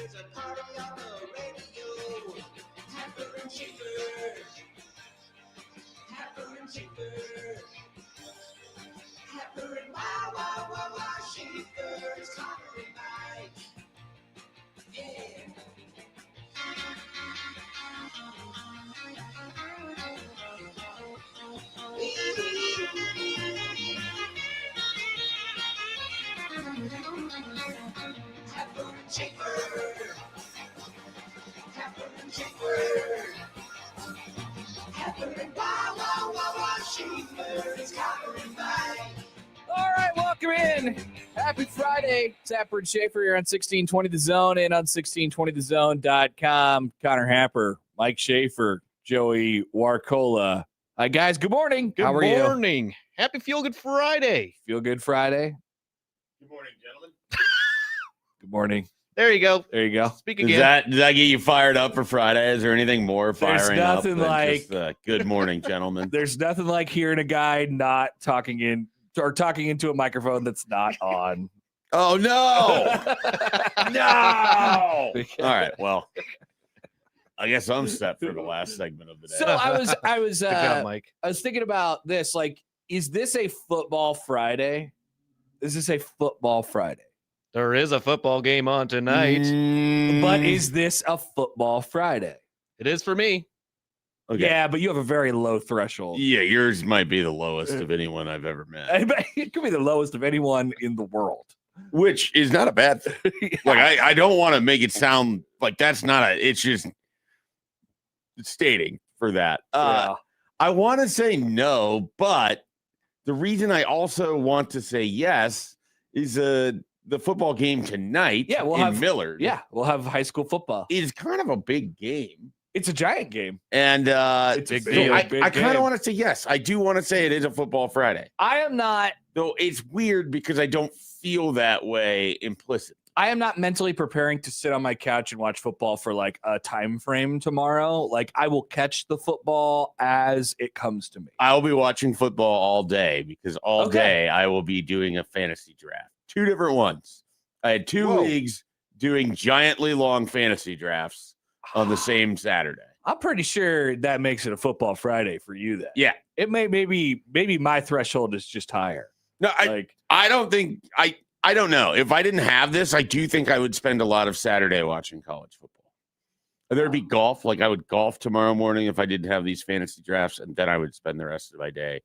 There's a party on the radio. Happer and Schaefer. Happer and Schaefer. Happer and wow, Schaefer. It's Connor and Mike. Yeah. Happer and Schaefer. Happer and Schaefer. Happer and wow, Schaefer. It's Connor and Mike. All right, welcome in. Happy Friday. It's Happer and Schaefer here on 1620 The Zone and on 1620thezone.com. Connor Happer, Mike Schaefer, Joey Warcola. Hi, guys. Good morning. How are you? Good morning. Happy Feel Good Friday. Feel Good Friday. Good morning, gentlemen. Good morning. There you go. There you go. Speak Does again. that get you fired up for Friday? Is there anything more firing up nothing than like- just, good morning, gentlemen? There's nothing like hearing a guy not talking into a microphone that's not on. Oh, no. No. All right, well, I guess I'm set for the last segment of the day. So I was Good job, Mike. I was thinking about this. Like, is this a football Friday? Is this a football Friday? There is a football game on tonight. But is this a football Friday? It is for me. Okay. Yeah, but you have a very low threshold. Yeah, yours might be the lowest of anyone I've ever met, It could be the lowest of anyone in the world. which is not a bad thing. Like, I don't want to make it sound like that's not it's just stating for that. Yeah. I want to say no, but the reason I also want to say yes is the football game tonight Yeah, we'll in have- Millard Yeah, we'll have high school football. is kind of a big game. It's a giant game. And It's a big so deal. I big kind game. of want to say yes. I do want to say it is a football Friday. I am not Though it's weird because I don't feel that way implicit. mentally preparing to sit on my couch and watch football for like a time frame tomorrow. Like, I will catch the football as it comes to me. I'll be watching football all day because all Okay. day I will be doing a fantasy draft. 2 different ones. I had 2 Whoa. leagues doing giantly long fantasy drafts on the same Saturday. I'm pretty sure that makes it a football Friday for you then. Yeah. It maybe my threshold is just higher. No, Like, I don't think I don't know. If I didn't have this, I do think I would spend a lot of Saturday watching college football. There'd be golf. Like, I would golf tomorrow morning if I didn't have these fantasy drafts, and then I would spend the rest of my day.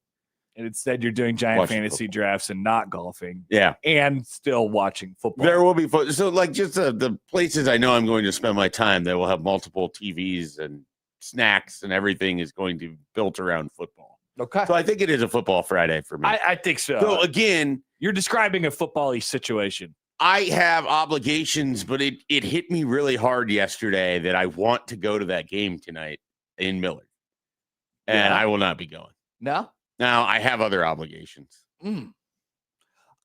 and instead you're doing giant Watching fantasy football. drafts and not golfing Yeah. and still watching football. There will be so like just the places I know I'm going to spend my time, they will have multiple TVs and snacks and everything is going to be built around football. Okay. So I think it is a football Friday for me. I think so. So again, You're describing a football-y situation. I have obligations, but it hit me really hard yesterday that I want to go to that game tonight in Millard. And Yeah. I will not be going. No? Now, I have other obligations. Mm.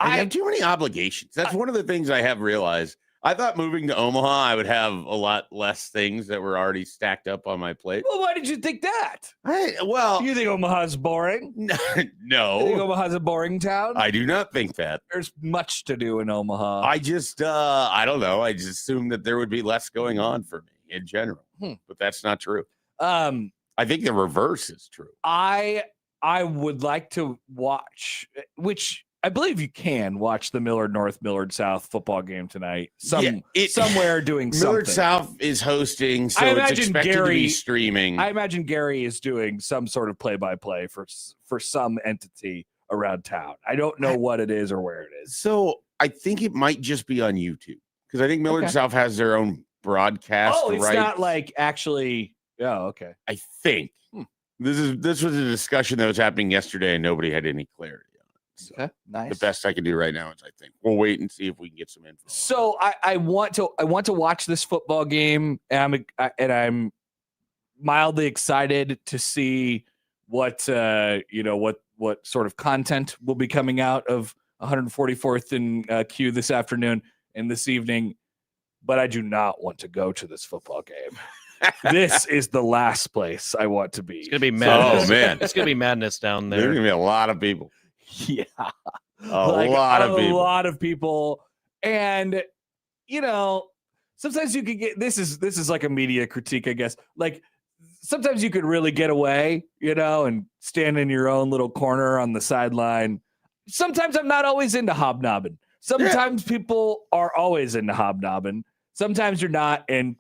I have too many obligations. That's one of the things I have realized. I thought moving to Omaha, I would have a lot less things that were already stacked up on my plate. Well, why did you think that? Well, You think Omaha's boring? You think no, Omaha's a boring town? I do not think that. There's much to do in Omaha. I just, I don't know. I just assumed that there would be less going on for me in general, but that's not true. I think the reverse is true. I would like to watch, which I believe you can watch the Millard North, Millard South football game tonight. Somewhere doing Millard something. South is hosting, so I it's imagine expected to be Gary- streaming. I imagine Gary is doing some sort of play-by-play for some entity around town. I don't know what it is or where it is. So I think it might just be on YouTube because I think Millard Okay. South has their own broadcast. Oh, it's rights. not like actually. Oh, okay. I think this was a discussion that was happening yesterday, and nobody had any clarity on it. So Okay, nice. the best I can do right now is I think we'll wait and see if we can get some info. So I want to watch this football game, and I'm mildly excited to see what sort of content will be coming out of 144th and Q this afternoon and this evening. But I do not want to go to this football game. This is the last place I want to be. It's gonna be madness. Oh man, It's gonna be madness down there's there. gonna be a lot of people. Yeah. A lot of people. A lot of people. And, sometimes you could get this is like a media critique, I guess. Like sometimes you could really get away, and stand in your own little corner on the sideline. Sometimes I'm not always into hobnobbing. Sometimes people are always into hobnobbing. Sometimes you're not, and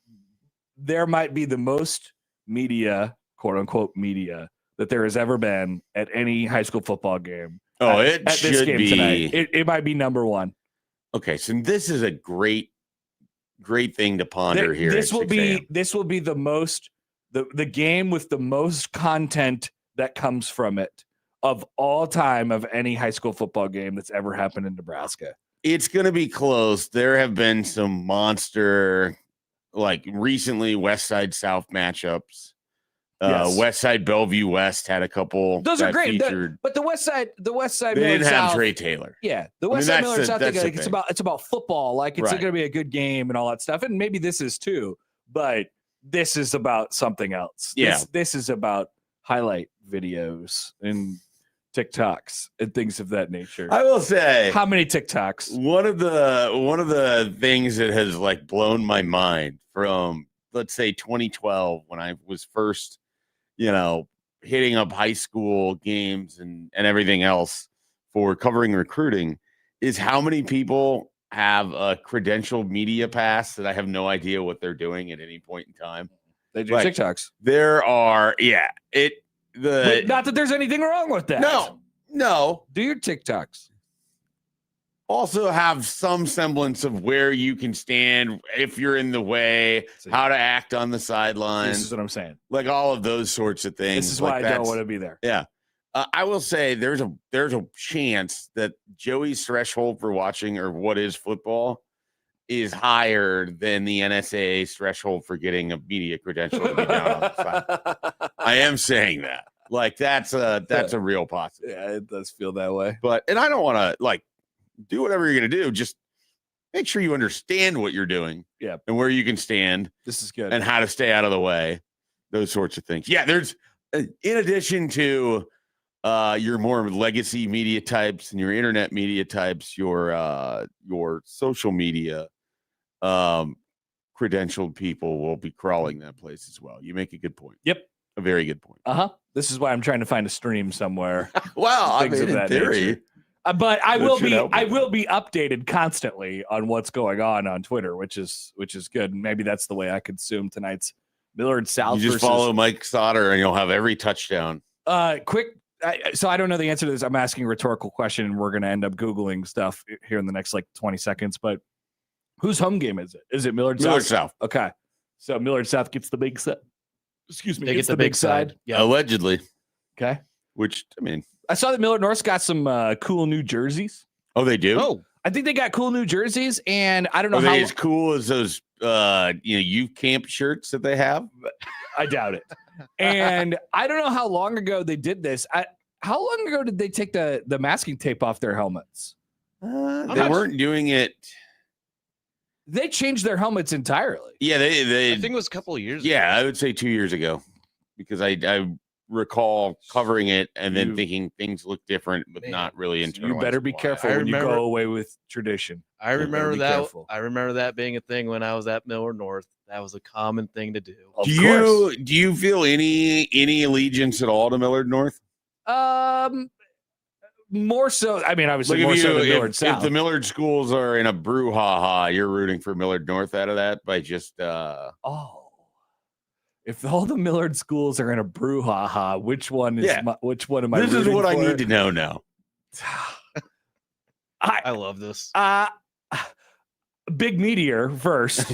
there might be the most media, quote unquote media, that there has ever been at any high school football game. Oh, at this should game be. Tonight. It might be number one. Okay, so this is a great thing to ponder here. This will be the most the game with the most content that comes from it of all time of any high school football game that's ever happened in Nebraska. It's going to be close. There have been some monster, like recently West Side South matchups. Yes. West Side Bellevue West had a couple. Those are great. Featured. But the West Side They Millard didn't have South, Trey Taylor. Yeah, the West Side Millard South thing, like, it's about football. Like it's Right. going to be a good game and all that stuff. And maybe this is too, but this is about something else. Yeah. This is about highlight videos and TikToks and things of that nature. I will say, How many TikToks? one of the things that has like blown my mind from, let's say, 2012 when I was first, hitting up high school games and everything else for covering recruiting is how many people have a credentialed media pass that I have no idea what they're doing at any point in time. They do Like, TikToks. There are, But not that there's anything wrong with that. No. Do your TikToks. Also have some semblance of where you can stand if you're in the way, how to act on the sidelines. This is what I'm saying. Like all of those sorts of things. This is why I don't want to be there. Yeah. I will say there's a chance that Joey's threshold for watching or what is football is higher than the NSAA's threshold for getting a media credential to be down on the side. I am saying that. Like that's a real possibility. Yeah, it does feel that way. And I don't want to do whatever you're going to do. Just make sure you understand what you're doing. Yeah. And where you can stand. This is good. And how to stay out of the way. Those sorts of things. Yeah. There's, in addition to your more legacy media types and your internet media types, your social media credentialed people will be crawling that place as well. You make a good point. Yep. A very good point. This is why I'm trying to find a stream somewhere. Well, Things of in that theory. nature. But I That will should be help. updated constantly on what's going on Twitter, which is good. Maybe that's the way I consume tonight's Millard South. You just follow Mike Sauter and you'll have every touchdown. Quick. So I don't know the answer to this. I'm asking a rhetorical question, and we're going to end up Googling stuff here in the next 20 seconds. But whose home game is it? Is it Millard South? Millard South. Okay. So Millard South gets the big side. Excuse me. They Gets get the big side. Yeah. Allegedly. Okay. Which, I mean. I saw that Millard North's got some cool new jerseys. Oh, they do? Oh, I think they got cool new jerseys, and I don't know Are how. they as cool as those youth camp shirts that they have? I doubt it. And I don't know how long ago they did this. How long ago did they take the masking tape off their helmets? They weren't doing it. They changed their helmets entirely. Yeah, they I think it was a couple of years. yeah, I would say 2 years ago, because I recall covering it and then thinking things look different, but Man, not really You internal. better be careful I when you remember- go away with tradition. I You better remember be that. careful. I remember that being a thing when I was at Millard North. That was a common thing to do. Of Do course. you feel any allegiance at all to Millard North? More so. I mean, obviously Like more so than Millard if South. the Millard schools are in a brouhaha, you're rooting for Millard North out of that by just If all the Millard schools are in a brouhaha, which one is Yeah. which one am I? this is rooting what I for? need to know now. I love this. Big Meteor first.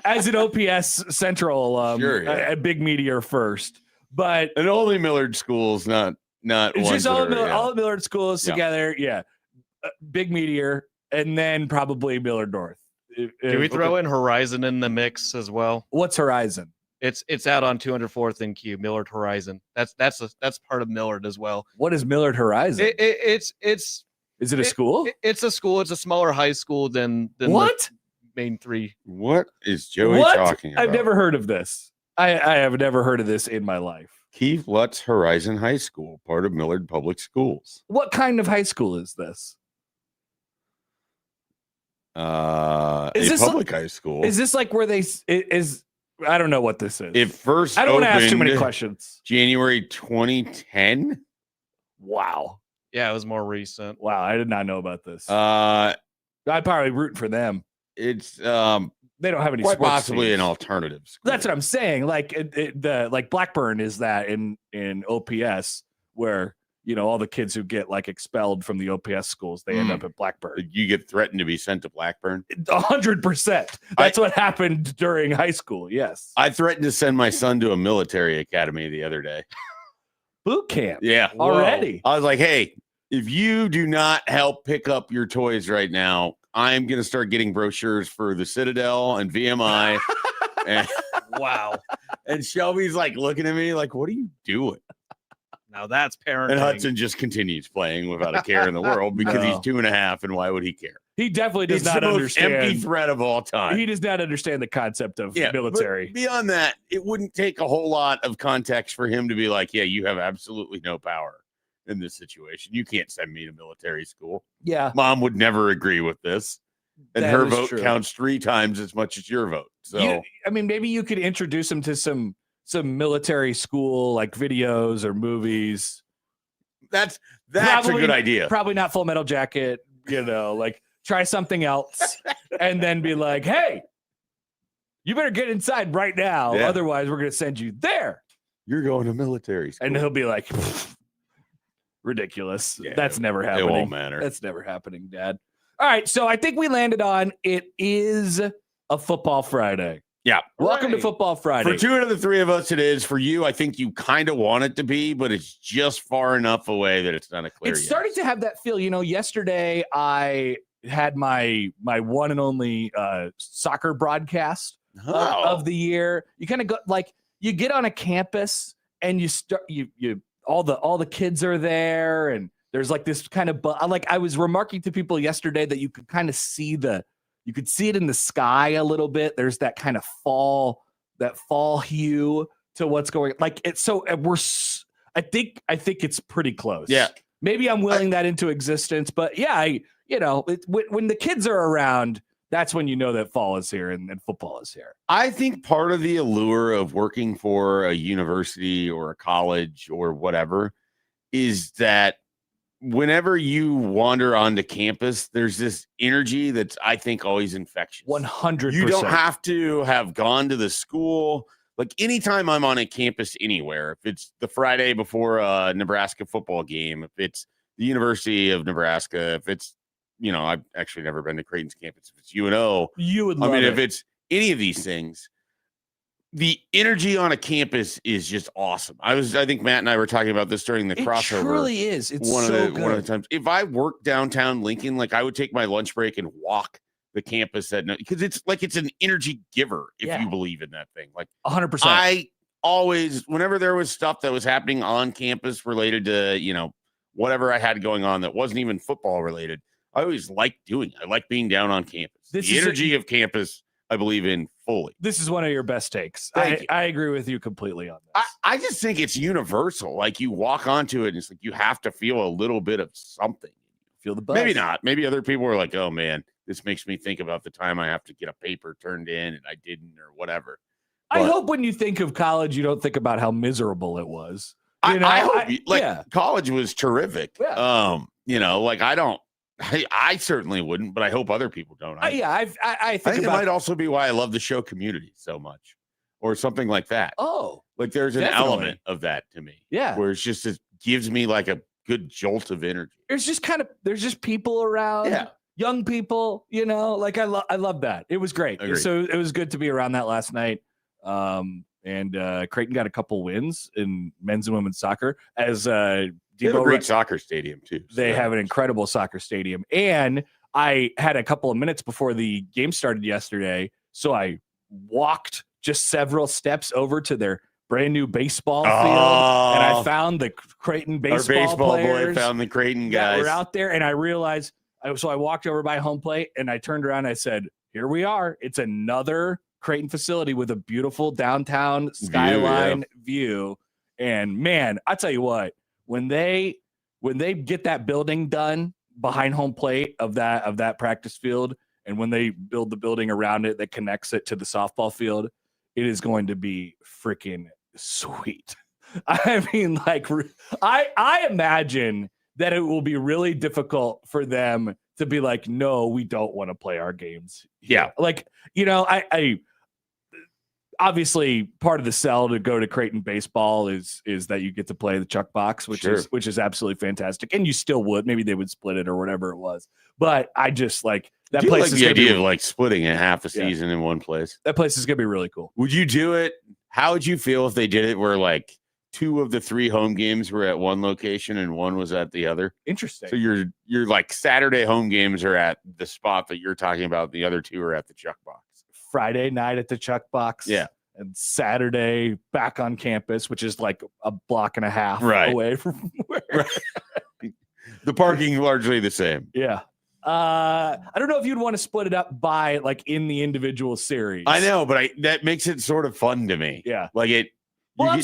As an OPS Central alum, Sure, yeah. a Big Meteor first. But And only Millard schools, not it's ones just that all, are, yeah. all Millard schools Yeah. together. Yeah. Big Meteor, and then probably Millard North. Do we throw in Horizon in the mix as well? What's Horizon? It's out on 204th and Q, Millard Horizon. That's part of Millard as well. What is Millard Horizon? It's Is it a school? It's a school. It's a smaller high school than What? the main three. What is Joey What? talking about? I've never heard of this. I have never heard of this in my life. Keith Lutz Horizon High School, part of Millard Public Schools. What kind of high school is this? Is A this public high school. Is this like where they is? I don't know what this is. It first I don't want to ask too many opened questions. January 2010. Wow. Yeah, it was more recent. Wow. I did not know about this. Uh, I'd probably root for them. it's They don't have any quite sports possibly teams. an alternative school. That's what I'm saying. Like the Blackburn is that in OPS where all the kids who get like expelled from the OPS schools, they end up at Blackburn. You get threatened to be sent to Blackburn. 100%. That's what happened during high school. Yes. I threatened to send my son to a military academy the other day. Boot camp. Yeah. Already. I was like, hey, if you do not help pick up your toys right now, I'm going to start getting brochures for the Citadel and VMI. and, Wow. and Shelby's like looking at me like, what are you doing? Now that's parenting. And Hudson just continues playing without a care in the world because he's 2.5, and why would he care? He definitely does It's not the most understand. empty threat of all time. He does not understand the concept of but military. beyond that, it wouldn't take a whole lot of context for him to be like, yeah, you have absolutely no power in this situation. You can't send me to military school. Yeah. Mom would never agree with this. And That her is vote true. counts 3 times as much as your vote. So Maybe you could introduce him to some military school like videos or movies. that's Probably- a good idea. Probably not Full Metal Jacket, like try something else and then be like, hey, you better get inside right now. Yeah. Otherwise, we're going to send you there. You're going to military school. And he'll be like, ridiculous. Yeah, That's never it happening. won't matter. That's never happening, Dad. All right. So I think we landed on it is a football Friday. Yeah. Welcome to Hooray. Football Friday. For 2 out of the 3 of us, it is. For you, I think you kind of want it to be, but it's just far enough away that it's not a clear It's starting to have that feel. Yesterday I had my one and only soccer broadcast of the year. You kind of go like you get on a campus and you start you all the kids are there and there's like this kind of like I was remarking to people yesterday that you could kind of see you could see it in the sky a little bit. There's that kind of fall hue to what's going like it's so I think it's pretty close. Yeah. Maybe I'm willing that into existence, but yeah, when the kids are around, that's when you know that fall is here and football is here. I think part of the allure of working for a university or a college or whatever is that whenever you wander onto campus, there's this energy that's, I think, always infectious. 100%. You don't have to have gone to the school. Like anytime I'm on a campus anywhere, if it's the Friday before a Nebraska football game, if it's the University of Nebraska, if it's, I've actually never been to Creighton's campus. If it's UNO, You would love it. if it's any of these things, the energy on a campus is just awesome. I think Matt and I were talking about this during the It crossover. truly is. It's one so of good. the times. If I worked downtown Lincoln, like I would take my lunch break and walk the campus at night because it's an energy giver if Yeah. you believe in that thing. Like 100%. I always, whenever there was stuff that was happening on campus related to, whatever I had going on that wasn't even football related, I always liked doing it. I like being down on campus. This The is energy of campus, I believe in fully. This is one of your best takes. Thank you. I agree with you completely on this. I just think it's universal. Like you walk onto it and it's like you have to feel a little bit of something. Feel the buzz. Maybe not. Maybe other people are like, oh man, this makes me think about the time I have to get a paper turned in and I didn't or whatever. I But- hope when you think of college, you don't think about how miserable it was. I hope yeah. college was terrific. Yeah. I certainly wouldn't, but I hope other people don't. I I think think it about might also be why I love the show Community so much or something like that. Oh, Like there's an definitely. element of that to me yeah. where it's just, it gives me like a good jolt of energy. There's just people around. Yeah. Young people, like I love that. It was great. Agreed. So it was good to be around that last night. And Creighton got a couple wins in men's and women's soccer as They have a Debo great soccer stadium too. so They that have an works. incredible soccer stadium. And I had a couple of minutes before the game started yesterday. So I walked just several steps over to their brand new baseball field. And I found the Creighton Our baseball boy players found the Creighton that guys. were out there. And I realized, so I walked over by home plate and I turned around and I said, here we are. It's another Creighton facility with a beautiful downtown skyline view. And man, I tell you what, when they get that building done behind home plate of that practice field, And when they build the building around it that connects it to the softball field, it is going to be freaking sweet. I mean, like, I imagine that it will be really difficult for them to be like, no, we don't want to play our games. Yeah. Like, I obviously part of the sell to go to Creighton baseball is that you get to play the Chuck box, which is absolutely fantastic. And you still would, maybe they would split it or whatever it was. But I just like that place. Like the idea of like splitting it half a season in one place. That place is going to be really cool. Would you do it? How would you feel if they did it where like 2 of the 3 home games were at one location and 1 was at the other? Interesting. So you're like Saturday home games are at the spot that you're talking about. The other 2 are at the Chuck box. Friday night at the Chuck box. Yeah. And Saturday back on campus, which is like a block and a half away from where. Right. The parking largely the same. Yeah. I don't know if you'd want to split it up by like in the individual series. I know, but that makes it sort of fun to me. Yeah. Like you get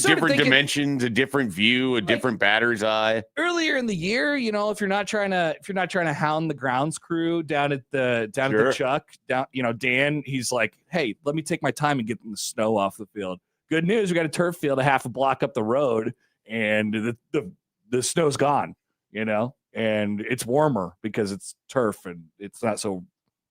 different dimensions, a different view, a different batter's eye. Earlier in the year, if you're not trying to hound the grounds crew down at the Chuck, Dan, he's like, hey, let me take my time and get the snow off the field. Good news, we got a turf field a half a block up the road, and the snow's gone, and it's warmer because it's turf and it's not so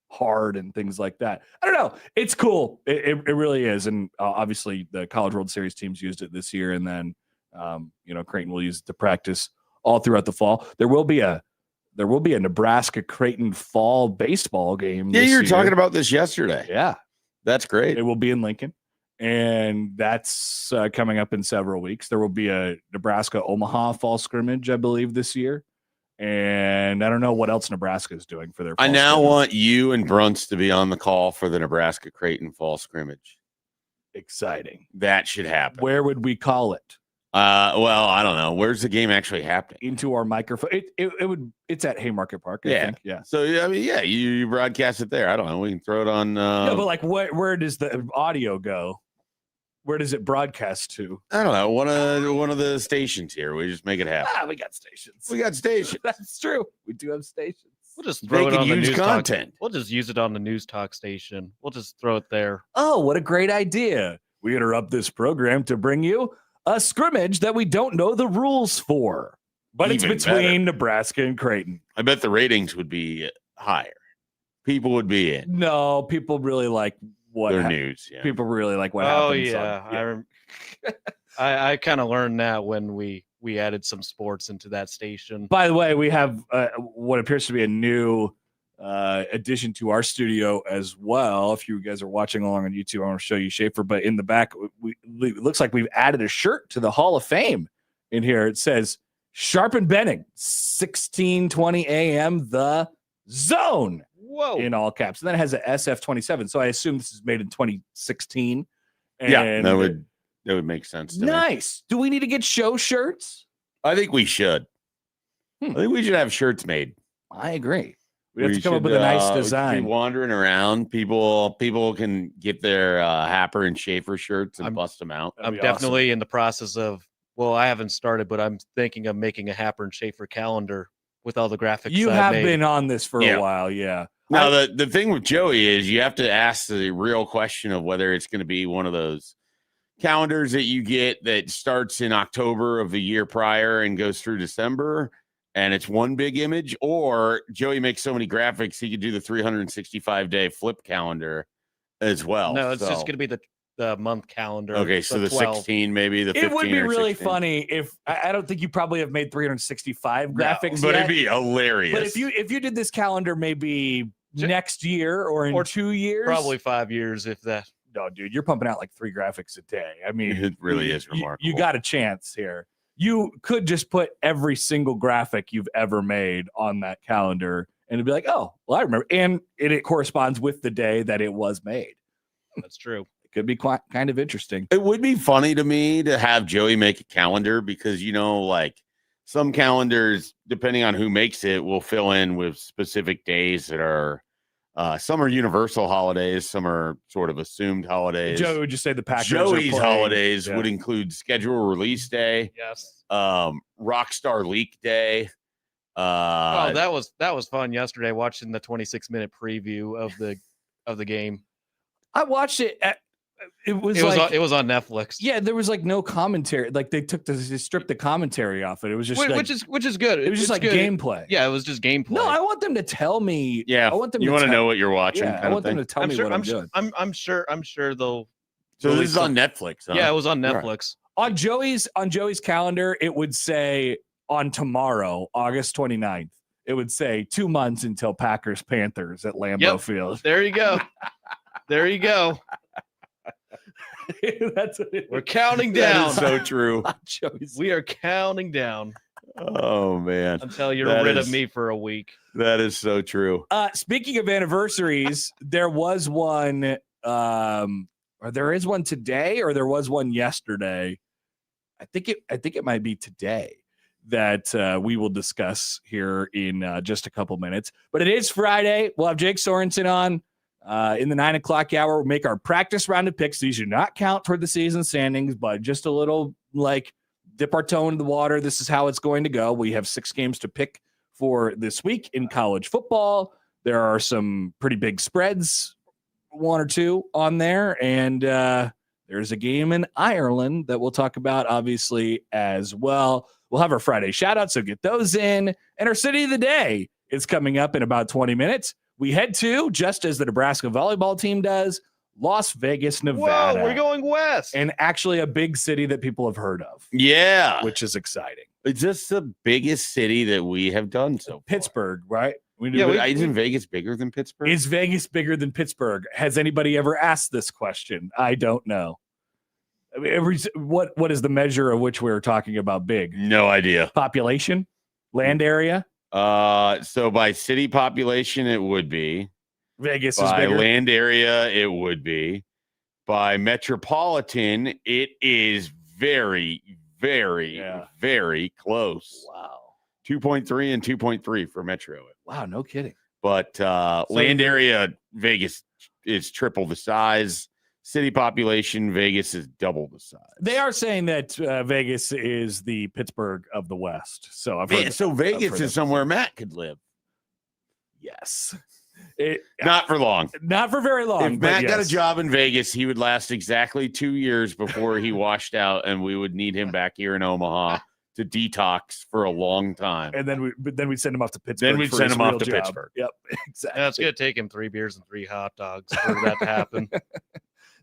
hard and things like that. I don't know. It's cool. It really is. And obviously the College World Series teams used it this year. And then, Creighton will use it to practice all throughout the fall. There will be a Nebraska Creighton fall baseball game. Yeah, you were talking about this yesterday. Yeah. That's great. It will be in Lincoln. And that's coming up in several weeks. There will be a Nebraska Omaha fall scrimmage, I believe, this year. And I don't know what else Nebraska is doing for their. I now want you and Brunts to be on the call for the Nebraska Creighton fall scrimmage. Exciting. That should happen. Where would we call it? Well, I don't know. Where's the game actually happening? Into our microphone. It's at Haymarket Park. I think. Yeah. So I mean, yeah, you broadcast it there. I don't know. We can throw it on. Yeah, but like, where does the audio go? Where does it broadcast to? I don't know. One of the stations here. We just make it happen. We got stations. We got stations. That's true. We do have stations. We'll just throw it on the news content. We'll just use it on the news talk station. We'll just throw it there. Oh, what a great idea. We interrupt this program to bring you a scrimmage that we don't know the rules for, but Even it's between better. Nebraska and Creighton. I bet the ratings would be higher. People would be in. No, people really like their news. Yeah. People really like what happens. I kind of learned that when we added some sports into that station. By the way, we have what appears to be a new addition to our studio as well. If you guys are watching along on YouTube, I want to show you Schaefer. But in the back, it looks like we've added a shirt to the Hall of Fame in here. It says Sharp and Benning, 16:20 a.m. The Zone. Whoa! In all caps, and then it has a SF27. So I assume this is made in 2016. And yeah, that would make sense. Nice. Do we need to get show shirts? I think we should. I think we should have shirts made. I agree. We have to come up with a nice design. Be wandering around, people can get their Happer and Schaefer shirts and bust them out. I'm definitely in the process of. Well, I haven't started, but I'm thinking of making a Happer and Schaefer calendar with all the graphics. You have been on this for a while, yeah. Now, the thing with Joey is you have to ask the real question of whether it's going to be one of those calendars that you get that starts in October of the year prior and goes through December, and it's one big image, or Joey makes so many graphics he could do the 365-day flip calendar as well. No, it's just going to be the month calendar. Okay, so the 16, maybe the 15. It would be really 16. funny if I don't think you probably have made 365 graphics, but yet, it'd be hilarious. But if you did this calendar maybe next year or in 2 years, probably 5 years, if that. No, dude, you're pumping out like 3 graphics a day. I mean, it really is remarkable. You got a chance here. You could just put every single graphic you've ever made on that calendar, and it'd be like, oh, well, I remember, and it corresponds with the day that it was made. That's true. Could be quite kind of interesting. It would be funny to me to have Joey make a calendar because, like some calendars, depending on who makes it, will fill in with specific days that are some are universal holidays, some are sort of assumed holidays. Joey would just say the Packers. Joey's holidays would include schedule release day, yes, Rockstar Leak Day, Oh, that was fun yesterday watching the 26-minute preview of the game. I watched it. It was on Netflix. Yeah, there was like no commentary. Like they stripped the commentary off it. It was just which is good. It was just like good. gameplay. Yeah, it was just gameplay. No, I want them to tell me. Yeah, I want them. You want to know what you're watching? Yeah, I want them to tell me what I'm doing. I'm sure they'll. So this is on Netflix. Huh? Yeah, it was on Netflix. Right. On Joey's calendar, it would say on tomorrow, August 29th. It would say 2 months until Packers Panthers at Lambeau Field. There you go. There you go. That's what we're counting down. That is so true. We are counting down. Oh man! Until you're rid of me for a week. That is so true. Speaking of anniversaries, there was one, or there is one today, or there was one yesterday. I think it might be today that we will discuss here in just a couple minutes. But it is Friday. We'll have Jake Sorensen on. In the 9 o'clock hour, we'll make our practice round of picks. These do not count toward the season standings, but just a little like dip our toe into the water. This is how it's going to go. We have 6 games to pick for this week in college football. There are some pretty big spreads, 1 or 2 on there. And there's a game in Ireland that we'll talk about, obviously, as well. We'll have our Friday shout out, so get those in. And our city of the day is coming up in about 20 minutes. We head to, just as the Nebraska volleyball team does, Las Vegas, Nevada. Whoa, we're going west. And actually a big city that people have heard of. Yeah. Which is exciting. It's just the biggest city that we have done so far. Pittsburgh, right? Isn't Vegas bigger than Pittsburgh? Is Vegas bigger than Pittsburgh? Has anybody ever asked this question? I don't know. I mean, what is the measure of which we're talking about big? No idea. Population? Land area? So by city population, it would be. Vegas by is bigger. By land area, it would be. By metropolitan, it is very, very, very close. Wow. 2.3 and 2.3 for metro. Wow, no kidding. But land area, Vegas is triple the size. City population, Vegas is double the size. They are saying that Vegas is the Pittsburgh of the West. So I've heard. So Vegas is somewhere Matt could live. Yes. Not for long. Not for very long. If Matt got a job in Vegas, he would last exactly 2 years before he washed out, and we would need him back here in Omaha to detox for a long time. And then we'd send him off to Pittsburgh. Then we'd send him off to Pittsburgh. Yep, exactly. Yeah, it's going to take him 3 beers and 3 hot dogs for that to happen.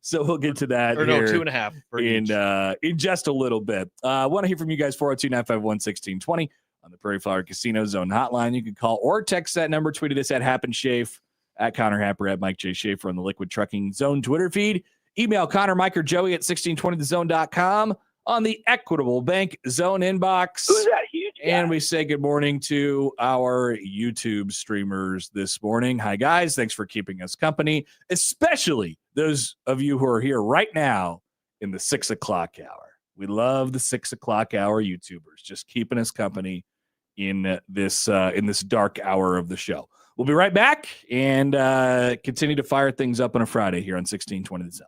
So we'll get to that. Or no, 2.5 in just a little bit. I want to hear from you guys, 402-951-1620 on the Prairie Flower Casino Zone hotline. You can call or text that number. Tweeted us at Happen Schaefer, at Connor Happer, at Mike J. Schaefer on the Liquid Trucking Zone Twitter feed. Email Connor, Mike, or Joey at 1620thezone.com on the Equitable Bank Zone inbox. Who's that huge guy? And we say good morning to our YouTube streamers this morning. Hi, guys. Thanks for keeping us company, especially those of you who are here right now in the 6 o'clock hour. We love the 6 o'clock hour YouTubers, just keeping us company in this dark hour of the show. We'll be right back and continue to fire things up on a Friday here on 1620 The Zone.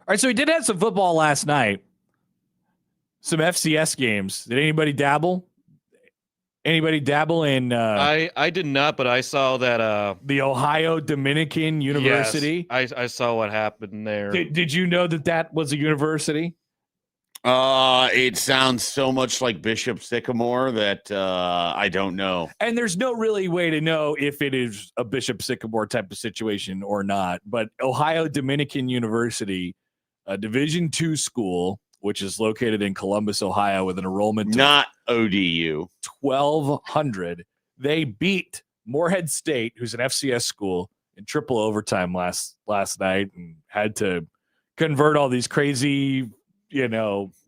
right, so we did have some football last night. Some FCS games. Did anybody dabble? Anybody dabble in I did not, but I saw that the Ohio Dominican University? Yes, I saw what happened there. Did you know that was a university? It sounds so much like Bishop Sycamore that I don't know. And there's no really way to know if it is a Bishop Sycamore type of situation or not. But Ohio Dominican University, a Division II school, which is located in Columbus, Ohio, with an enrollment Not ODU. 1,200. They beat Morehead State, who's an FCS school, in triple overtime last night, and had to convert all these crazy,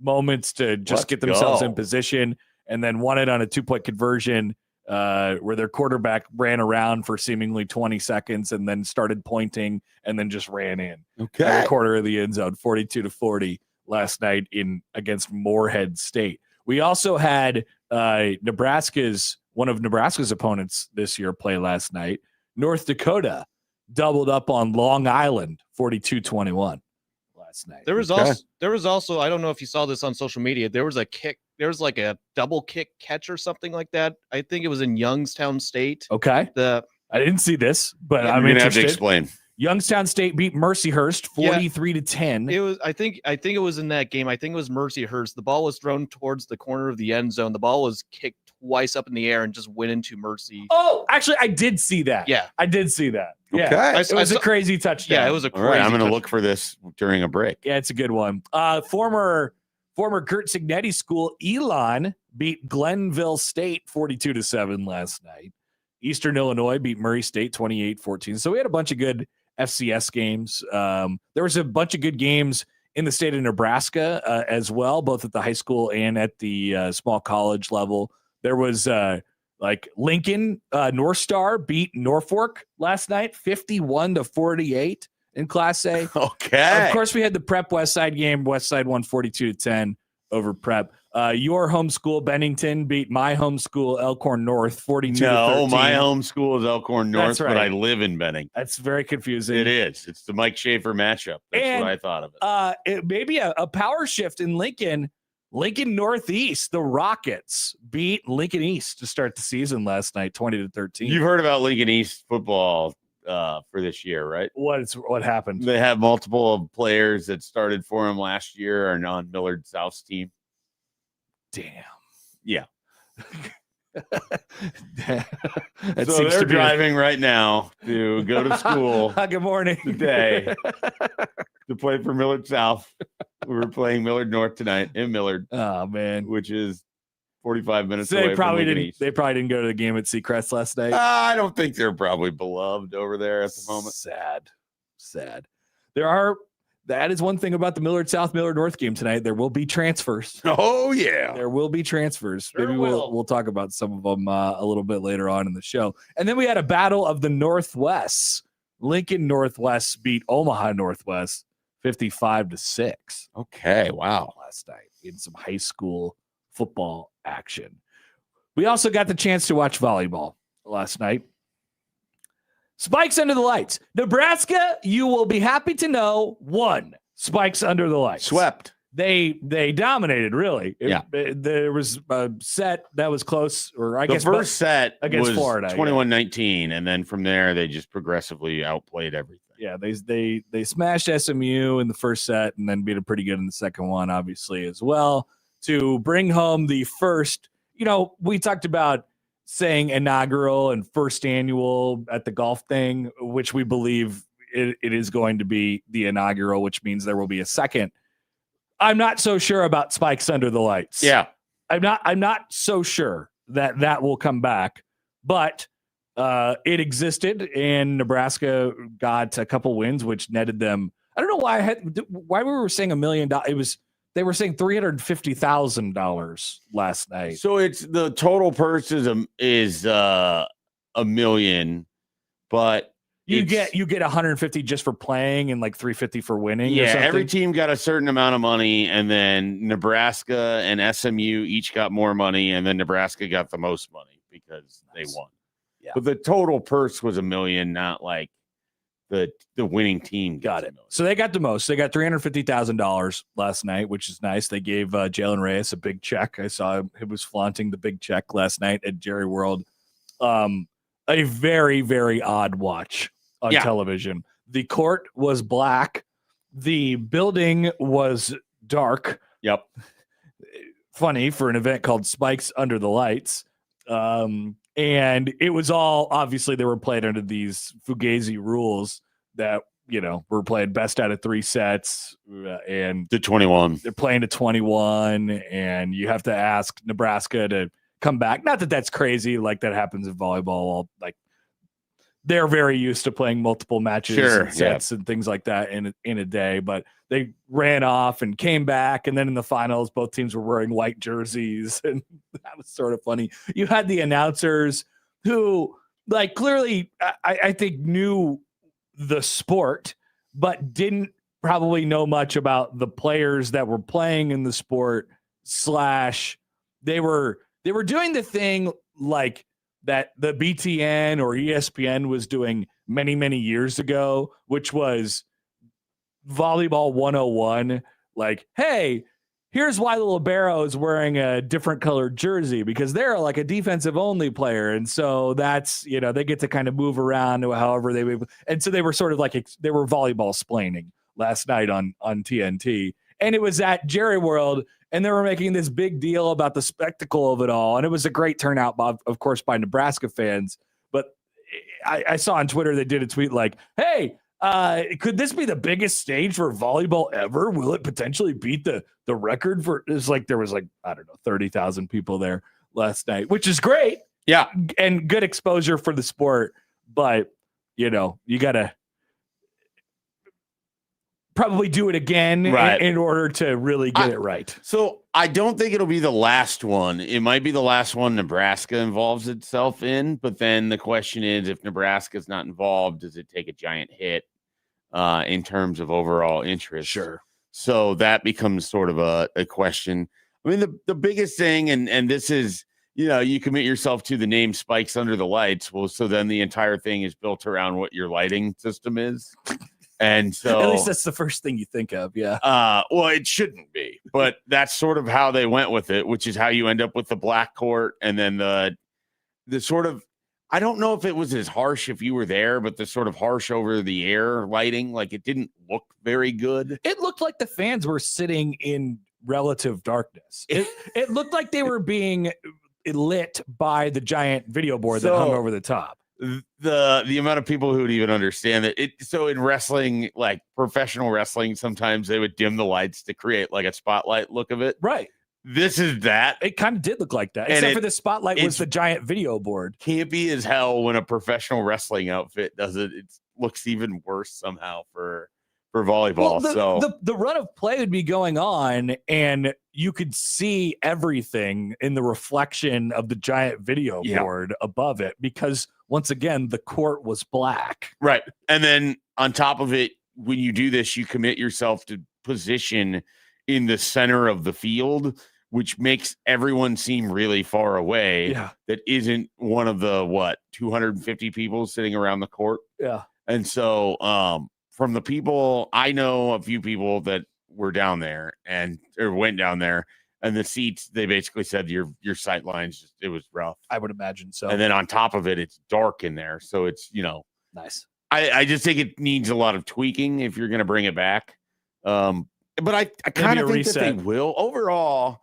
moments to just get themselves in position, and then won it on a 2-point conversion where their quarterback ran around for seemingly 20 seconds and then started pointing and then just ran in. Okay. At the quarter of the end zone, 42-40 last night against Morehead State. We also had one of Nebraska's opponents this year play last night. North Dakota doubled up on Long Island, 42-21 last night. There was also I don't know if you saw this on social media. There was a kick. There was like a double kick catch or something like that. I think it was in Youngstown State. Okay. I didn't see this, but I'm You're gonna interested. have to explain. Youngstown State beat Mercyhurst 43-10. It was. I think it was in that game. I think it was Mercyhurst. The ball was thrown towards the corner of the end zone. The ball was kicked twice up in the air and just went into Mercy. Oh, actually, I did see that. Yeah, I did see that. Yeah, Okay. it was a crazy touchdown. Yeah, it was a All crazy. right, I'm going to touchdown. look for this during a break. Yeah, it's a good one. Former Kurt Signetti school, Elon, beat Glenville State 42-7 last night. Eastern Illinois beat Murray State 28-14. So we had a bunch of good FCS games. There was a bunch of good games in the state of Nebraska as well, both at the high school and at the small college level. There was Lincoln North Star beat Norfolk last night 51-48 in Class A. Okay. Of course, we had the Prep West Side game. West Side won 42-10 over Prep. Your home school, Bennington, beat my home school, Elkhorn North, 42-13. No, my home school is Elkhorn North, That's right. but I live in Bennington. That's very confusing. It is. It's the Mike Schaefer matchup. That's And, what I thought of it. It may be a power shift in Lincoln. Lincoln Northeast, the Rockets beat Lincoln East to start the season last night, 20-13. You've heard about Lincoln East football for this year, right? What happened? They have multiple players that started for them last year are on Millard South's team. Damn. Yeah. That So seems they're to be driving right now to go to school Good morning. today to play for Millard South. We were playing Millard North tonight in Millard, Oh man. which is 45 minutes So away they probably from Lincoln didn't. East. They probably didn't go to the game at Seacrest last night. I don't think they're probably beloved over there at the moment. Sad. That is one thing about the Millard South Millard North game tonight. There will be transfers. Oh yeah. There will be transfers. There Maybe will. we'll talk about some of them a little bit later on in the show. And then we had a battle of the Northwest. Lincoln Northwest beat Omaha Northwest 55-6 Okay. Wow. last night in some high school football action. We also got the chance to watch volleyball last night. Spikes under the lights. Nebraska, you will be happy to know, won Spikes under the lights. Swept. They dominated, really. Yeah. There was a set that was close, or I The guess first set against was Florida, yeah. 21-19, and then from there they just progressively outplayed everything. yeah, they smashed SMU in the first set and then beat it pretty good in the second one, obviously, as well, to bring home the first, we talked about saying inaugural and first annual at the golf thing, which we believe it is going to be the inaugural, which means there will be a second. I'm not so sure about Spikes under the lights. Yeah. I'm not so sure that will come back, but it existed, and Nebraska got a couple wins, which netted them. I don't know why we were saying $1 million. They were saying $350,000 last night. So it's the total purse is $1 million, but You get 150 just for playing and like 350 for winning. yeah, or something. every team got a certain amount of money, and then Nebraska and SMU each got more money, and then Nebraska got the most money because they won. Yeah. But the total purse was $1 million, not like the winning team. Got it. So they got the most. They got $350,000 last night, which is nice. They gave Jalen Reyes a big check. I saw him was flaunting the big check last night at Jerry World. A very, very odd watch on television. The court was black. The building was dark. Yep. Funny for an event called Spikes Under the Lights. And it was all, obviously, they were played under these Fugazi rules that, were played best out of 3 sets. And the 21. They're playing to 21, and you have to ask Nebraska to come back. Not that that's crazy, like that happens in volleyball. Like, they're very used to playing multiple matches and sets and things like that in a day, but they ran off and came back. And then in the finals, both teams were wearing white jerseys, and that was sort of funny. You had the announcers who, like, clearly, I think knew the sport, but didn't probably know much about the players that were playing in the sport. / they were doing the thing like that the BTN or ESPN was doing many, many years ago, which was volleyball 101. Like, hey, here's why the libero is wearing a different colored jersey, because they're like a defensive only player. And so that's, they get to kind of move around however they move. And so they were sort of like, they were volleyball splaining last night on TNT. And it was at Jerry World, and they were making this big deal about the spectacle of it all. And it was a great turnout, of course, by Nebraska fans. But I saw on Twitter, they did a tweet like, hey, could this be the biggest stage for volleyball ever? Will it potentially beat the record for, it's like, there was like, I don't know, 30,000 people there last night, which is great. Yeah. And good exposure for the sport. But, you got to probably do it again in order to really get it right. So I don't think it'll be the last one. It might be the last one Nebraska involves itself in, but then the question is, if Nebraska's not involved, does it take a giant hit in terms of overall interest? Sure. So that becomes sort of a question. I mean, the biggest thing, and this is, you commit yourself to the name Spikes Under the Lights. Well, so then the entire thing is built around what your lighting system is. And so, at least that's the first thing you think of. Yeah. Well, it shouldn't be, but that's sort of how they went with it, which is how you end up with the black court. And then the sort of, I don't know if it was as harsh if you were there, but the sort of harsh over the air lighting, like it didn't look very good. It looked like the fans were sitting in relative darkness. It looked like they were being lit by the giant video board that hung over the top. The amount of people who would even understand that so in wrestling, like professional wrestling, sometimes they would dim the lights to create like a spotlight look of it. Right. This is that. It kind of did look like that, except for the spotlight was the giant video board. Campy as hell when a professional wrestling outfit does it. It looks even worse somehow for volleyball. Well, the run of play would be going on, and you could see everything in the reflection of the giant video board above it, because once again, the court was black. Right. And then on top of it, when you do this, you commit yourself to position in the center of the field, which makes everyone seem really far away. Yeah. That isn't one of the 250 people sitting around the court. Yeah. And so from the people, I know a few people that were down there or went down there, and the seats, they basically said your sight lines, it was rough. I would imagine so. And then on top of it, it's dark in there. So it's, nice. I just think it needs a lot of tweaking if you're going to bring it back. But I kind of think that they will. Overall,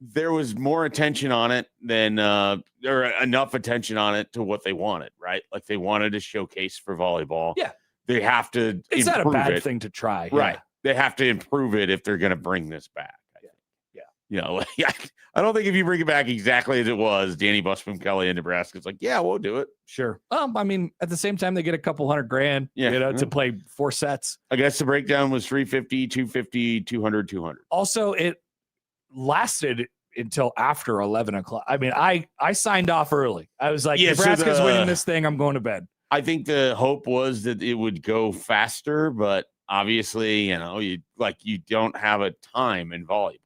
there was more attention on it than or enough attention on it to what they wanted, right? Like they wanted to showcase for volleyball. Yeah. They have to It's not a bad thing to try. Right. Yeah. They have to improve it if they're going to bring this back. Yeah. I don't think if you bring it back exactly as it was, Danny Busman Kelly in Nebraska is like, yeah, we'll do it. Sure. I mean, at the same time, they get a couple $100,000, to play 4 sets. I guess the breakdown was 350, 250, 200, 200. Also, it lasted until after 11 o'clock. I mean, I signed off early. I was like, Nebraska's winning this thing. I'm going to bed. I think the hope was that it would go faster, but obviously, you don't have a time in volleyball.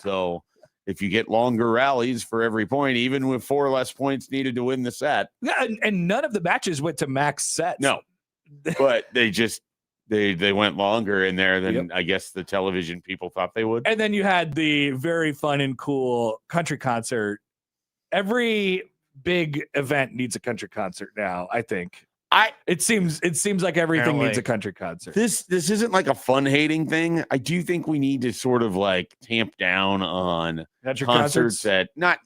So if you get longer rallies for every point, even with 4 less points needed to win the set. Yeah, and none of the matches went to max sets. No. but they went longer in there than Yep. I guess the television people thought they would. And then you had the very fun and cool country concert. Every big event needs a country concert now, I think. It seems like everything needs a country concert. This isn't like a fun hating thing. I do think we need to sort of like tamp down on Country concerts that not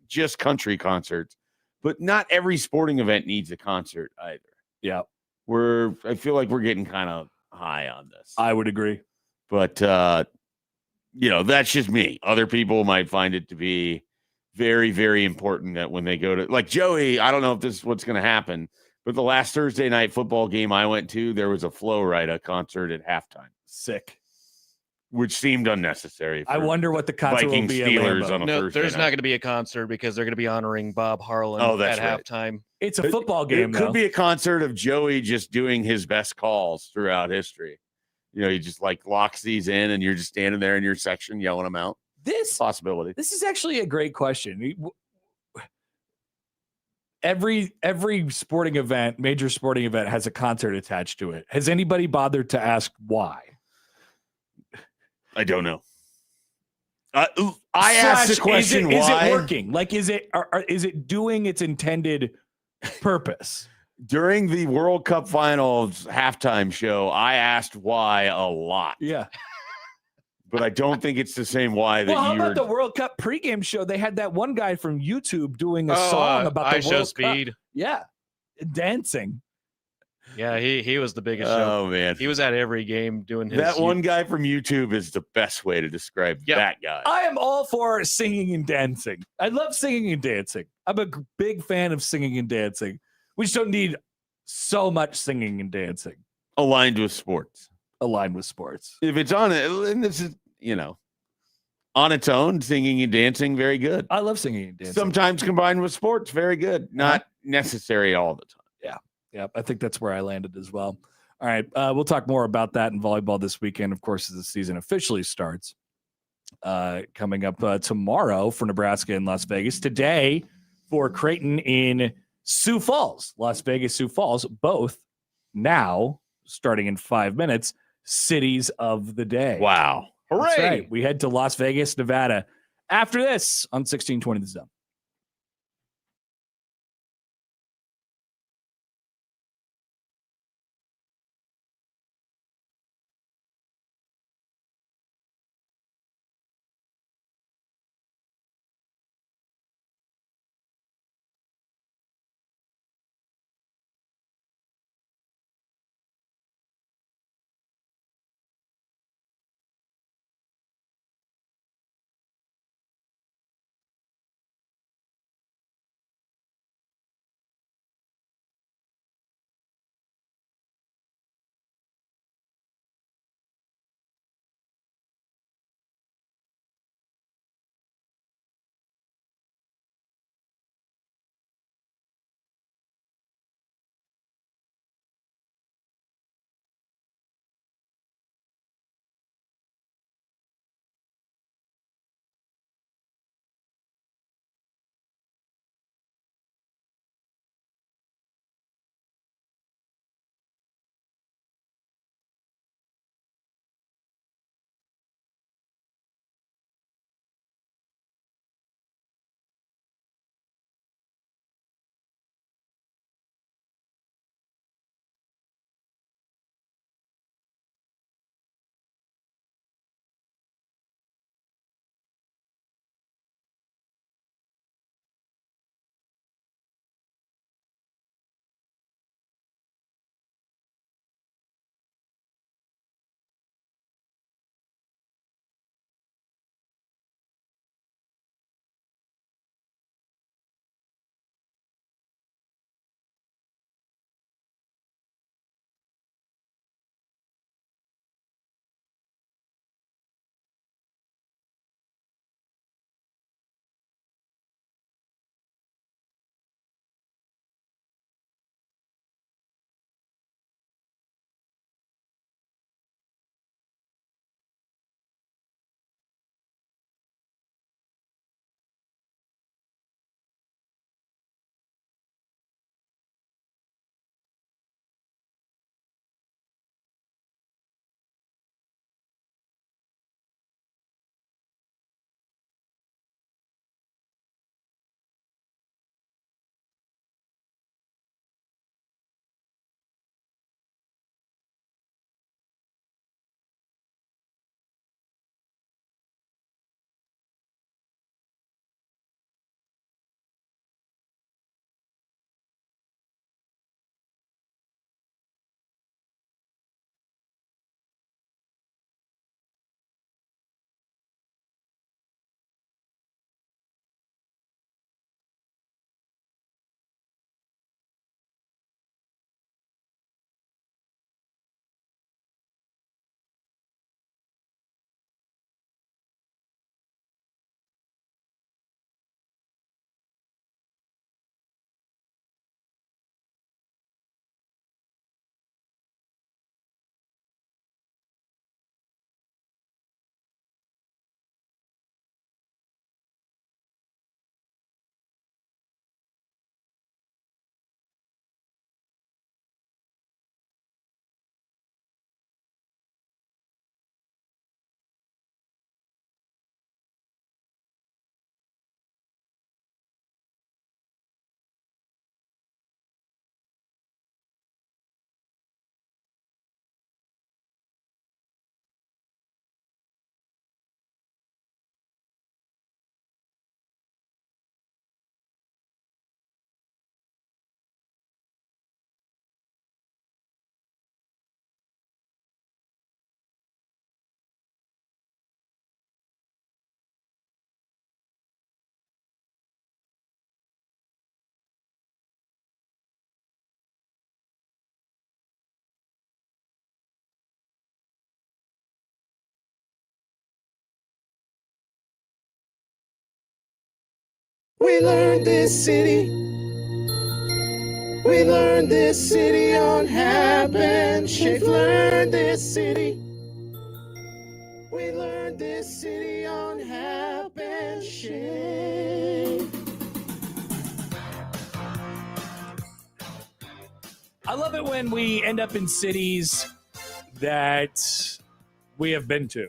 just country concerts, but not every sporting event needs a concert either. Yeah. I feel like we're getting kind of high on this. I would agree. But that's just me. Other people might find it to be very, very important that when they go to, like Joey, I don't know if this is what's going to happen, but the last Thursday night football game I went to, there was a Flo Rida concert at halftime. Sick. Which seemed unnecessary. I wonder what the concert Viking will be Steelers at on a No, Thursday there's night. not going to be a concert because they're going to be honoring Bob Harlan that's at right. halftime. It's a football game. It could be a concert of Joey just doing his best calls throughout history. He just like locks these in and you're just standing there in your section yelling them out. This Possibility. This is actually a great question. Every sporting event, major sporting event, has a concert attached to it. Has anybody bothered to ask why? I don't know. I asked the question, is why? it working? Like, is it doing its intended purpose? During the World Cup Finals halftime show, I asked why a lot. Yeah. But I don't think it's the same why that How you're. about the World Cup pregame show? They had that one guy from YouTube doing a song about the I Show World Speed. Cup. Yeah. Dancing. Yeah, he was the biggest show. Oh, man. He was at every game doing his. That one guy from YouTube is the best way to describe that guy. I am all for singing and dancing. I love singing and dancing. I'm a big fan of singing and dancing. We just don't need so much singing and dancing. Aligned with sports. Aligned with sports. If it's on it, and this is, on its own, singing and dancing, very good. I love singing and dancing. Sometimes combined with sports, very good. Not necessary all the time. Yeah, I think that's where I landed as well. All right, we'll talk more about that in volleyball this weekend, of course, as the season officially starts. Coming up tomorrow for Nebraska in Las Vegas. Today for Creighton in Sioux Falls, Las Vegas, Sioux Falls, both now, starting in 5 minutes, cities of the day. Wow. Hooray! That's right. We head to Las Vegas, Nevada after this on 1620 The Zone. We learned this city. We learned this city on Happer. Schaefer learned this city. We learned this city on Happer. Schaefer. I love it when we end up in cities that we have been to.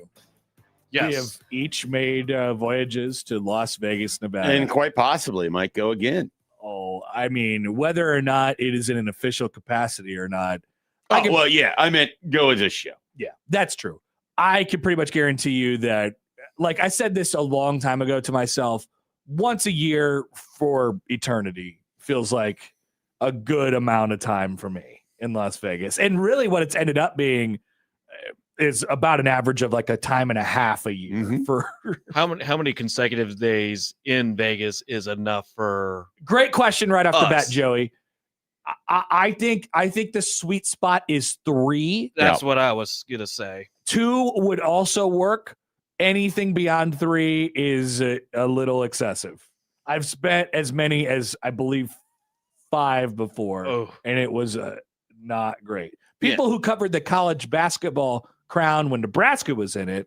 Yes. We have each made voyages to Las Vegas, Nevada. And quite possibly might go again. Oh, I mean, whether or not it is in an official capacity or not. Well, yeah, I meant go as a show. Yeah, that's true. I can pretty much guarantee you that, like I said this a long time ago to myself, once a year for eternity feels like a good amount of time for me in Las Vegas. And really what it's ended up being is about an average of like a time and a half a year for How many consecutive days in Vegas is enough for? Great question right off the bat, us? Joey. I think the sweet spot is 3. That's what I was gonna say. 2 would also work. Anything beyond 3 is a little excessive. I've spent as many as I believe 5 before, and it was not great. People who covered the college basketball crown when Nebraska was in it,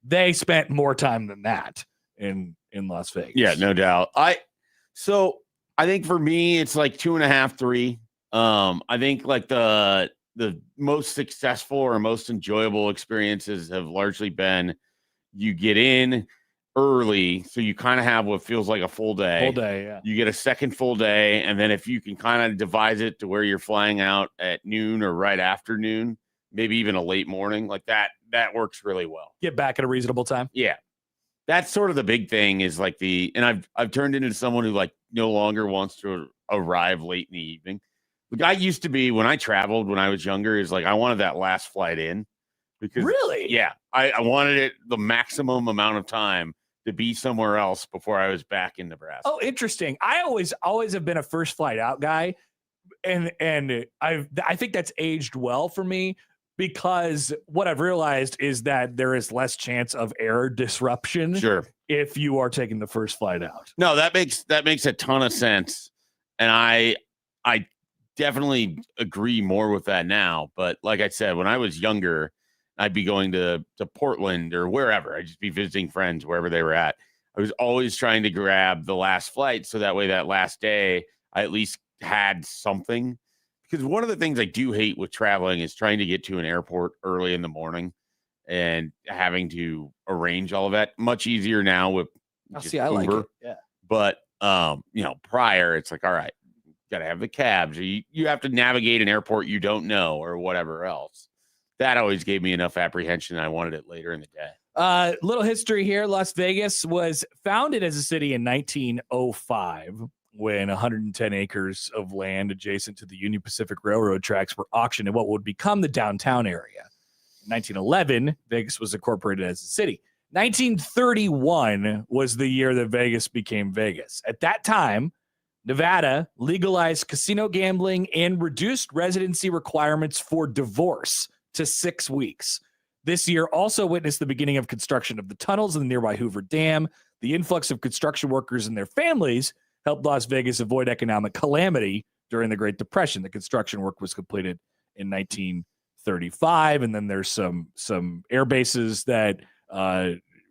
they spent more time than that in Las Vegas. Yeah, no doubt. I think for me it's like 2.5, 3. I think like the most successful or most enjoyable experiences have largely been you get in early, so you kind of have what feels like a full day. Full day, yeah. You get a second full day, and then if you can kind of devise it to where you're flying out at noon or right after noon, maybe even a late morning, like that works really well. Get back at a reasonable time. Yeah. That's sort of the big thing is like and I've turned into someone who like no longer wants to arrive late in the evening. Like I used to be when I traveled when I was younger is like I wanted that last flight in because Really? yeah, I wanted it the maximum amount of time to be somewhere else before I was back in Nebraska. Oh, interesting. I always have been a first flight out guy, and I think that's aged well for me because what I've realized is that there is less chance of air disruption. Sure. If you are taking the first flight out. No, that makes a ton of sense, and I definitely agree more with that now. But like I said, when I was younger, I'd be going to Portland or wherever. I'd just be visiting friends wherever they were at. I was always trying to grab the last flight so that way that last day I at least had something. Because one of the things I do hate with traveling is trying to get to an airport early in the morning and having to arrange all of that. Much easier now with just I like Uber. it. Yeah. But prior it's like, all right, got to have the cabs. Or you have to navigate an airport you don't know or whatever else. That always gave me enough apprehension. I wanted it later in the day. Little history here. Las Vegas was founded as a city in 1905 when 110 acres of land adjacent to the Union Pacific Railroad tracks were auctioned in what would become the downtown area. In 1911, Vegas was incorporated as a city. 1931 was the year that Vegas became Vegas. At that time, Nevada legalized casino gambling and reduced residency requirements for divorce to 6 weeks. This year also witnessed the beginning of construction of the tunnels in the nearby Hoover Dam. The influx of construction workers and their families helped Las Vegas avoid economic calamity during the Great Depression. The construction work was completed in 1935, and then there's some air bases that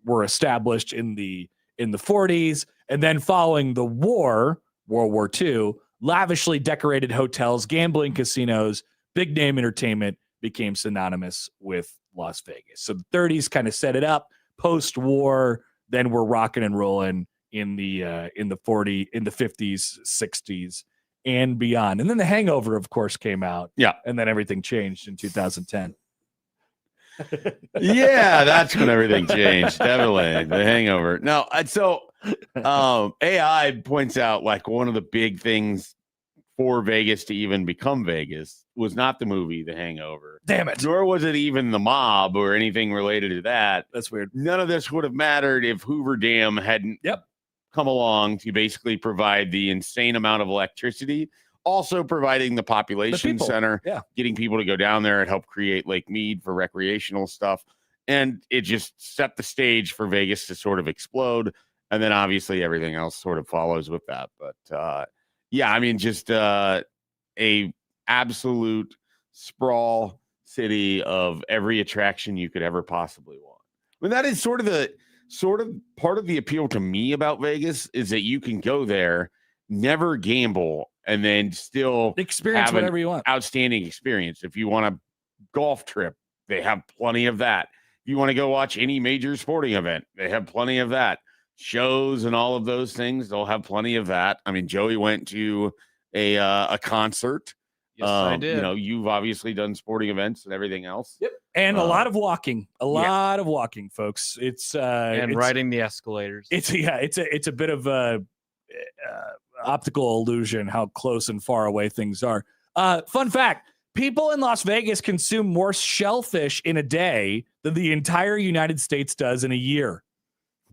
were established in the 40s, and then following the war, World War II, lavishly decorated hotels, gambling casinos, big name entertainment became synonymous with Las Vegas. So the 30s kind of set it up. Post-war, then we're rocking and rolling in the 50s, 60s, and beyond. And then The Hangover, of course, came out. Yeah. And then everything changed in 2010. Yeah, that's when everything changed. Definitely. The Hangover. No, so AI points out like one of the big things for Vegas to even become Vegas was not the movie The Hangover. Damn it. Nor was it even The Mob or anything related to that. That's weird. None of this would have mattered if Hoover Dam hadn't come along to basically provide the insane amount of electricity, also providing the population center, getting people to go down there and help create Lake Mead for recreational stuff. And it just set the stage for Vegas to sort of explode. and then obviously everything else sort of follows with that. But yeah, I mean, just a absolute sprawl city of every attraction you could ever possibly want. I mean, that is sort of part of the appeal to me about Vegas is that you can go there, never gamble, and then still Experience have an whatever you want. outstanding experience. If you want a golf trip, they have plenty of that. If you want to go watch any major sporting event, they have plenty of that. Shows and all of those things, they'll have plenty of that. I mean, Joey went to a concert. Yes, I did. You know, you've obviously done sporting events and everything else. Yep. And a lot of walking. A lot of walking, folks. It's and riding the escalators. It's a bit of a optical illusion how close and far away things are. Fun fact: people in Las Vegas consume more shellfish in a day than the entire United States does in a year.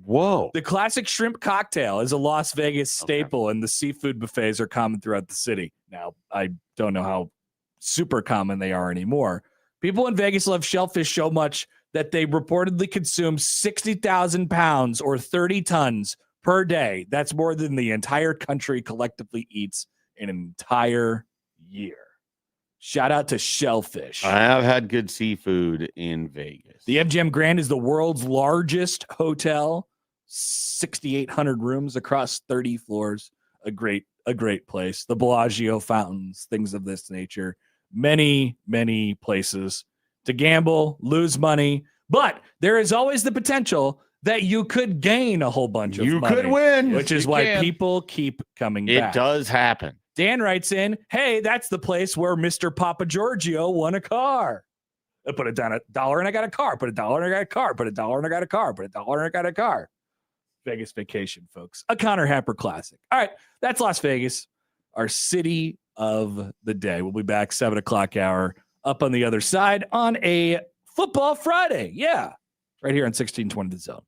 Whoa. The classic shrimp cocktail is a Las Vegas staple, and the seafood buffets are common throughout the city. Now, I don't know how super common they are anymore. People in Vegas love shellfish so much that they reportedly consume 60,000 pounds or 30 tons per day. That's more than the entire country collectively eats in an entire year. Shout out to shellfish. I have had good seafood in Vegas. The MGM Grand is the world's largest hotel, 6,800 rooms across 30 floors. A great place. The Bellagio fountains, things of this nature. Many, many places to gamble, lose money, but there is always the potential that you could gain a whole bunch of money. You could win, which is why people keep coming back. It does happen. Dan writes in, hey, that's the place where Mr. Papa Giorgio won a car. I put it down $1 and I got a car. Put $1 and I got a car. Put $1 and I got a car. Put $1 and I got a car. Vegas vacation, folks. A Connor Happer classic. All right, that's Las Vegas, our city of the day. We'll be back 7 o'clock hour up on the other side on a football Friday. Yeah, right here on 1620 The Zone.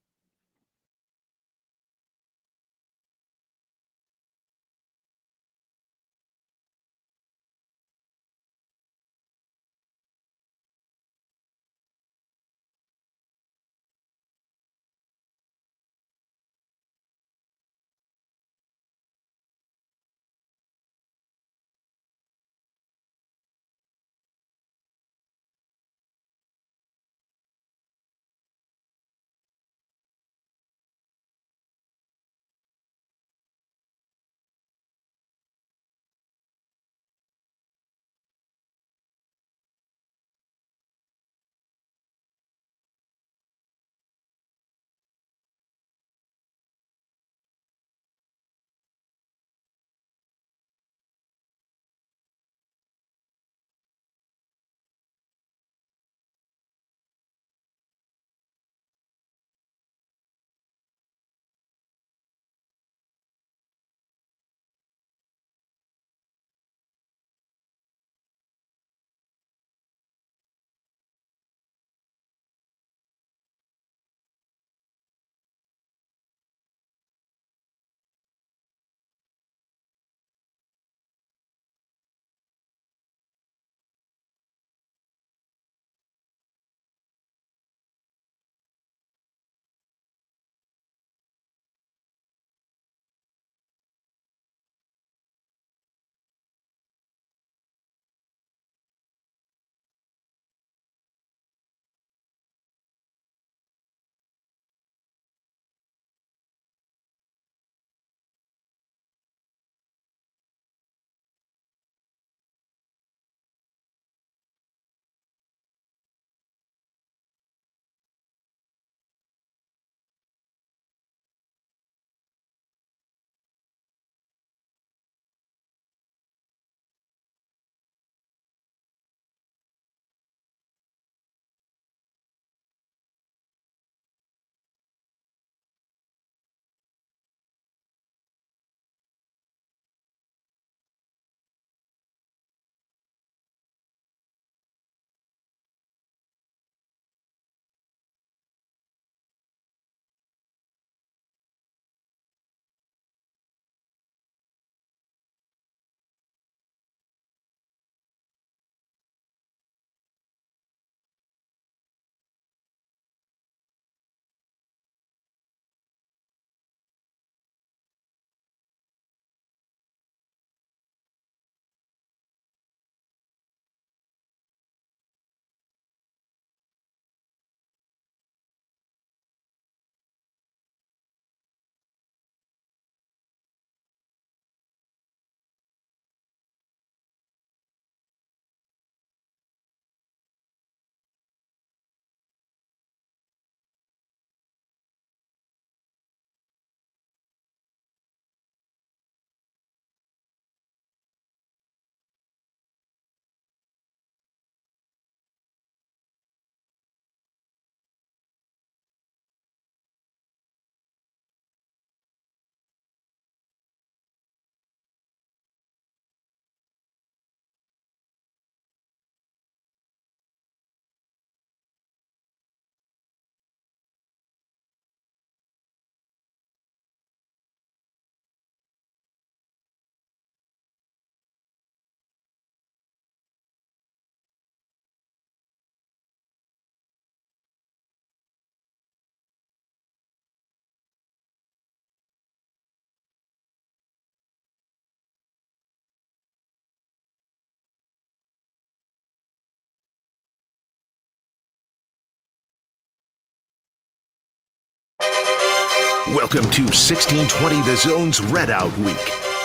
Welcome to 1620 The Zone's Red Out Week,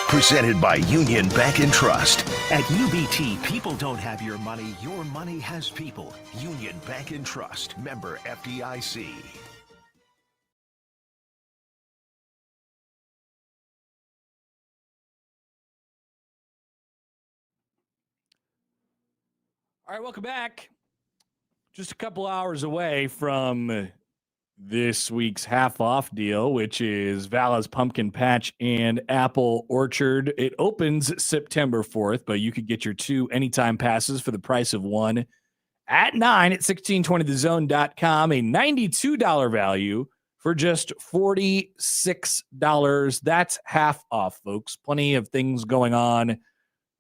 presented by Union Bank and Trust. At UBT, people don't have your money has people. Union Bank and Trust, member FDIC. All right, welcome back. Just a couple hours away from this week's half-off deal, which is Vala's Pumpkin Patch and Apple Orchard. It opens September 4th, but you could get your 2 anytime passes for the price of 1 at 9 at 1620thezone.com, a $92 value for just $46. That's half off, folks. Plenty of things going on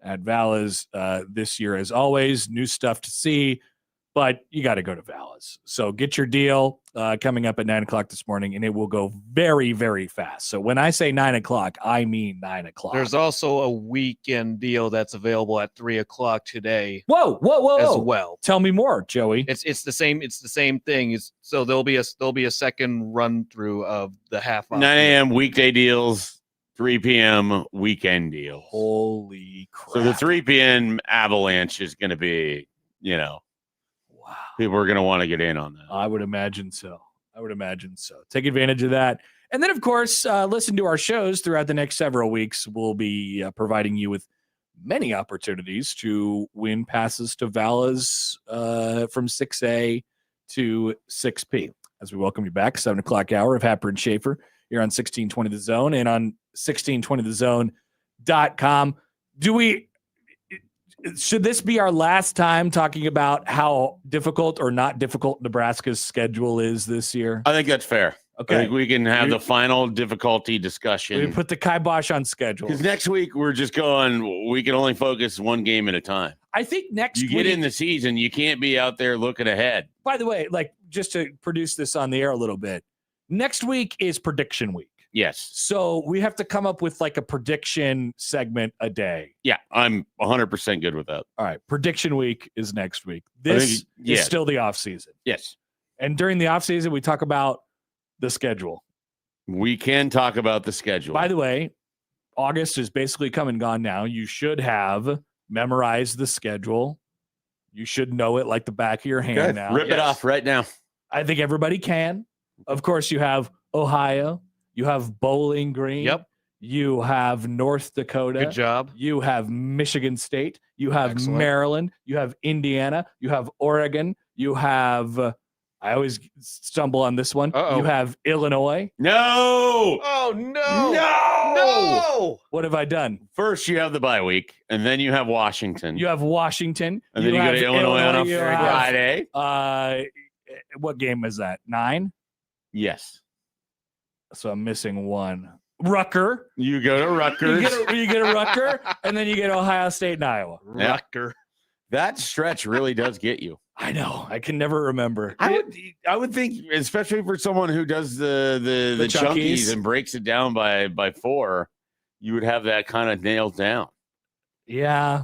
at Vala's this year, as always. New stuff to see, but you got to go to Vala's. So get your deal coming up at 9 o'clock this morning, and it will go very, very fast. So when I say 9 o'clock, I mean 9 o'clock. There's also a weekend deal that's available at 3 o'clock today. Whoa. As well. Tell me more, Joey. It's the same thing. So there'll be a second run through of the half off. 9 a.m. weekday deals, 3 p.m. weekend deals. Holy crap. So the 3 p.m. avalanche is going to be, wow. People are going to want to get in on that. I would imagine so. Take advantage of that. And then, of course, listen to our shows throughout the next several weeks. We'll be providing you with many opportunities to win passes to Vala's from 6A to 6P. As we welcome you back, 7 o'clock hour of Happer and Schaefer here on 1620 The Zone and on 1620thezone.com. Should this be our last time talking about how difficult or not difficult Nebraska's schedule is this year? I think that's fair. Okay. I think we can have the final difficulty discussion. We put the kibosh on schedule. Because next week we're just going, we can only focus one game at a time. I think next you week. get in the season, you can't be out there looking ahead. By the way, just to produce this on the air a little bit, next week is prediction week. Yes. So we have to come up with a prediction segment a day. Yeah, I'm 100% good with that. All right. Prediction week is next week. This is still the off season. Yes. And during the off season, we talk about the schedule. We can talk about the schedule. By the way, August is basically come and gone now. You should have memorized the schedule. You should know it like the back of your hand now. Rip it off right now. I think everybody can. Of course, you have Ohio. You have Bowling Green. Yep. You have North Dakota. Good job. You have Michigan State. You have Excellent. Maryland. You have Indiana. You have Oregon. You have, I always stumble on this one. Uh-oh. You have Illinois. No. Oh, no. No. What have I done? First, you have the bye week, and then you have Washington. You have Washington. and then you go to Illinois on a you have, Friday. What game is that? 9? Yes. So I'm missing one. Rucker. You go to Rutgers. You get a Rucker, and then you get Ohio State and Iowa. Yeah. Rucker. That stretch really does get you. I know. I can never remember. I would think, especially for someone who does the chunkies and breaks it down by 4, you would have that kind of nailed down. Yeah.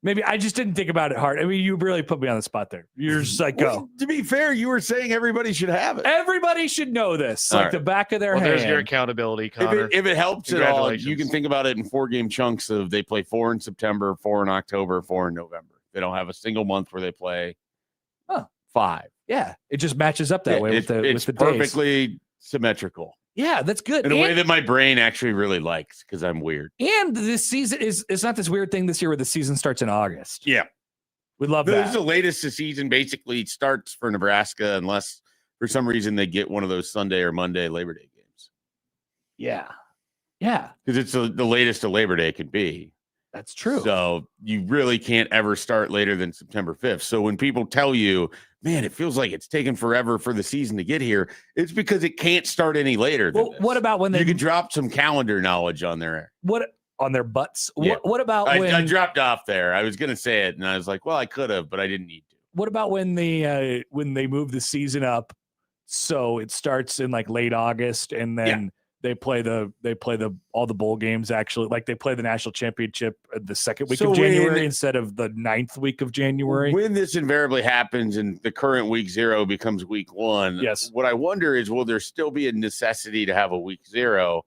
Maybe I just didn't think about it hard. I mean, you really put me on the spot there. You're just like, go. Well, to be fair, you were saying everybody should have it. Everybody should know this, All like right. the back of their hand. There's your accountability, Connor. If it helps at all, you can Congratulations. think about it in 4-game chunks of they play 4 in September, 4 in October, 4 in November. They don't have a single month where they play 5. Yeah, it just matches up that way with the it's with the days. perfectly symmetrical Yeah, that's good. in a way that my brain actually really likes because I'm weird. And this season it's not this weird thing this year where the season starts in August. Yeah. We love This that. is the latest the season basically starts for Nebraska unless for some reason they get one of those Sunday or Monday Labor Day games. Yeah. Yeah, Because it's the latest a Labor Day could be. that's true. So you really can't ever start later than September 5th. So when people tell you, man, it feels like it's taken forever for the season to get here, it's because it can't start any later than Well, this. what about when you they could drop some calendar knowledge on there? what on their butts? Yeah. What about when I dropped off there. I was going to say it, and I was like, well, I could have, but I didn't need to. what about when they move the season up so it starts in like late August and then they play all the bowl games actually. Like they play the national championship the second week So of January when- instead of the 9th week of January. When this invariably happens and the current week 0 becomes week 1, Yes. what I wonder is, will there still be a necessity to have a week 0?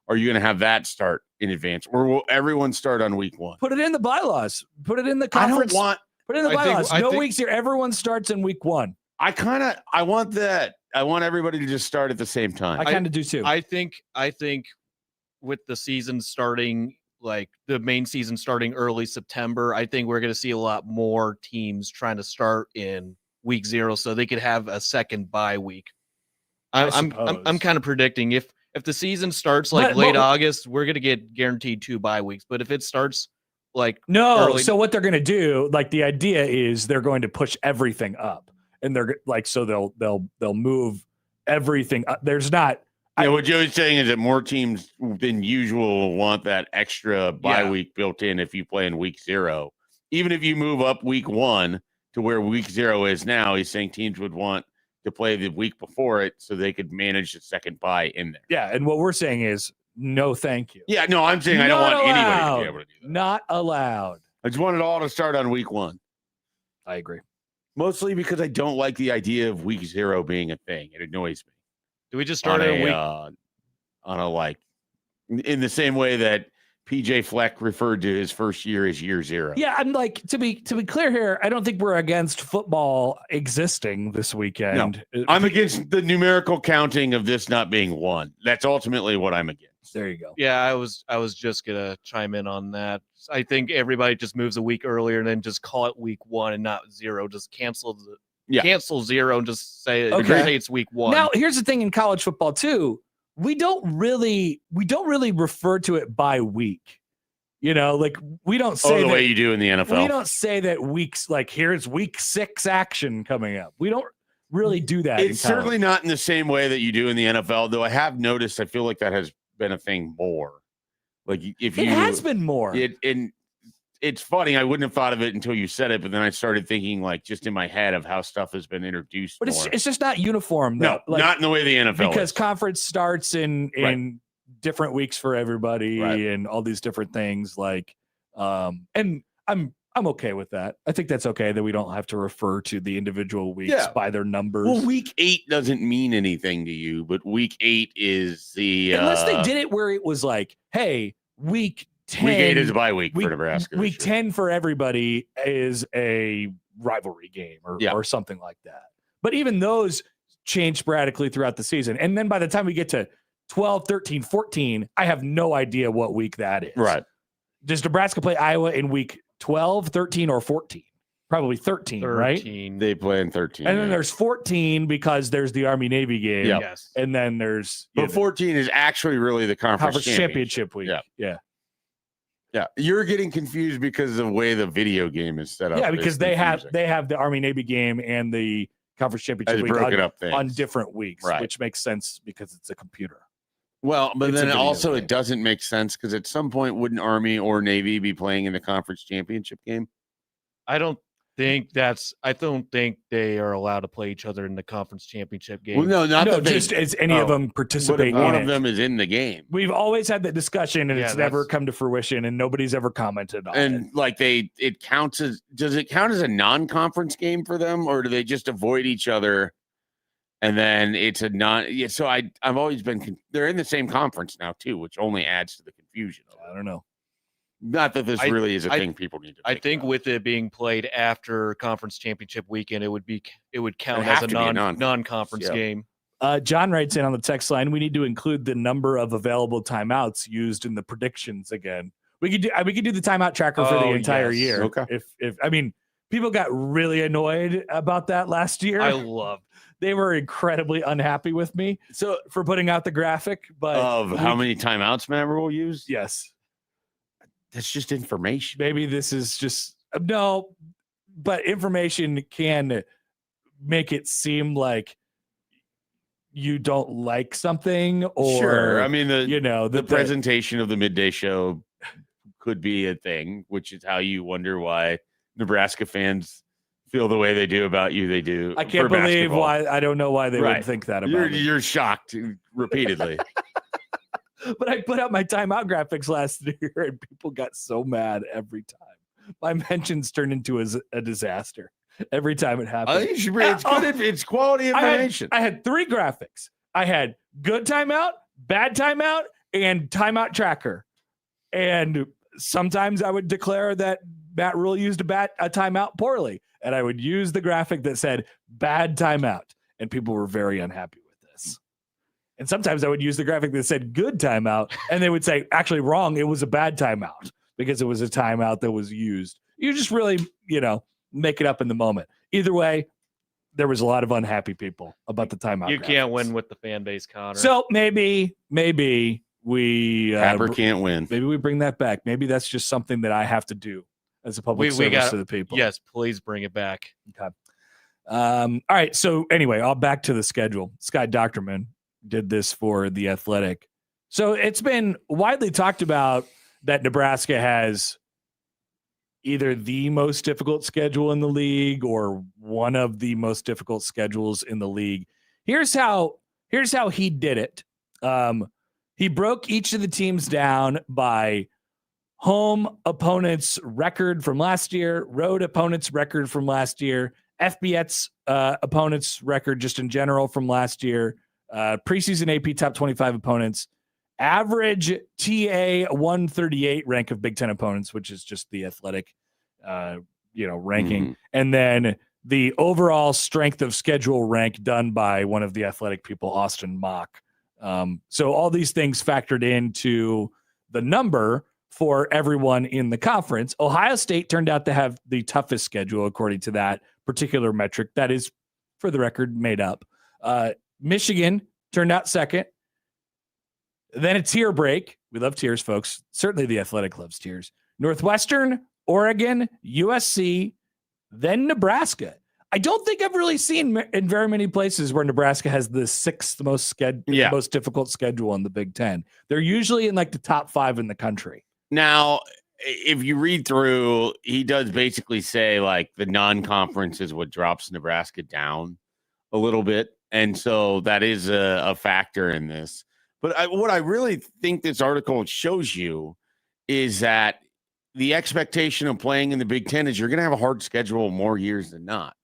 Are you going to have that start in advance, or will everyone start on week 1? Put it in the bylaws. Put it in the I conference. don't want. Put it in the I think- bylaws. I No think- weeks here. Everyone starts in week 1. I want that. I want everybody to just start at the same time. I kind of do too. I think with the season starting, like the main season starting early September, I think we're going to see a lot more teams trying to start in week 0 so they could have a second bye week. I'm suppose. kind of predicting if the season starts like But- late but- August, we're going to get guaranteed 2 bye weeks. But if it starts like No, early- so what they're going to do, like the idea is they're going to push everything up, and they're like, so they'll move everything up. There's not. Yeah, what Joey's saying is that more teams than usual will want that extra bye Yeah. week built in if you play in week 0. Even if you move up week 1 to where week 0 is now, he's saying teams would want to play the week before it so they could manage the second bye in there. Yeah, and what we're saying is no, thank you. Yeah, no, I'm saying I don't Not want anybody to allowed. be able to do that. Not allowed. I just want it all to start on week 1. I agree. Mostly because I don't like the idea of week 0 being a thing. It annoys me. do we just start in a week? On a like, in the same way that PJ Fleck referred to his first year as year 0. Yeah, I'm like to be clear here. I don't think we're against football existing this weekend. I'm against the numerical counting of this not being 1. That's ultimately what I'm against. There you go. Yeah, I was just gonna chime in on that. I think everybody just moves a week earlier and then just call it week 1 and not 0. Just cancel cancel 0 and just say, Okay. say it's week 1. Now, here's the thing in college football too. We don't really refer to it by week. You know, like we don't say The that, way you do in the NFL. we don't say that weeks like here's week 6 action coming up. We don't really do that. It's certainly not in the same way that you do in the NFL, though I have noticed, I feel like that has been a thing more. Like if it you has been more. It's funny. I wouldn't have thought of it until you said it, but then I started thinking, like, just in my head of how stuff has been introduced. But more. it's just not uniform. no, Though. Like, not in the way the NFL because is. conference starts in different weeks for everybody Right. and all these different things. Like, and I'm okay with that. I think that's okay that we don't have to refer to the individual weeks Yeah. by their numbers. Well, week 8 doesn't mean anything to you, but week 8 is the Unless they did it where it was like, hey, week 10. week 8 is a bye week week, for Nebraska. Week this year. 10 for everybody is a rivalry game or something like that. But even those change sporadically throughout the season. And then by the time we get to 12, 13, 14, I have no idea what week that is. Right. Does Nebraska play Iowa in week 12, 13, or 14? Probably 13, right? 13. They play in 13. And then yeah. there's 14 because there's the Army-Navy game. Yeah. Yes. And then there's But 14 is actually really the conference championship week. Yeah. Yeah. Yeah, you're getting confused because of the way the video game is set up. Yeah, It's because they confusing. have the Army-Navy game and the conference championship It's week broken up things. on different weeks, Right. which makes sense because it's a computer. Well, but It's a then video also game. it doesn't make sense because at some point wouldn't Army or Navy be playing in the conference championship game? I don't think they are allowed to play each other in the conference championship game. Well, no, not No, that they, just as any of Oh. them but participate if one in of it. them is in the game. We've always had that discussion and Yeah, it's never that's- come to fruition and nobody's ever commented on it. And like it counts as, does it count as a non-conference game for them, or do they just avoid each other? And then it's a yeah. So I've always been, they're in the same conference now too, which only adds to the confusion. I don't know. Not that this really is a thing people need to I think think about. with it being played after conference championship weekend, it would count It'd as have a to be a non-conference yeah. game. John writes in on the text line, we need to include the number of available timeouts used in the predictions again. We could do the timeout tracker for the Oh, entire yes. year. Okay. If I mean, people got really annoyed about that last year. I love. They were incredibly unhappy with me for putting out the graphic, but Of how many timeouts Matt Rhule used? yes, That's just information. maybe this is just no, but information can make it seem like you don't like something or Sure. I mean, the presentation of the midday show could be a thing, which is how you wonder why Nebraska fans feel the way they do about you. They do. I can't for believe basketball. why. I don't know why they Right. would think that about me. You're shocked repeatedly. But I put out my timeout graphics last year, and people got so mad every time. My mentions turned into a disaster every time it happened. It's good if it's quality information. I had 3 graphics. I had good timeout, bad timeout, and timeout tracker. And sometimes I would declare that Matt Rhule used a timeout poorly, and I would use the graphic that said bad timeout, and people were very unhappy with this. And sometimes I would use the graphic that said good timeout, and they would say, actually wrong, it was a bad timeout because it was a timeout that was used. You just really, make it up in the moment. Either way, there was a lot of unhappy people about the timeout. You graphics. can't win with the fan base, Connor. So maybe we Happer can't win. Maybe we bring that back. Maybe that's just something that I have to do as a public service to the people. Yes, please bring it back. Okay. All right. So anyway, I'll back to the schedule. Scott Docterman did this for The Athletic. So it's been widely talked about that Nebraska has either the most difficult schedule in the league or one of the most difficult schedules in the league. Here's how he did it. He broke each of the teams down by home opponents' record from last year, road opponents' record from last year, FBS opponents' record just in general from last year, preseason AP top 25 opponents, average TA 138 rank of Big Ten opponents, which is just the Athletic, ranking, and then the overall strength of schedule rank done by one of the Athletic people, Austin Mock. So all these things factored into the number for everyone in the conference. Ohio State turned out to have the toughest schedule according to that particular metric. That is, for the record, made up. Michigan turned out second. Then a tier break. We love tiers, folks. Certainly the Athletic loves tiers. Northwestern, Oregon, USC, then Nebraska. I don't think I've really seen in very many places where Nebraska has the 6th most difficult schedule in the Big Ten. They're usually in like the top 5 in the country. Now, if you read through, he does basically say like the non-conference is what drops Nebraska down a little bit. And so that is a factor in this. But what I really think this article shows you is that the expectation of playing in the Big Ten is you're going to have a hard schedule more years than not.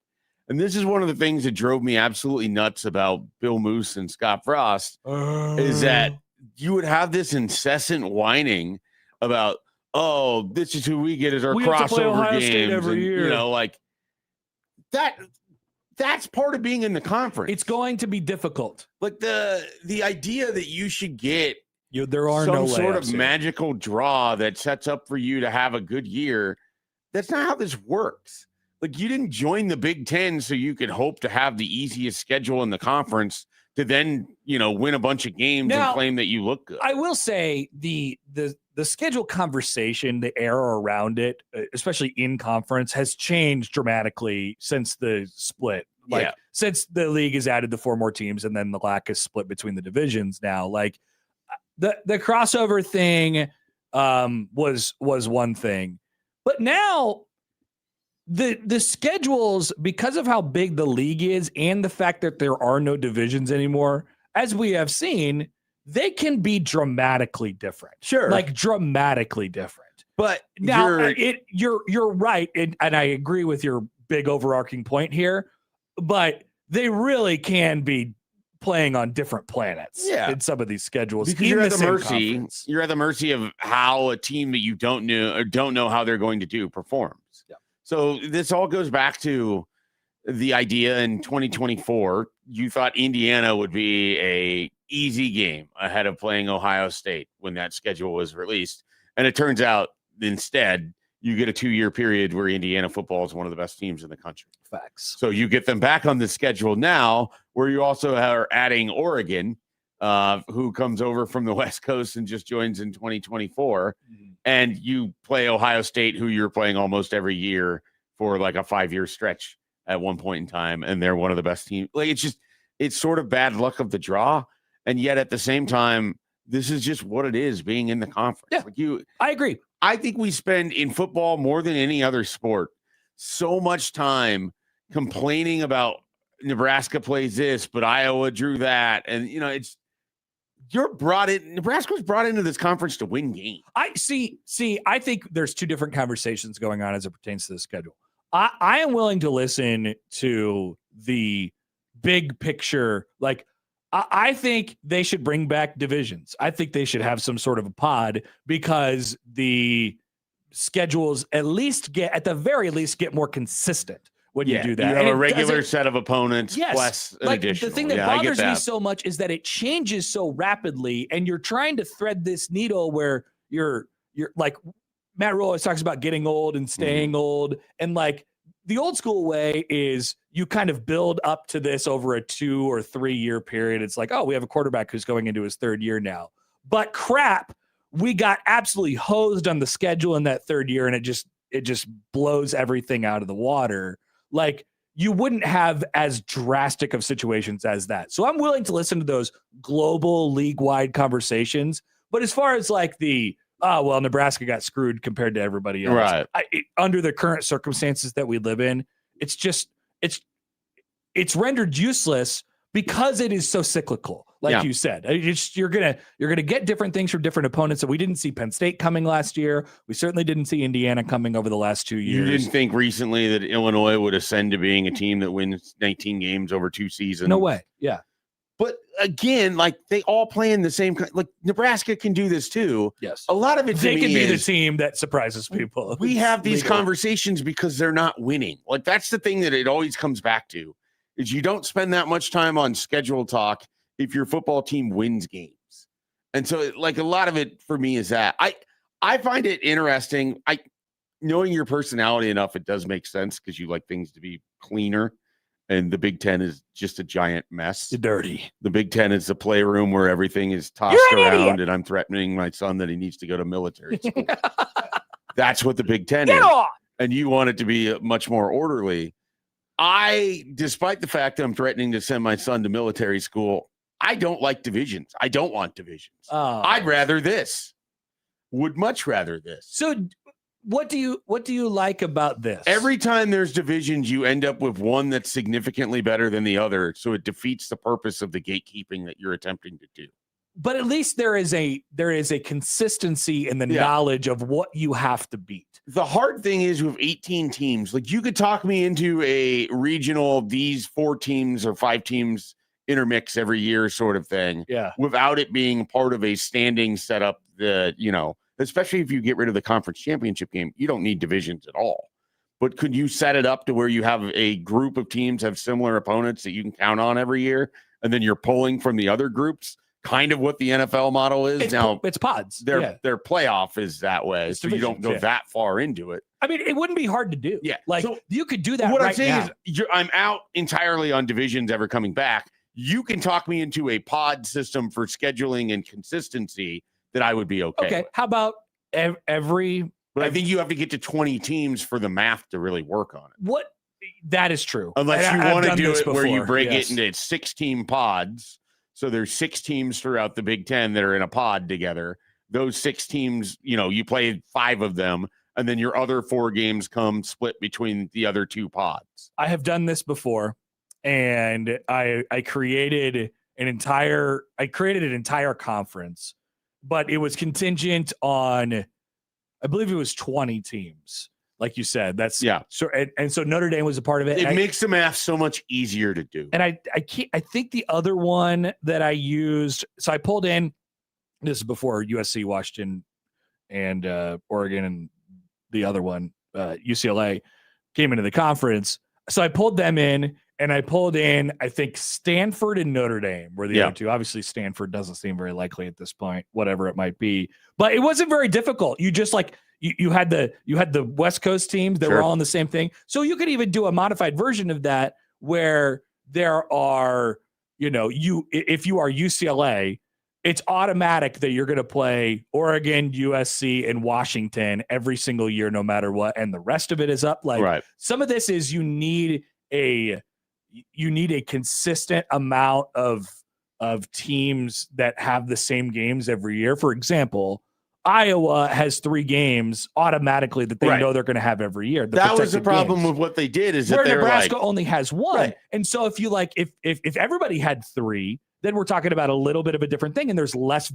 And this is one of the things that drove me absolutely nuts about Bill Moose and Scott Frost is that you would have this incessant whining about, oh, this is who we get as our crossover games every year. Like that. That's part of being in the conference. It's going to be difficult. Like the idea that you should get there are some sort of magical draw that sets up for you to have a good year. That's not how this works. Like you didn't join the Big Ten so you could hope to have the easiest schedule in the conference to then, win a bunch of games and claim that you look good. I will say the schedule conversation, the air around it, especially in conference, has changed dramatically since the split. Since the league has added the 4 more teams and then the lack is split between the divisions now. Like the crossover thing was one thing. But now the schedules, because of how big the league is and the fact that there are no divisions anymore, as we have seen, they can be dramatically different. Sure. Like dramatically different. But now you're right. And I agree with your big overarching point here, but they really can be playing on different planets in some of these schedules. Because you're at the mercy of how a team that you don't know how they're going to do performs. Yeah. So this all goes back to the idea in 2024, you thought Indiana would be a easy game ahead of playing Ohio State when that schedule was released. And it turns out instead you get a 2-year period where Indiana football is one of the best teams in the country. Facts. So you get them back on the schedule now where you also are adding Oregon, who comes over from the West Coast and just joins in 2024. And you play Ohio State, who you're playing almost every year for like a 5-year stretch at one point in time. And they're one of the best teams. Like it's sort of bad luck of the draw. And yet at the same time, this is just what it is being in the conference. Yeah, I agree. I think we spend in football more than any other sport so much time complaining about Nebraska plays this, but Iowa drew that. And, You're brought in. Nebraska was brought into this conference to win games. I see. I think there's two different conversations going on as it pertains to the schedule. I am willing to listen to the big picture. Like, I think they should bring back divisions. I think they should have some sort of a pod because the schedules at the very least get more consistent when you do that. You have a regular set of opponents plus an like additional. The thing that bothers me so much is that it changes so rapidly, and you're trying to thread this needle where you're like Matt Rhule always talks about getting old and staying old, and like the old school way is you kind of build up to this over a 2 or 3 year period. It's like, oh, we have a quarterback who's going into his third year now, but crap, we got absolutely hosed on the schedule in that third year, and it just blows everything out of the water. Like, you wouldn't have as drastic of situations as that. So I'm willing to listen to those global league-wide conversations. But as far as like Nebraska got screwed compared to everybody else. Right. Under the current circumstances that we live in, it's rendered useless because it is so cyclical. Like you said, you're gonna get different things from different opponents. So we didn't see Penn State coming last year. We certainly didn't see Indiana coming over the last 2 years. You didn't think recently that Illinois would ascend to being a team that wins 19 games over 2 seasons? No way. Yeah. But again, like they all play in the same. Like Nebraska can do this too. Yes. A lot of it. They can be the team that surprises people. We have these conversations because they're not winning. Like that's the thing that it always comes back to is you don't spend that much time on schedule talk if your football team wins games. And so like a lot of it for me is that I find it interesting. Knowing your personality enough, it does make sense because you like things to be cleaner. And the Big Ten is just a giant mess. You're dirty. The Big Ten is the playroom where everything is tossed around, and I'm threatening my son that he needs to go to military school. That's what the Big Ten is. And you want it to be much more orderly. Despite the fact that I'm threatening to send my son to military school, I don't like divisions. I don't want divisions. I'd rather this. Would much rather this. So what do you like about this? Every time there's divisions, you end up with one that's significantly better than the other. So it defeats the purpose of the gatekeeping that you're attempting to do. But at least there is a consistency in the knowledge of what you have to beat. The hard thing is with 18 teams, like you could talk me into a regional, these 4 teams or 5 teams intermix every year sort of thing. Yeah. Without it being part of a standing setup that, especially if you get rid of the conference championship game, you don't need divisions at all. But could you set it up to where you have a group of teams have similar opponents that you can count on every year, and then you're pulling from the other groups? Kind of what the NFL model is it's pods. Their playoff is that way, so you don't go that far into it. I mean, it wouldn't be hard to do. Yeah, like so you could do that. What right I'm saying now. is, I'm out entirely on divisions ever coming back. You can talk me into a pod system for scheduling and consistency that I would be okay. Okay, with. how about every? But I think you have to get to 20 teams for the math to really work on it. What? That is true. Unless you want to do it where you break it into 6-team pods. So there's 6 teams throughout the Big Ten that are in a pod together. Those 6 teams, you play 5 of them, and then your other 4 games come split between the other 2 pods. I have done this before, and I created an entire conference, but it was contingent on, I believe it was 20 teams. Like you said, that's So so Notre Dame was a part of it. It makes the math so much easier to do. And I think the other one that I used, so I pulled in, this is before USC, Washington, and Oregon, and the other one, UCLA, came into the conference. So I pulled them in, and I pulled in, I think, Stanford and Notre Dame were the other 2. Obviously, Stanford doesn't seem very likely at this point, whatever it might be. But it wasn't very difficult. You just you had the West Coast teams that were all in the same thing. So you could even do a modified version of that where there are, if you are UCLA, it's automatic that you're going to play Oregon, USC, and Washington every single year, no matter what. And the rest of it is up. Some of this is you need a consistent amount of teams that have the same games every year. For example, Iowa has 3 games automatically that they know they're going to have every year. That was the problem with what they did is where that Nebraska only has 1. And so if you if everybody had 3, then we're talking about a little bit of a different thing, and there's less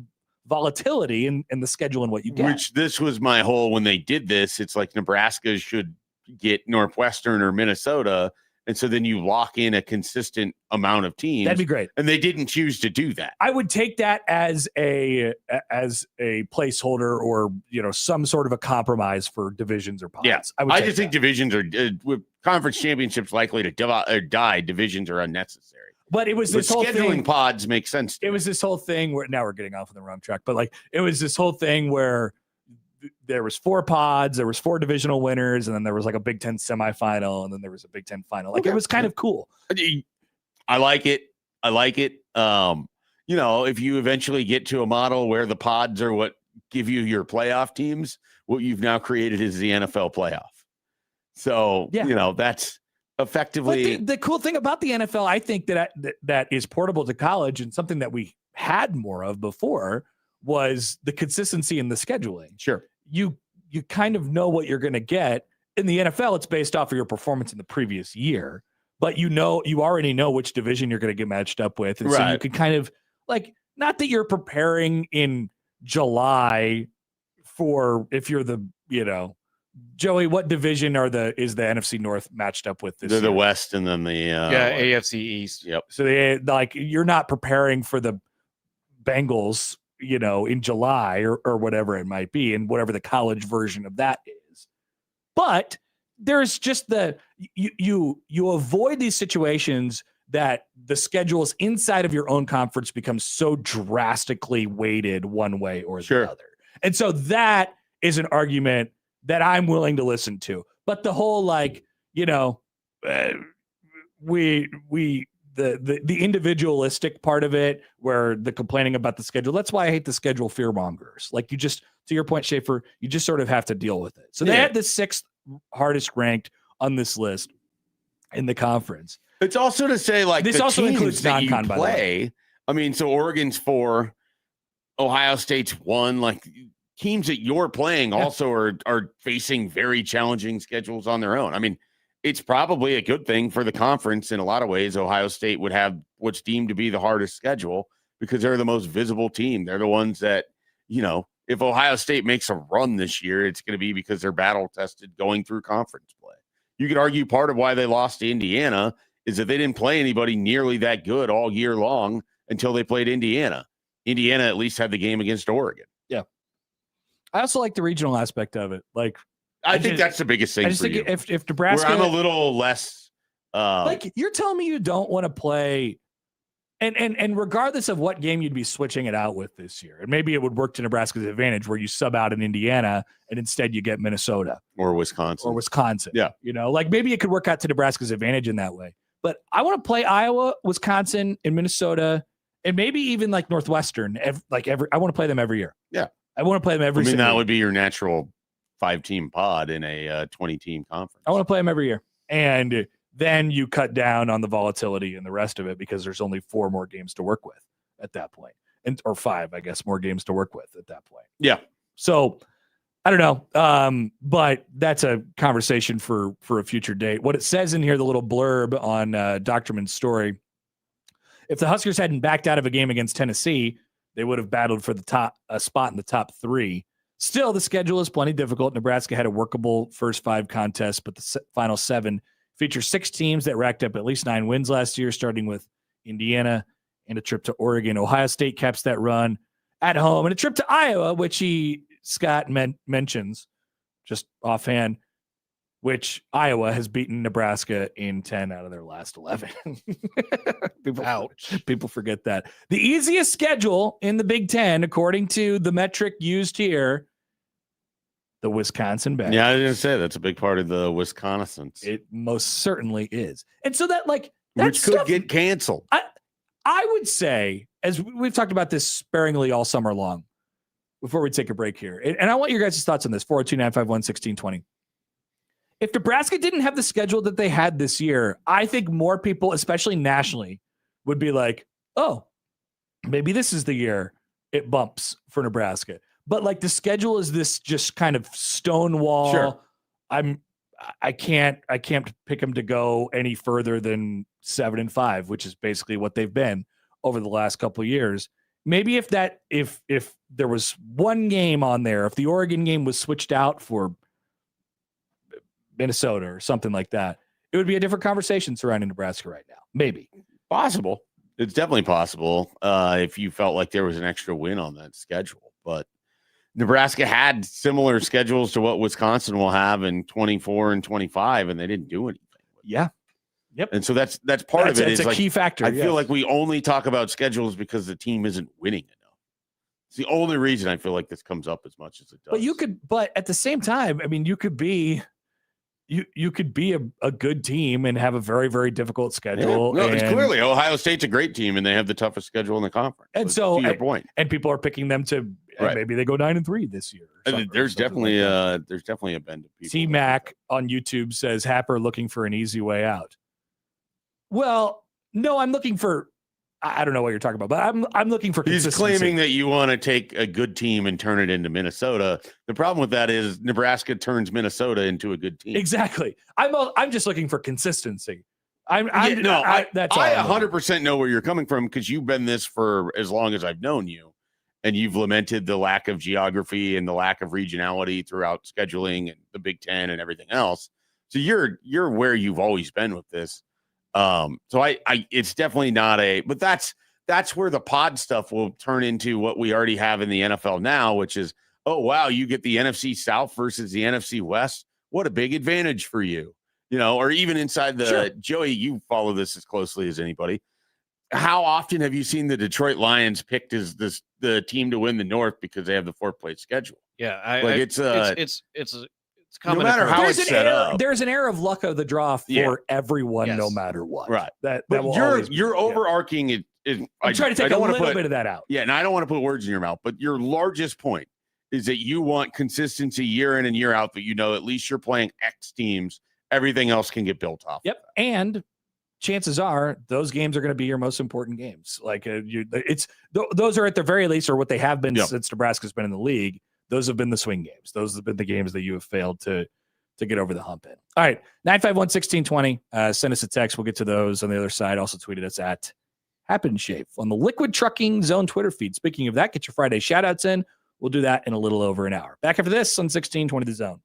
volatility in the schedule and what you get. Which this was my whole, when they did this, it's like Nebraska should get Northwestern or Minnesota. And so then you lock in a consistent amount of teams. That'd be great. And they didn't choose to do that. I would take that as a placeholder, or some sort of a compromise for divisions or pods. Yeah, I just think divisions are with conference championships likely to die. Divisions are unnecessary. But it was this whole scheduling thing. Pods make sense. It was this whole thing where now we're getting off on the wrong track. But like it was this whole thing where there was 4 pods, there was 4 divisional winners, and then there was like a Big Ten semifinal, and then there was a Big Ten final. Like It was kind of cool. I like it. If you eventually get to a model where the pods are what give you your playoff teams, what you've now created is the NFL playoff. So, that's effectively. But the cool thing about the NFL, I think that is portable to college, and something that we had more of before was the consistency in the scheduling. Sure. You kind of know what you're going to get. In the NFL, it's based off of your performance in the previous year, but you already know which division you're going to get matched up with. And so you can kind of not that you're preparing in July for, if you're Joey, what division is the NFC North matched up with this They're year? the West and then the AFC East. Yep. So you're not preparing for the Bengals, in July or whatever it might be, and whatever the college version of that is. But there's just you avoid these situations that the schedules inside of your own conference become so drastically weighted one way or the other. And so that is an argument that I'm willing to listen to. But the whole the individualistic part of it, where the complaining about the schedule, that's why I hate the schedule fearmongers. Like, you just, to your point, Schaefer, you just sort of have to deal with it. So they had the 6th hardest ranked on this list in the conference. It's also to say, this the also teams includes that non-con, you by the way. play. I mean, so Oregon's 4, Ohio State's 1. Teams that you're playing also are facing very challenging schedules on their own. I mean, it's probably a good thing for the conference in a lot of ways. Ohio State would have what's deemed to be the hardest schedule because they're the most visible team. They're the ones that, if Ohio State makes a run this year, it's going to be because they're battle tested going through conference play. You could argue part of why they lost to Indiana is that they didn't play anybody nearly that good all year long until they played Indiana. Indiana at least had the game against Oregon. Yeah. I also like the regional aspect of it. I think that's the biggest thing. I just for think you. if Nebraska, where I'm a little less you're telling me you don't want to play, and regardless of what game you'd be switching it out with this year, and maybe it would work to Nebraska's advantage where you sub out in Indiana and instead you get Minnesota or Wisconsin. Yeah. Maybe it could work out to Nebraska's advantage in that way. But I want to play Iowa, Wisconsin, and Minnesota, and maybe even Northwestern. I want to play them every year. Yeah. I want to play them every year. That would be your natural 5-team pod in a 20-team conference. I want to play them every year. And then you cut down on the volatility and the rest of it because there's only 4 more games to work with at that point. Or 5, I guess, more games to work with at that point. Yeah. So I don't know. But that's a conversation for a future date. What it says in here, the little blurb on Doctorman's story, if the Huskers hadn't backed out of a game against Tennessee, they would have battled for the spot in the top 3. Still, the schedule is plenty difficult. Nebraska had a workable first 5 contests, but the final 7 feature 6 teams that racked up at least 9 wins last year, starting with Indiana and a trip to Oregon. Ohio State caps that run at home, and a trip to Iowa, which Scott mentions just offhand, which Iowa has beaten Nebraska in 10 out of their last 11. People forget that. The easiest schedule in the Big Ten, according to the metric used here, the Wisconsin Badgers. Yeah, I was going to say that's a big part of the Wisconsin. It most certainly is. And so that which could get canceled. I would say, as we've talked about this sparingly all summer long, before we take a break here, and I want your guys' thoughts on this, 402-951-1620. If Nebraska didn't have the schedule that they had this year, I think more people, especially nationally, would be like, oh, maybe this is the year it bumps for Nebraska. But the schedule is this just kind of stonewall. Sure. I can't pick them to go any further than 7-5, which is basically what they've been over the last couple of years. Maybe if there was one game on there, if the Oregon game was switched out for Minnesota or something like that, it would be a different conversation surrounding Nebraska right now. Maybe. Possible. It's definitely possible if you felt like there was an extra win on that schedule. But Nebraska had similar schedules to what Wisconsin will have in 24 and 25, and they didn't do anything. Yeah. Yep. And so that's part of it. It's is a like, key factor. I feel like we only talk about schedules because the team isn't winning enough. It's the only reason I feel like this comes up as much as it does. But at the same time, I mean, you could be a good team and have a very, very difficult schedule. Yeah. No, it's clearly Ohio State's a great team and they have the toughest schedule in the conference. And so to your point. And people are picking them to maybe they go 9-3 this year. There's definitely a bend of people. T-Mac on YouTube says Happer looking for an easy way out. Well, no, I'm looking for I don't know what you're talking about, but I'm looking for consistency. He's claiming that you want to take a good team and turn it into Minnesota. The problem with that is Nebraska turns Minnesota into a good team. Exactly. I'm just looking for consistency. I 100% know where you're coming from because you've been this for as long as I've known you, and you've lamented the lack of geography and the lack of regionality throughout scheduling and the Big Ten and everything else. So you're where you've always been with this. So it's definitely not but that's where the pod stuff will turn into what we already have in the NFL now, which is, oh, wow, you get the NFC South versus the NFC West. What a big advantage for you, or even inside the Joey, you follow this as closely as anybody. How often have you seen the Detroit Lions picked as the team to win the North because they have the fourth place schedule? Yeah. It's no matter how it's set up. There's an air of luck of the draw for everyone, no matter what. Right. That but will you're overarching it. I'm trying to take a little bit of that out. Yeah, and I don't want to put words in your mouth, but your largest point is that you want consistency year in and year out, that at least you're playing X teams. Everything else can get built off. Yep. And chances are those games are going to be your most important games. Like those are at the very least, or what they have been since Nebraska's been in the league. Those have been the swing games. Those have been the games that you have failed to get over the hump in. All right, 951-1620. Send us a text. We'll get to those on the other side. Also tweeted us at Happen Shape on the Liquid Trucking Zone Twitter feed. Speaking of that, get your Friday shout-outs in. We'll do that in a little over an hour. Back after this on 1620 The Zone.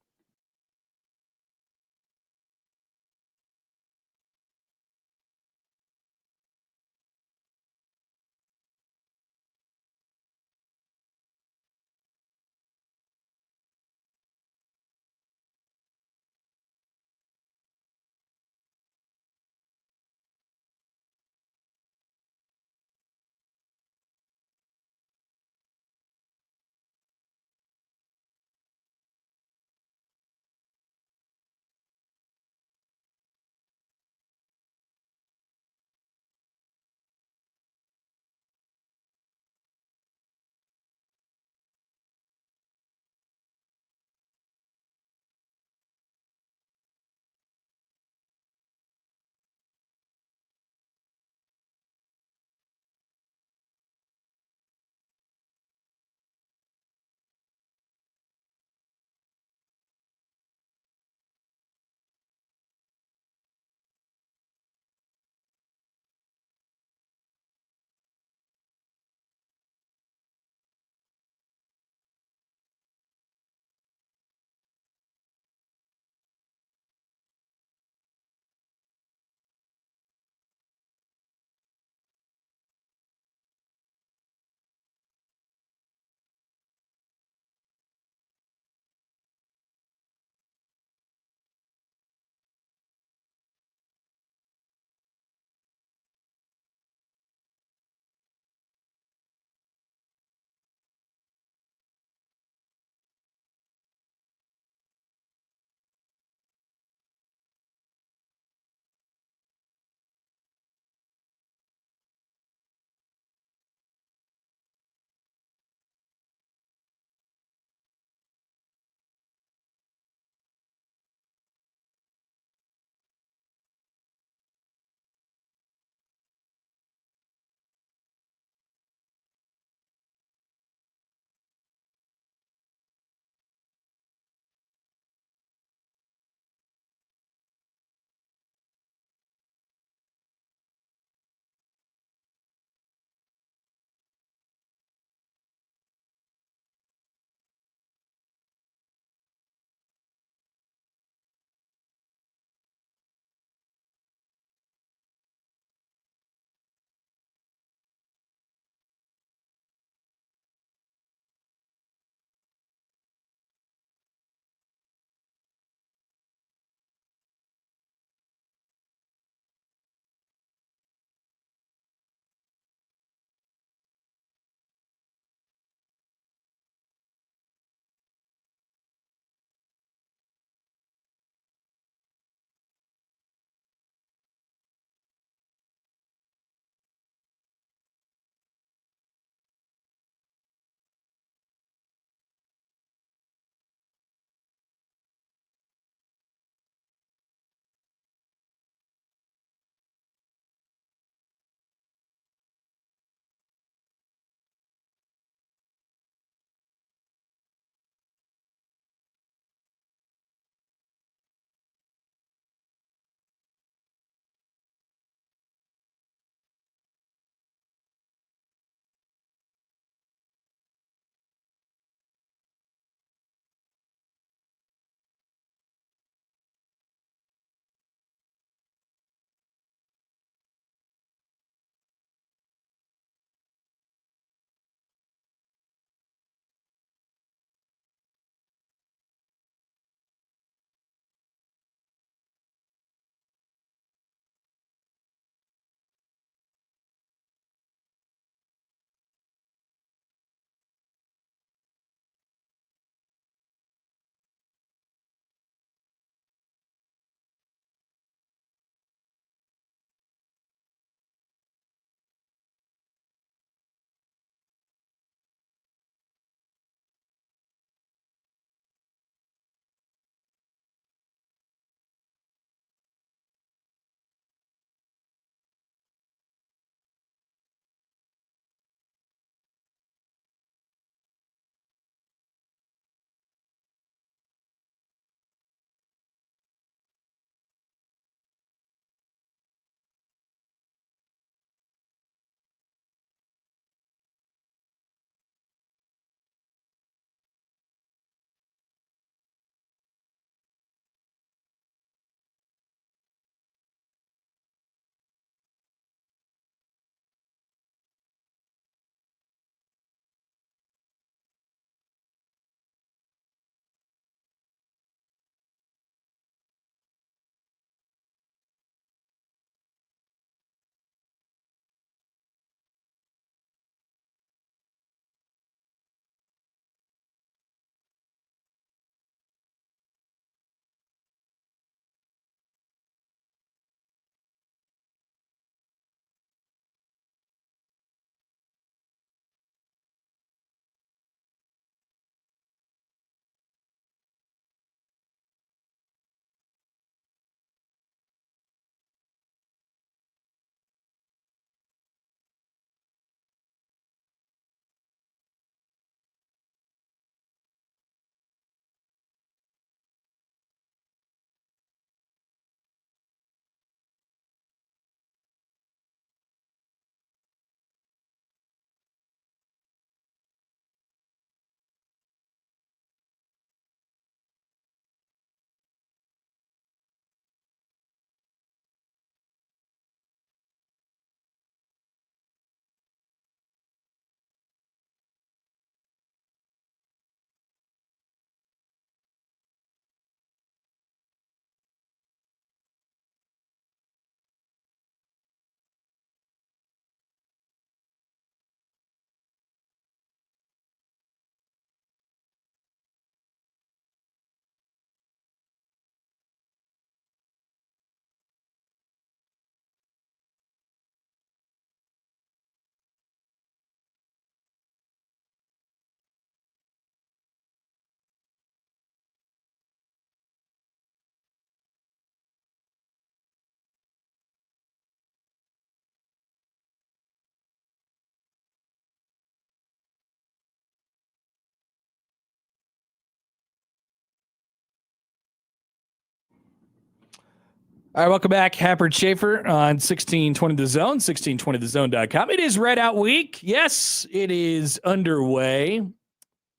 All right, welcome back. Happer and Schaefer on 1620 The Zone, 1620thezone.com. It is Red Out Week. Yes, it is underway.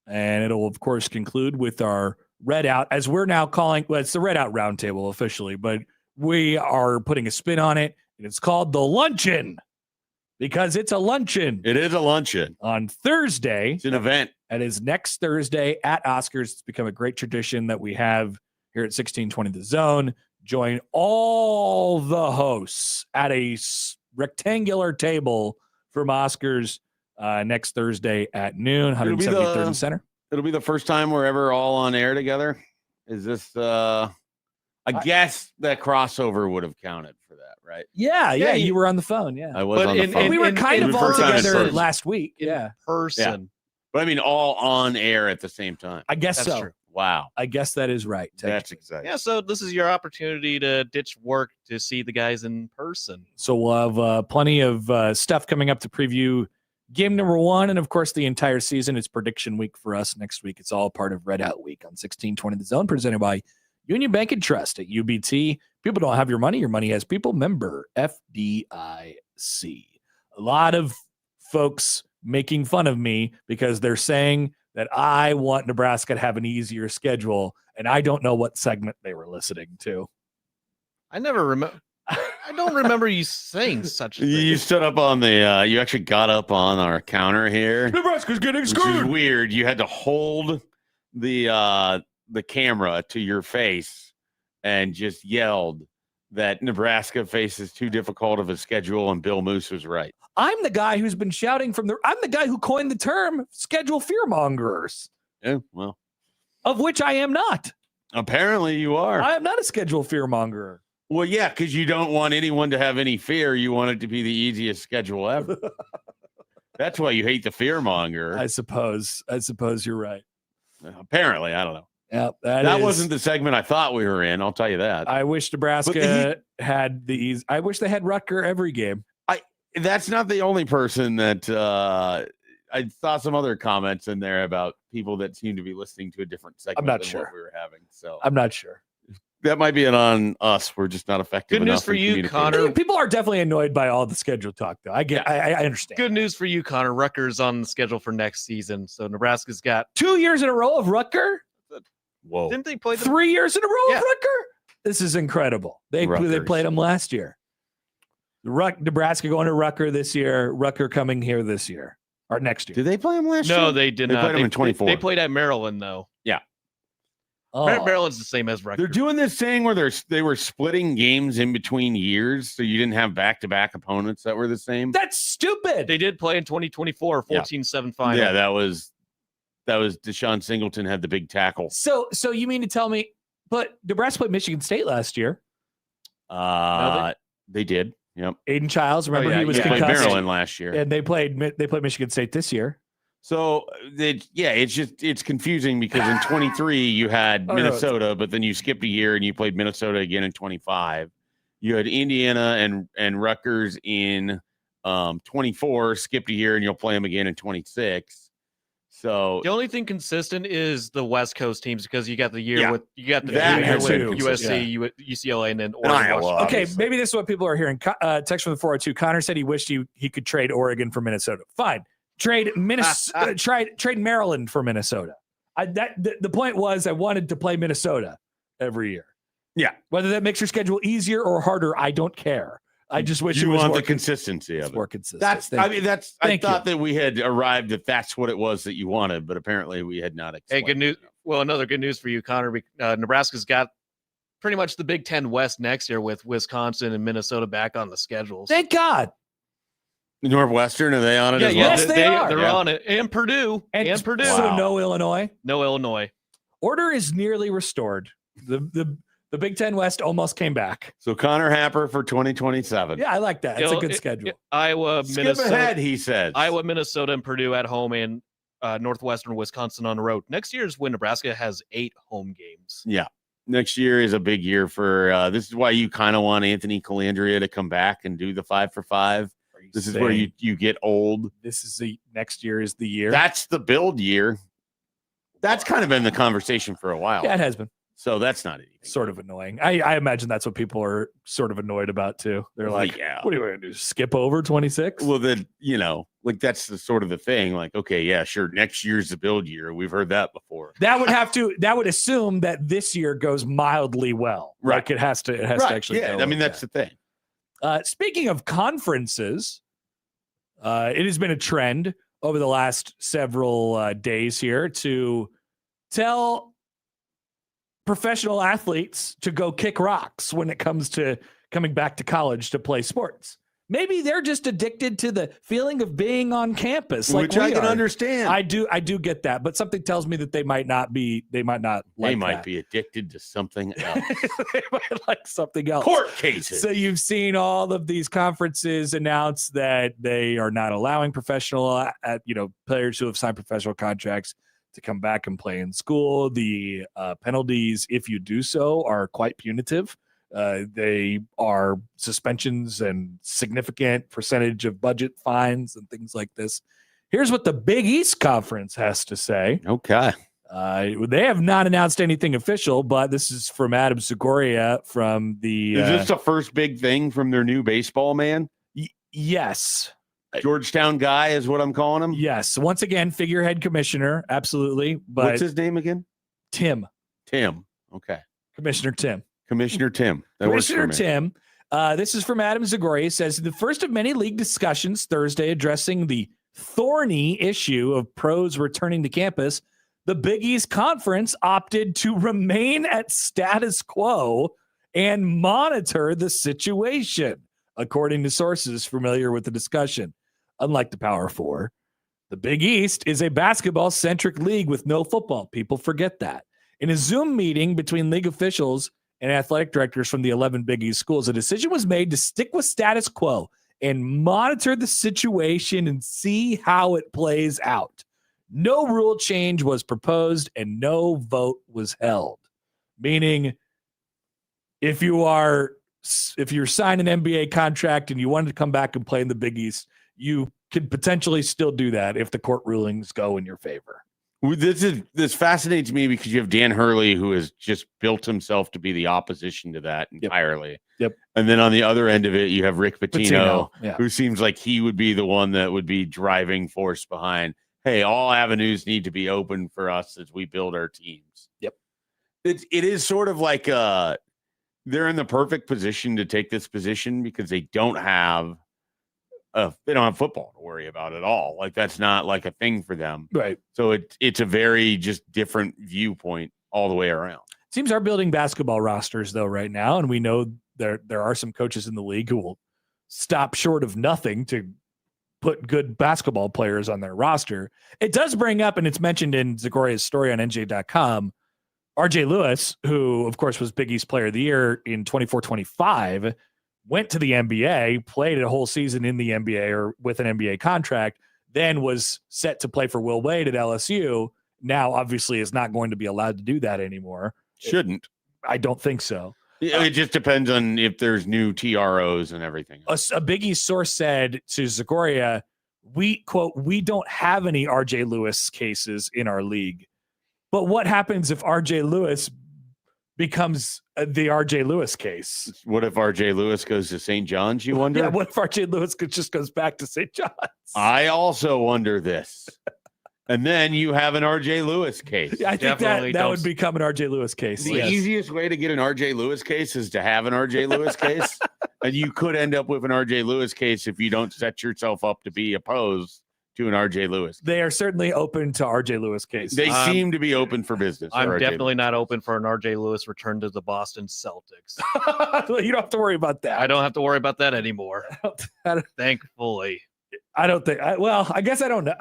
And it'll, of course, conclude with our Red Out, as we're now calling, well, it's the Red Out Roundtable officially, but we are putting a spin on it, and it's called the Luncheon because it's a luncheon. It is a luncheon. On Thursday. It's an event. It is next Thursday at Oscars. It's become a great tradition that we have here at 1620 The Zone. Join all the hosts at a rectangular table from Oscars next Thursday at noon, 173rd and Center. It'll be the first time we're ever all on air together. Is this, I guess that crossover would have counted for that, right? Yeah, you were on the phone. Yeah. I was on the phone. We were kind of all together last week. In person. Yeah. But I mean, all on air at the same time. I guess That's so. true. Wow. I guess that is right. That's exciting. Yeah, so this is your opportunity to ditch work to see the guys in person. So we'll have plenty of stuff coming up to preview game number 1. And, of course, the entire season. It's prediction week for us next week. It's all part of Red Out Week on 1620 The Zone, presented by Union Bank and Trust at UBT. People don't have your money has people. Member FDIC. A lot of folks making fun of me because they're saying that I want Nebraska to have an easier schedule, and I don't know what segment they were listening to. I never remember. I don't remember you saying such a thing. You stood up on the, you actually got up on our counter here. Nebraska's getting Which is weird. You had to hold the camera to your face and just yelled that Nebraska faces too difficult of a schedule, and Bill Moose was right. I'm the guy who's been shouting I'm the guy who coined the term schedule fearmongers. Yeah, well. Of which I am not. Apparently you are. I am not a schedule fearmonger. Well, yeah, because you don't want anyone to have any fear. You want it to be the easiest schedule ever. That's why you hate the fearmonger. I suppose you're right. Apparently, I don't know. Yeah, that wasn't the segment I thought we were in. I'll tell you that. I wish Nebraska had these. I wish they had Rutger every game. That's not the only person that I saw some other comments in there about people that seem to be listening to a different segment. I'm not than sure what we were having. So I'm not sure. That might be on us. We're just not effective. Good news for you, Connor. People are definitely annoyed by all the schedule talk, though. I understand. Good news for you, Connor. Rutgers on the schedule for next season. So Nebraska's got 2 years in a row of Rutger. Whoa! Didn't they play 3 years in a row of Rutger? This is incredible. They played them last year. Nebraska going to Rutger this year. Rutger coming here this year or next year. Did they play them last year? No, they did not. They played them in 24. They played at Maryland, though. Yeah. Oh. Maryland's the same as Rutgers. They're doing this thing where they were splitting games in between years, so you didn't have back-to-back opponents that were the same. That's stupid. They did play in 2024, 14-7 final. Yeah, that was Deshaun Singleton had the big tackle. So you mean to tell me? But Nebraska played Michigan State last year. They did. Yep. Aiden Childs, remember he was concussed. Played Maryland last year, and they played Michigan State this year. So it's confusing because in 23 you had Minnesota, but then you skipped a year and you played Minnesota again in 25. You had Indiana and Rutgers in 24, skipped a year, and you'll play them again in 26. So the only thing consistent is the West Coast teams because you got the year with USC, UCLA, and then Oregon. Okay, maybe this is what people are hearing. Text from the 402. Connor said he wished he could trade Oregon for Minnesota. Fine. Trade Minnesota. Trade Maryland for Minnesota. The point was I wanted to play Minnesota every year. Yeah. Whether that makes your schedule easier or harder, I don't care. I just wish you it was want more the consistency of it. More consistent. I thought that we had arrived that's what it was that you wanted, but apparently we had not. Hey, good news. Well, another good news for you, Connor. Nebraska's got pretty much the Big Ten West next year with Wisconsin and Minnesota back on the schedules. Thank God. Northwestern, are they on it as well? Yes, they are. They're on it. And Purdue. And Purdue. So no Illinois. No Illinois. Order is nearly restored. The Big Ten West almost came back. So Connor Happer for 2027. Yeah, I like that. It's a good schedule. Iowa, Skip Minnesota. ahead, he says. Iowa, Minnesota, and Purdue at home, and Northwestern, Wisconsin on the road. Next year is when Nebraska has 8 home games. Yeah. Next year is a big year for this is why you kind of want Anthony Calandria to come back and do the 5-for-5. This is where you get old. This is next year is the year. That's the build year. That's kind of been the conversation for a while. Yeah, it has been. So that's not anything. Sort of annoying. I imagine that's what people are sort of annoyed about too. They're like, yeah. what are you going to do? Skip over 26? Well, then, like that's the sort of the thing. Like, okay, yeah, sure. Next year's the build year. We've heard that before. That would assume that this year goes mildly well. Right. Like it has to actually Yeah, go I mean, okay. that's the thing. Speaking of conferences, it has been a trend over the last several days here to tell professional athletes to go kick rocks when it comes to coming back to college to play sports. Maybe they're just addicted to the feeling of being on campus, Which I can understand. I do get that, but something tells me that they might not be. They might not. Like They might that. be addicted to something else. They might like something else. Court cases. So you've seen all of these conferences announce that they are not allowing professional, players who have signed professional contracts to come back and play in school. The penalties, if you do so, are quite punitive. They are suspensions and significant percentage of budget fines and things like this. Here's what the Big East Conference has to say. Okay. They have not announced anything official, but this is from Adam Zagoria from the. Is this the first big thing from their new baseball man? Yes. Georgetown guy is what I'm calling him. Yes. Once again, figurehead commissioner. Absolutely. But What's his name again? Tim. Tim. Okay. Commissioner Tim. Commissioner Tim. That Commissioner works for me. Tim. This is from Adam Zagoria. Says the first of many league discussions Thursday addressing the thorny issue of pros returning to campus. The Big East Conference opted to remain at status quo and monitor the situation, according to sources familiar with the discussion. Unlike the Power Four, the Big East is a basketball-centric league with no football. People forget that. In a Zoom meeting between league officials and athletic directors from the 11 Big East schools, a decision was made to stick with status quo and monitor the situation and see how it plays out. No rule change was proposed and no vote was held. Meaning, if you're signed an NBA contract and you wanted to come back and play in the Big East, you could potentially still do that if the court rulings go in your favor. This fascinates me because you have Dan Hurley, who has just built himself to be the opposition to that entirely. Yep. And then on the other end of it, you have Rick Pitino, yeah. who seems like he would be the one that would be driving force behind, hey, all avenues need to be open for us as we build our teams. Yep. It is sort of like they're in the perfect position to take this position because they don't have football to worry about at all. Like that's not like a thing for them. Right. So it's a very just different viewpoint all the way around. Teams are building basketball rosters though right now, and we know there are some coaches in the league who will stop short of nothing to put good basketball players on their roster. It does bring up, and it's mentioned in Zagoria's story on NJ.com, RJ Lewis, who of course was Big East Player of the Year in 24-25, went to the NBA, played a whole season in the NBA or with an NBA contract, then was set to play for Will Wade at LSU. Now, obviously, is not going to be allowed to do that anymore. Shouldn't. I don't think so. It just depends on if there's new TROs and everything. A Big East source said to Zagoria, we don't have any RJ Lewis cases in our league. But what happens if RJ Lewis becomes the RJ Lewis case? What if RJ Lewis goes to St. John's, you wonder? Yeah, what if RJ Lewis just goes back to St. John's? I also wonder this. And then you have an RJ Lewis case. Yeah, I think that would become an RJ Lewis case. The easiest way to get an RJ Lewis case is to have an RJ Lewis case. And you could end up with an RJ Lewis case if you don't set yourself up to be opposed to an RJ Lewis. They are certainly open to RJ Lewis cases. They seem to be open for business. I'm definitely not open for an RJ Lewis return to the Boston Celtics. You don't have to worry about that. I don't have to worry about that anymore. Thankfully. I don't think. I guess I don't know.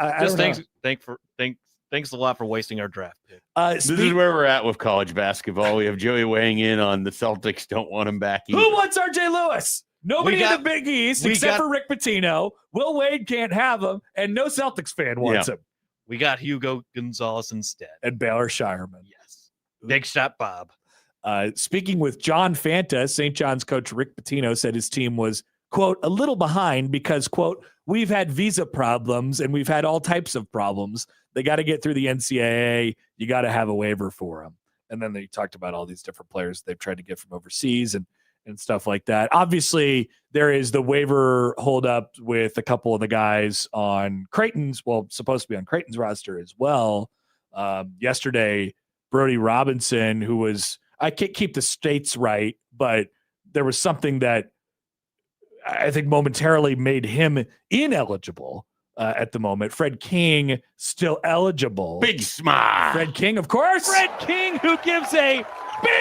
Thanks a lot for wasting our draft pick. This is where we're at with college basketball. We have Joey weighing in on the Celtics don't want him back either. Who wants RJ Lewis? Nobody in the Big East except for Rick Pitino. Will Wade can't have him, and no Celtics fan wants him. We got Hugo Gonzalez instead. And Baylor Shireman. Yes. Big shot, Bob. Speaking with John Fanta, St. John's coach Rick Pitino said his team was, quote, a little behind because, quote, we've had visa problems and we've had all types of problems. They got to get through the NCAA. You got to have a waiver for them. And then they talked about all these different players they've tried to get from overseas and stuff like that. Obviously, there is the waiver holdup with a couple of the guys on Creighton's, supposed to be on Creighton's roster as well. Yesterday, Brody Robinson, who was, I can't keep the states right, but there was something that I think momentarily made him ineligible at the moment. Fred King still eligible. Big smile. Fred King, of course. Fred King, who gives a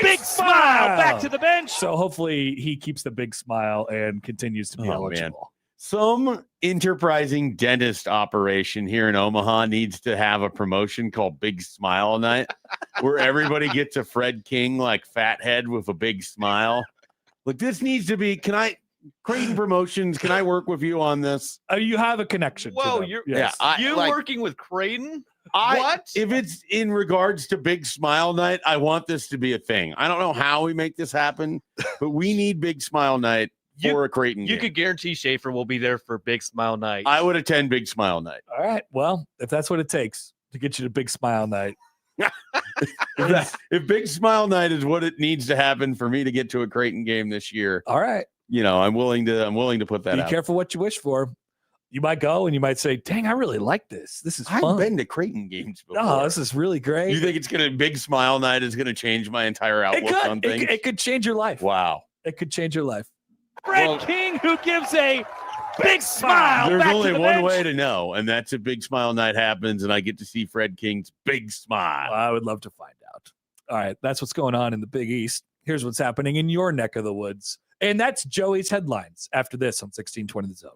big smile back to the bench. So hopefully he keeps the big smile and continues to be eligible. Man. Some enterprising dentist operation here in Omaha needs to have a promotion called Big Smile Night, where everybody gets a Fred King like fat head with a big smile. Like, this needs to be. Creighton Promotions, can I work with you on this? You have a connection. Whoa, to them. you're Yes. you working with Creighton? What? If it's in regards to Big Smile Night, I want this to be a thing. I don't know how we make this happen, but we need Big Smile Night for a Creighton game. You could guarantee Schaefer will be there for Big Smile Night. I would attend Big Smile Night. All right. Well, if that's what it takes to get you to Big Smile Night. If Big Smile Night is what it needs to happen for me to get to a Creighton game this year, all right. I'm willing to put that out. Be careful what you wish for. You might go and you might say, dang, I really like this. This is fun. I've been to Creighton games before. No, this is really great. You think it's Big Smile Night is gonna change my entire outlook on things? It could change your life. Wow. It could change your life. Fred King, who gives a big smile. There's back only to the one bench. way to know, and that's if Big Smile Night happens and I get to see Fred King's big smile. I would love to find out. All right, that's what's going on in the Big East. Here's what's happening in your neck of the woods. And that's Joey's headlines after this on 1620 The Zone.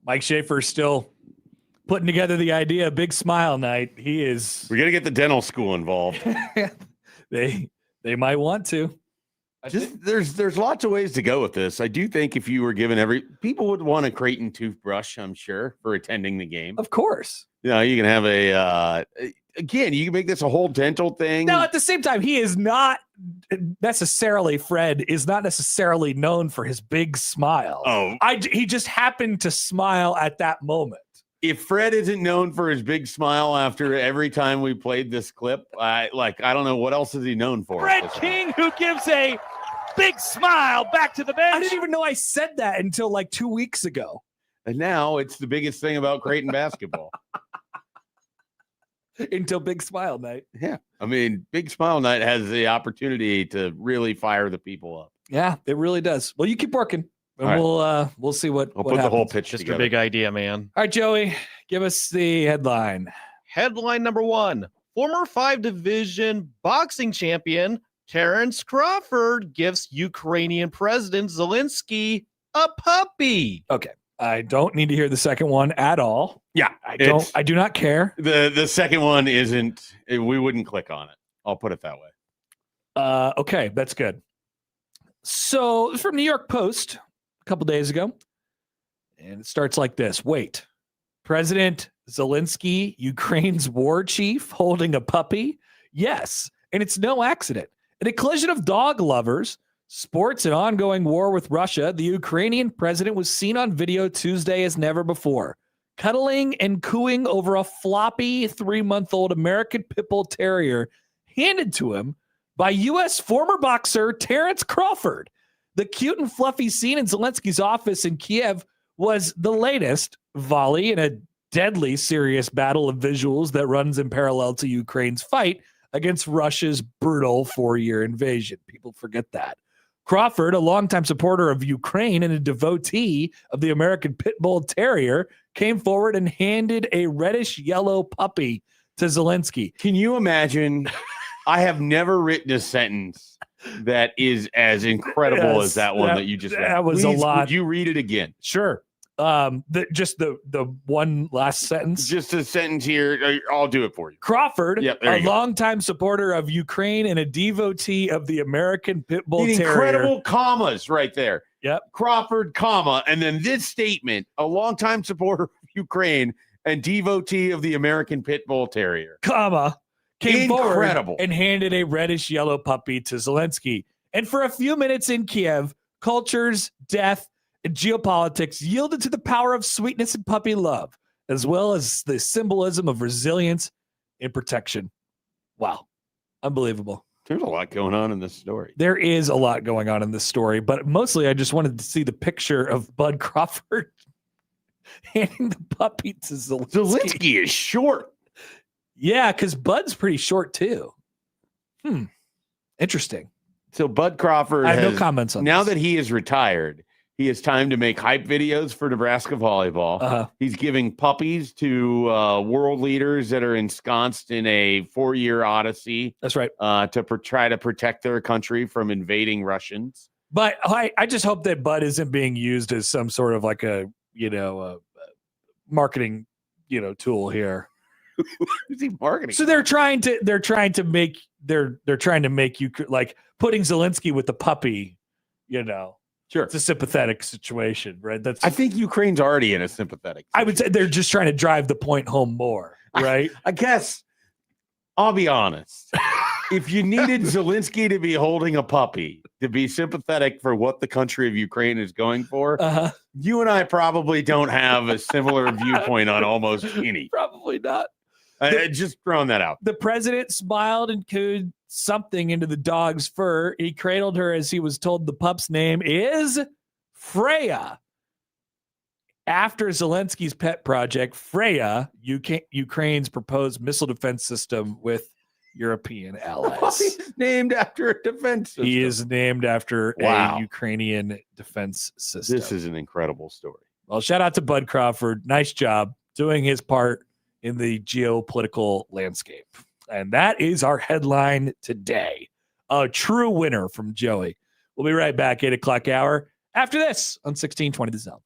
Mike Schaefer still putting together the idea of Big Smile Night. He is. We're gonna get the dental school involved. They might want to. There's lots of ways to go with this. I do think if you were given people would want a Creighton toothbrush, I'm sure, for attending the game. Of course. You know, you can have again, you can make this a whole dental thing. Now, at the same time, he is not necessarily, Fred is not necessarily known for his big smile. Oh, he just happened to smile at that moment. If Fred isn't known for his big smile after every time we played this clip, I don't know what else is he known for. Fred King, who gives a big smile back to the bench. I didn't even know I said that until like 2 weeks ago. And now it's the biggest thing about Creighton basketball. Until Big Smile Night. Yeah. I mean, Big Smile Night has the opportunity to really fire the people up. Yeah, it really does. Well, you keep working. And we'll see what I'll what put happens. the whole pitch Just together. a big idea, man. All right, Joey, give us the headline. Headline number 1. Former 5 division boxing champion Terrence Crawford gives Ukrainian President Zelensky a puppy. Okay. I don't need to hear the second one at all. Yeah, I do not care. The second one isn't. We wouldn't click on it. I'll put it that way. Okay, that's good. So from New York Post a couple days ago, and it starts like this. Wait, President Zelensky, Ukraine's war chief, holding a puppy? Yes, and it's no accident. In a collision of dog lovers, sports, and ongoing war with Russia, the Ukrainian president was seen on video Tuesday as never before, cuddling and cooing over a floppy 3-month-old American Pit Bull Terrier handed to him by U.S. former boxer Terrence Crawford. The cute and fluffy scene in Zelensky's office in Kiev was the latest volley in a deadly serious battle of visuals that runs in parallel to Ukraine's fight against Russia's brutal 4-year invasion. People forget that. Crawford, a longtime supporter of Ukraine and a devotee of the American Pit Bull Terrier, came forward and handed a reddish-yellow puppy to Zelensky. Can you imagine? I have never written a sentence that is as incredible as that one that you just read. That was a lot. Would you read it again? Sure. The one last sentence. Just a sentence here. I'll do it for you. Crawford, Yep, there a you go. longtime supporter of Ukraine and a devotee of the American Pit Bull The Terrier. incredible commas right there. Yep. Crawford, comma, and then this statement: a longtime supporter of Ukraine and devotee of the American Pit Bull Terrier. Comma, came Incredible. forward and handed a reddish-yellow puppy to Zelensky. And for a few minutes in Kiev, cultures, death, and geopolitics yielded to the power of sweetness and puppy love, as well as the symbolism of resilience and protection. Wow. Unbelievable. There's a lot going on in this story. There is a lot going on in this story, but mostly I just wanted to see the picture of Bud Crawford handing the puppy to Zelensky. Zelensky is short. Yeah, because Bud's pretty short too. Interesting. So Bud Crawford I have has, no comments on now this. that he is retired, he has time to make hype videos for Nebraska volleyball. Uh-huh. He's giving puppies to world leaders that are ensconced in a 4-year odyssey That's right. to try to protect their country from invading Russians. But I just hope that Bud isn't being used as some sort of like a marketing tool here. Is he marketing? So they're trying to make you like putting Zelensky with the puppy. Sure. It's a sympathetic situation, right? I think Ukraine's already in a sympathetic I would say situation. they're just trying to drive the point home more, right? I guess I'll be honest. If you needed Zelensky to be holding a puppy to be sympathetic for what the country of Ukraine is going for, Uh-huh. you and I probably don't have a similar viewpoint on almost any. Probably not. Just throwing that out. The president smiled and cooed something into the dog's fur. He cradled her as he was told the pup's name is Freya. After Zelensky's pet project, Freya, Ukraine's proposed missile defense system with European allies. He's named after a defense system. He is named after Wow. a Ukrainian defense system. This is an incredible story. Well, shout out to Bud Crawford. Nice job doing his part in the geopolitical landscape. And that is our headline today. A true winner from Joey. We'll be right back, 8 o'clock hour after this on 1620 The Zone.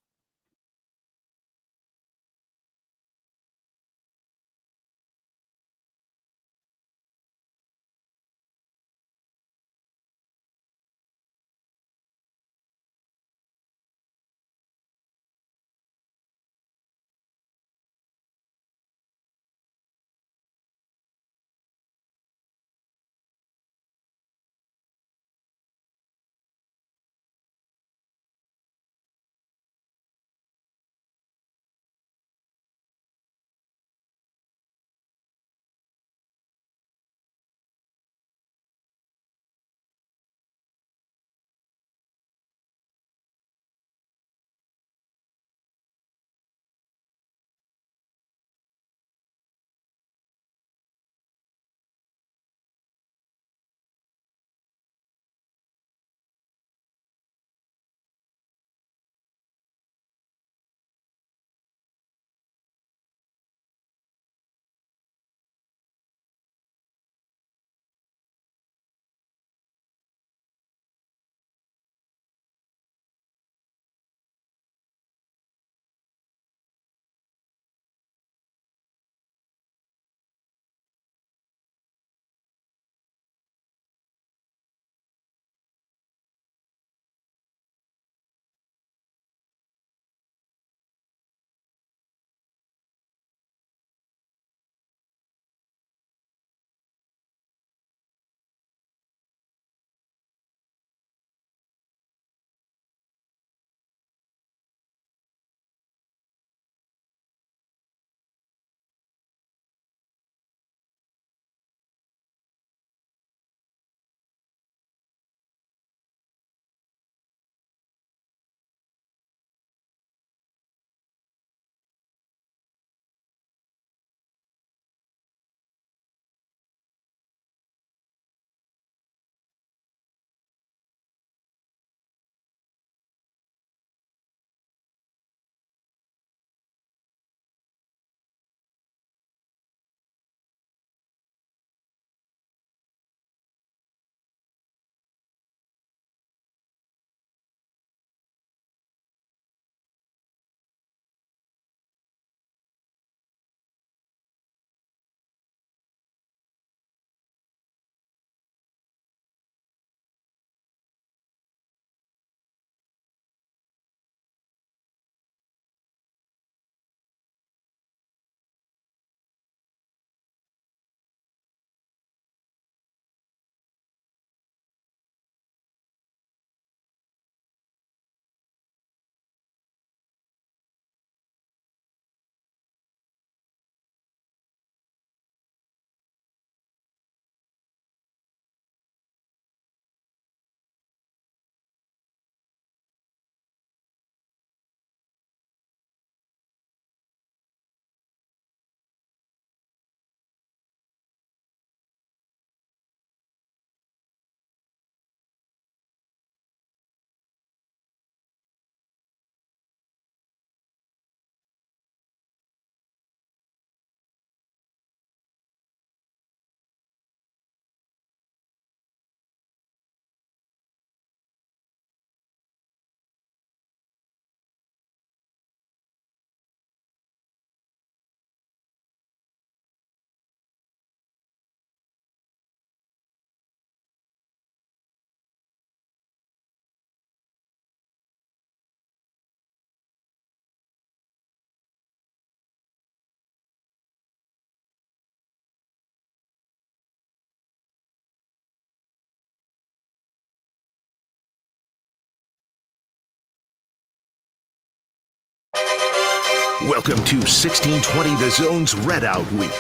Welcome to 1620 The Zone's Readout Week.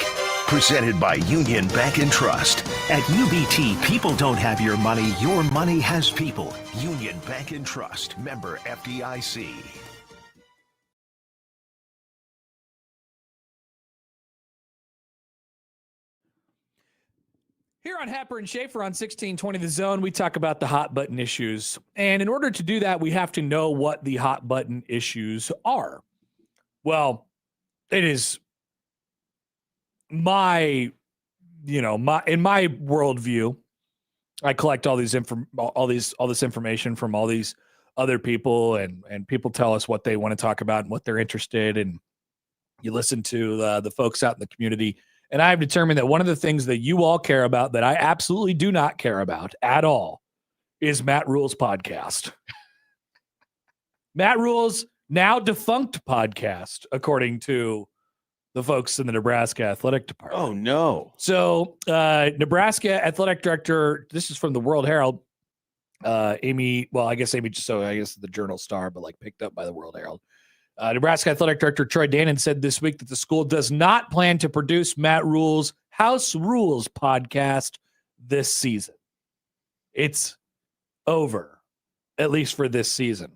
Presented by Union Bank and Trust. At UBT, people don't have your money has people. Union Bank and Trust. Member FDIC. Here on Happer and Schaefer on 1620 The Zone, we talk about the hot button issues. And in order to do that, we have to know what the hot button issues are. Well, it is in my worldview, I collect all this information from all these other people, and people tell us what they want to talk about and what they're interested in. You listen to the folks out in the community. And I've determined that one of the things that you all care about that I absolutely do not care about at all is Matt Rhule's podcast. Matt Rhule's now defunct podcast, according to the folks in the Nebraska Athletic Department. Oh, no. So Nebraska Athletic Director, this is from the World Herald, Amy the Journal Star, but like picked up by the World Herald. Nebraska Athletic Director Troy Dannon said this week that the school does not plan to produce Matt Rhule's House Rules podcast this season. It's over, at least for this season.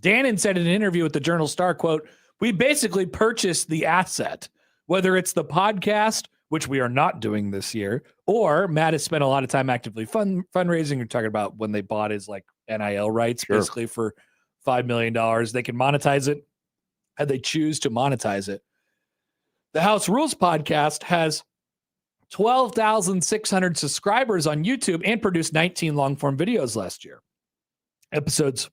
Dannon said in an interview with the Journal Star, quote, "We basically purchased the asset, whether it's the podcast, which we are not doing this year, or Matt has spent a lot of time actively fundraising." You're talking about when they bought his like NIL rights, Sure. basically for $5 million. They can monetize it had they choose to monetize it. The House Rules podcast has 12,600 subscribers on YouTube and produced 19 long-form videos last year. Episodes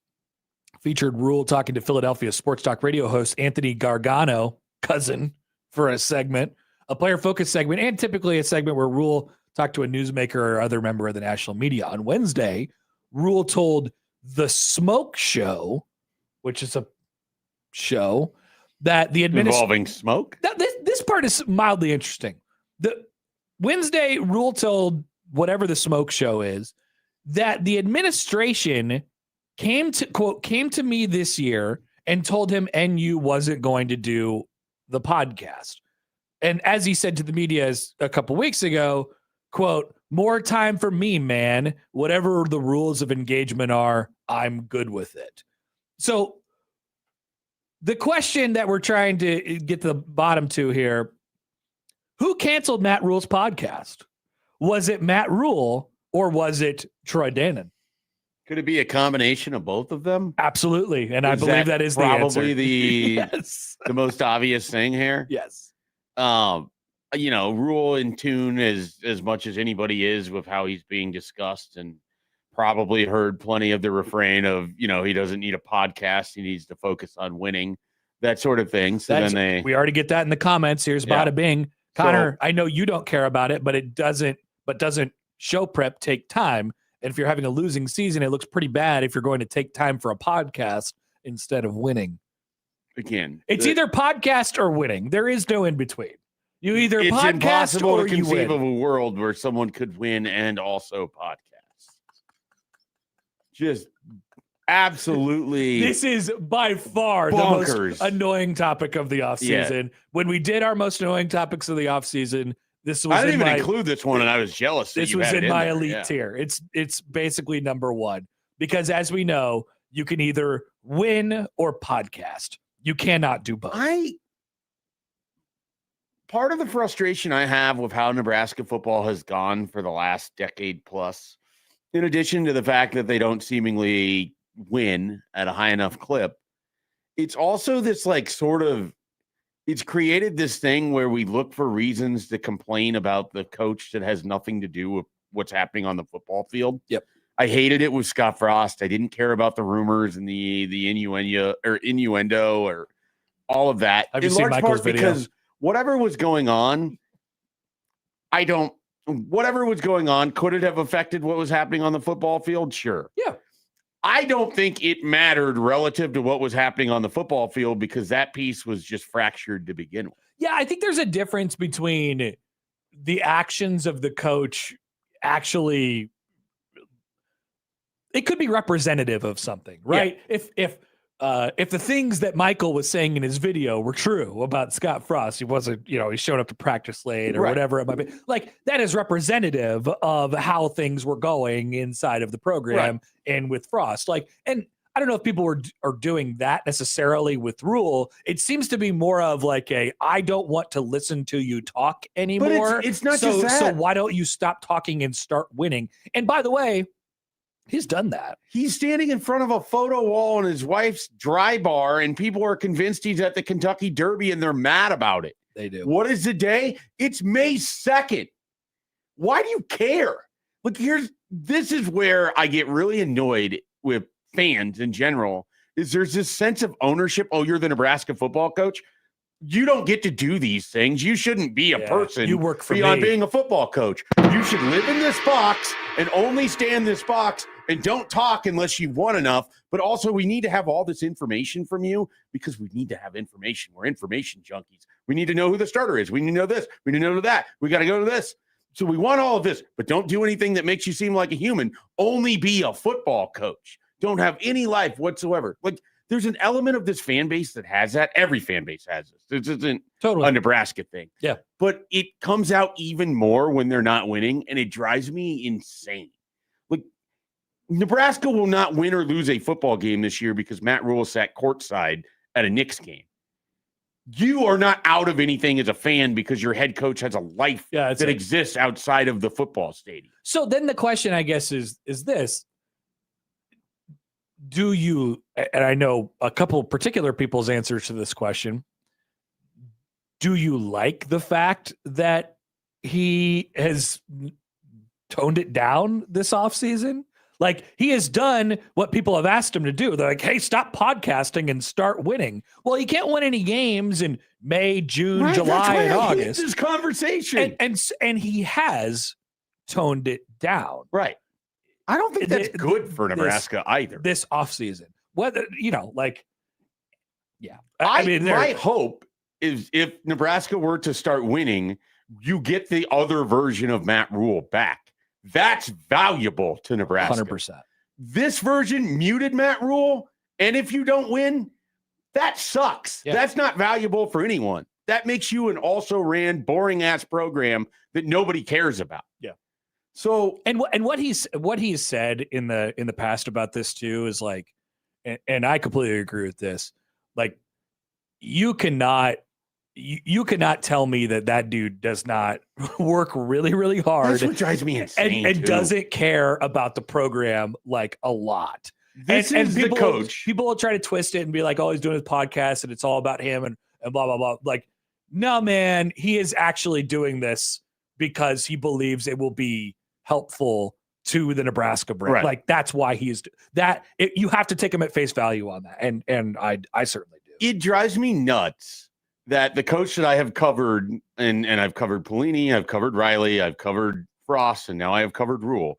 featured Rhule talking to Philadelphia sports talk radio host Anthony Gargano, cousin, for a segment, a player-focused segment, and typically a segment where Rhule talked to a newsmaker or other member of the national media. On Wednesday, Rhule told The Smoke Show, which is a show that the Involving smoke? This part is mildly interesting. The Wednesday, Rhule told whatever The Smoke Show is that the administration came to me this year and told him NU wasn't going to do the podcast. And as he said to the media a couple weeks ago, quote, "More time for me, man. Whatever the rules of engagement are, I'm good with it." So the question that we're trying to get to the bottom to here, who canceled Matt Rhule's podcast? Was it Matt Rhule or was it Troy Dannon? Could it be a combination of both of them? Absolutely. And I believe that is probably the answer. the most obvious thing here. Yes. Rhule in tune as much as anybody is with how he's being discussed, and probably heard plenty of the refrain of, he doesn't need a podcast. He needs to focus on winning, that sort of thing. So we already get that in the comments. Here's bada bing. Connor, I know you don't care about it, but doesn't show prep take time? And if you're having a losing season, it looks pretty bad if you're going to take time for a podcast instead of winning. Again, it's either podcast or winning. There is no in between. You either it's podcast impossible or to conceive you of win. a world where someone could win and also podcast. Just absolutely. This is by far bonkers. the most annoying topic of the offseason. Yeah. When we did our most annoying topics of the offseason, this was I didn't even include this one, and I was jealous. This was in my elite tier. It's basically number one, because as we know, you can either win or podcast. You cannot do both. Part of the frustration I have with how Nebraska football has gone for the last decade plus, in addition to the fact that they don't seemingly win at a high enough clip, it's also this it's created this thing where we look for reasons to complain about the coach that has nothing to do with what's happening on the football field. Yep. I hated it with Scott Frost. I didn't care about the rumors and the innuendo or all of that. Have you seen Michael's video? Because whatever was going on, whatever was going on, could it have affected what was happening on the football field? Sure. Yeah. I don't think it mattered relative to what was happening on the football field, because that piece was just fractured to begin with. Yeah, I think there's a difference between the actions of the coach actually, it could be representative of something, right? Yeah. If if the things that Michael was saying in his video were true about Scott Frost, he wasn't, he showed up to practice late or whatever it might be. Like, that is representative of how things were going inside of the program and with Frost. Like, and I don't know if people are doing that necessarily with Rhule. It seems to be more of like I don't want to listen to you talk anymore. But it's not so, just that. So why don't you stop talking and start winning? And by the way, he's done that. He's standing in front of a photo wall in his wife's dry bar, and people are convinced he's at the Kentucky Derby, and they're mad about it. They do. What is the day? It's May 2nd. Why do you care? Look, this is where I get really annoyed with fans in general, is there's this sense of ownership. Oh, you're the Nebraska football coach. You don't get to do these things. You shouldn't be a person. You work for beyond me. being a football coach. You should live in this box and only stay in this box and don't talk unless you've won enough. But also, we need to have all this information from you because we need to have information. We're information junkies. We need to know who the starter is. We need to know this. We need to know that. We got to go to this. So we want all of this, but don't do anything that makes you seem like a human. Only be a football coach. Don't have any life whatsoever. Like, there's an element of this fan base that has that. Every fan base has this. This isn't a Nebraska thing. Yeah. But it comes out even more when they're not winning, and it drives me insane. Like, Nebraska will not win or lose a football game this year because Matt Rhule sat courtside at a Knicks game. You are not out of anything as a fan because your head coach has a life that exists outside of the football stadium. So then the question, I guess, is this. Do you, and I know a couple of particular people's answers to this question, do you like the fact that he has toned it down this offseason? Like, he has done what people have asked him to do. They're like, hey, stop podcasting and start winning. Well, he can't win any games in May, June, July, and August. This conversation. And he has toned it down. Right. I don't think that's good for Nebraska either. This offseason. Whether, my hope is if Nebraska were to start winning, you get the other version of Matt Rhule back. That's valuable to Nebraska. 100%. This version muted Matt Rhule, and if you don't win, that sucks. Yeah. That's not valuable for anyone. That makes you an also-ran, boring-ass program that nobody cares about. Yeah. So and what he's said in the past about this too is like, and I completely agree with this. Like, you cannot tell me that dude does not work really, really hard. That's what drives me insane. And doesn't care about the program like a lot. This is the coach. People will try to twist it and be like, oh, he's doing his podcast and it's all about him and blah, blah, blah. Like, no, man, he is actually doing this because he believes it will be helpful to the Nebraska brand. Right. Like, that's why he's that. You have to take him at face value on that. And I certainly do. It drives me nuts that the coach that I have covered, and I've covered Pelini, I've covered Riley, I've covered Frost, and now I have covered Rhule.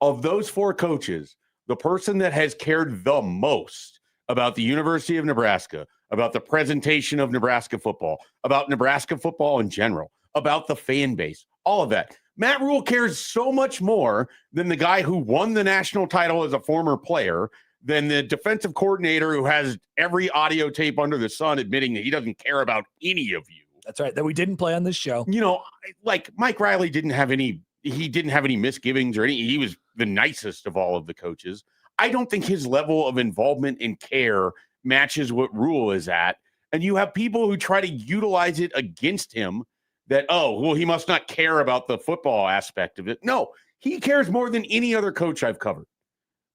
Of those four coaches, the person that has cared the most about the University of Nebraska, about the presentation of Nebraska football, about Nebraska football in general, about the fan base, all of that. Matt Rhule cares so much more than the guy who won the national title as a former player, than the defensive coordinator who has every audio tape under the sun admitting that he doesn't care about any of you. That's right. That we didn't play on this show. Like Mike Riley didn't have any misgivings or he was the nicest of all of the coaches. I don't think his level of involvement and care matches what Rhule is at. And you have people who try to utilize it against him that, he must not care about the football aspect of it. No, he cares more than any other coach I've covered.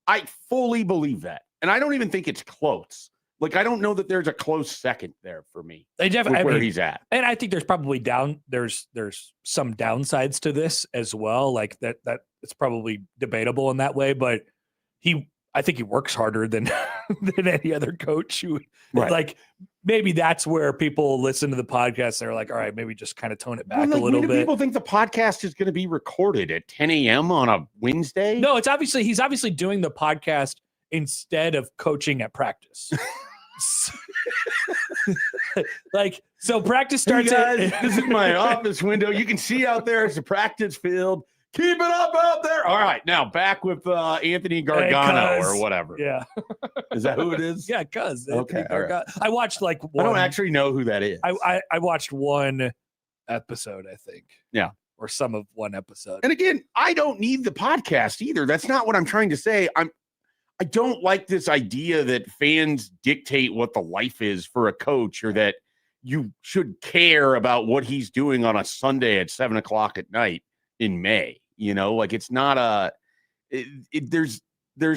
I fully believe that. And I don't even think it's close. Like, I don't know that there's a close second there for me. They definitely where he's at. And I think there's probably there's some downsides to this as well. Like that it's probably debatable in that way, but I think he works harder than any other coach who like, maybe that's where people listen to the podcast. They're like, all right, maybe just kind of tone it back a little bit. People think the podcast is going to be recorded at 10 a.m. on a Wednesday. No, he's obviously doing the podcast instead of coaching at practice. So practice starts. Hey guys, this is my office window. You can see out there it's a practice field. Keep it up out there. All right, now back with Anthony Gargano or whatever. Yeah. Is that who it is? Yeah, cuz. Okay, all right. I watched like I one. don't actually know who that is. I watched one episode, I think. Yeah. Or some of one episode. And again, I don't need the podcast either. That's not what I'm trying to say. I don't like this idea that fans dictate what the life is for a coach, or that you should care about what he's doing on a Sunday at 7:00 at night in May. Like it's not there's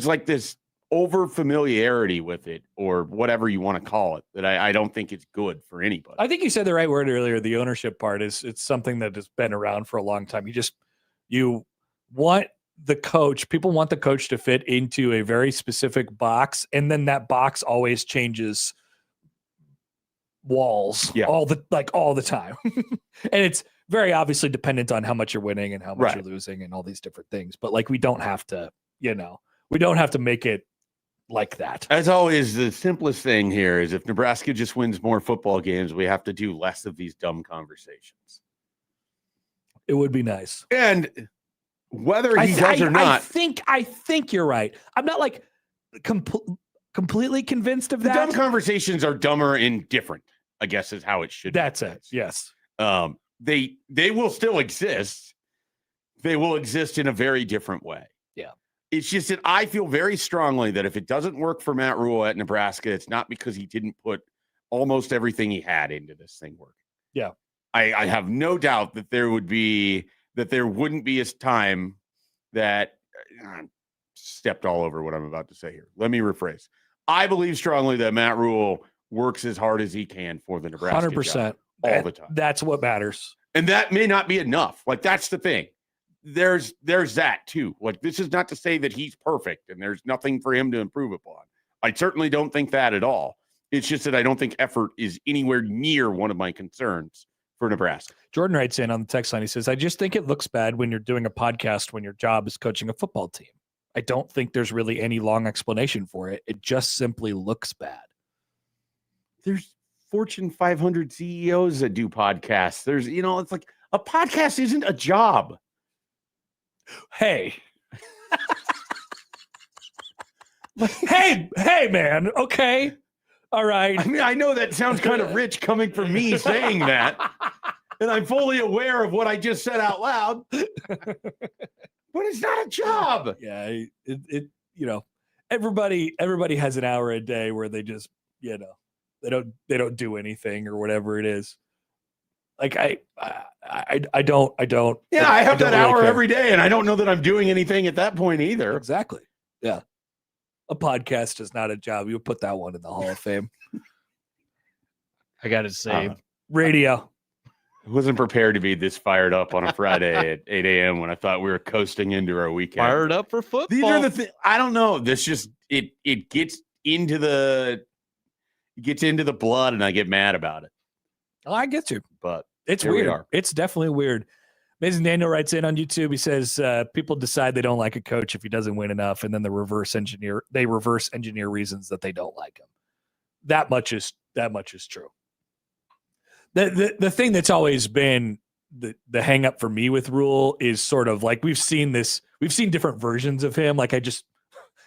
like this over familiarity with it, or whatever you want to call it, that I don't think it's good for anybody. I think you said the right word earlier. The ownership part it's something that has been around for a long time. You want the coach, people want the coach to fit into a very specific box, and then that box always changes walls all the time. And it's very obviously dependent on how much you're winning and how much you're losing and all these different things. But like, we don't have to make it like that. As always, the simplest thing here is if Nebraska just wins more football games, we have to do less of these dumb conversations. It would be nice. And whether he does or not, I think you're right. I'm not like completely convinced of that. The dumb conversations are dumber and different, I guess, is how it should be. That's it. Yes. They will still exist. They will exist in a very different way. Yeah. It's just that I feel very strongly that if it doesn't work for Matt Rhule at Nebraska, it's not because he didn't put almost everything he had into this thing working. Yeah. I have no doubt that there wouldn't be a time that stepped all over what I'm about to say here. Let me rephrase. I believe strongly that Matt Rhule works as hard as he can for the Nebraska 100% job all the time. That's what matters. And that may not be enough. Like, that's the thing. There's that too. Like, this is not to say that he's perfect and there's nothing for him to improve upon. I certainly don't think that at all. It's just that I don't think effort is anywhere near one of my concerns for Nebraska. Jordan writes in on the text line. He says, I just think it looks bad when you're doing a podcast when your job is coaching a football team. I don't think there's really any long explanation for it. It just simply looks bad. There's Fortune 500 CEOs that do podcasts. There's, it's like a podcast isn't a job. Hey. hey, man. Okay. All right. I mean, I know that sounds kind of rich coming from me saying that, and I'm fully aware of what I just said out loud, but it's not a job. Yeah. Everybody has an hour a day where they just, they don't do anything or whatever it is. Like I don't. Yeah. I have that hour every day, and I don't know that I'm doing anything at that point either. Exactly. Yeah. A podcast is not a job. You'll put that one in the Hall of Fame. I got to say, radio. I wasn't prepared to be this fired up on a Friday at 8 a.m. when I thought we were coasting into our weekend. Fired up for football. These are the things. I don't know. This just it gets into the blood, and I get mad about it. Oh, I get you, but it's weird. It's definitely weird. Amazing Daniel writes in on YouTube. He says people decide they don't like a coach if he doesn't win enough, and then they reverse engineer reasons that they don't like him. That much is true. The thing that's always been the hang up for me with Rhule is sort of like we've seen different versions of him. Like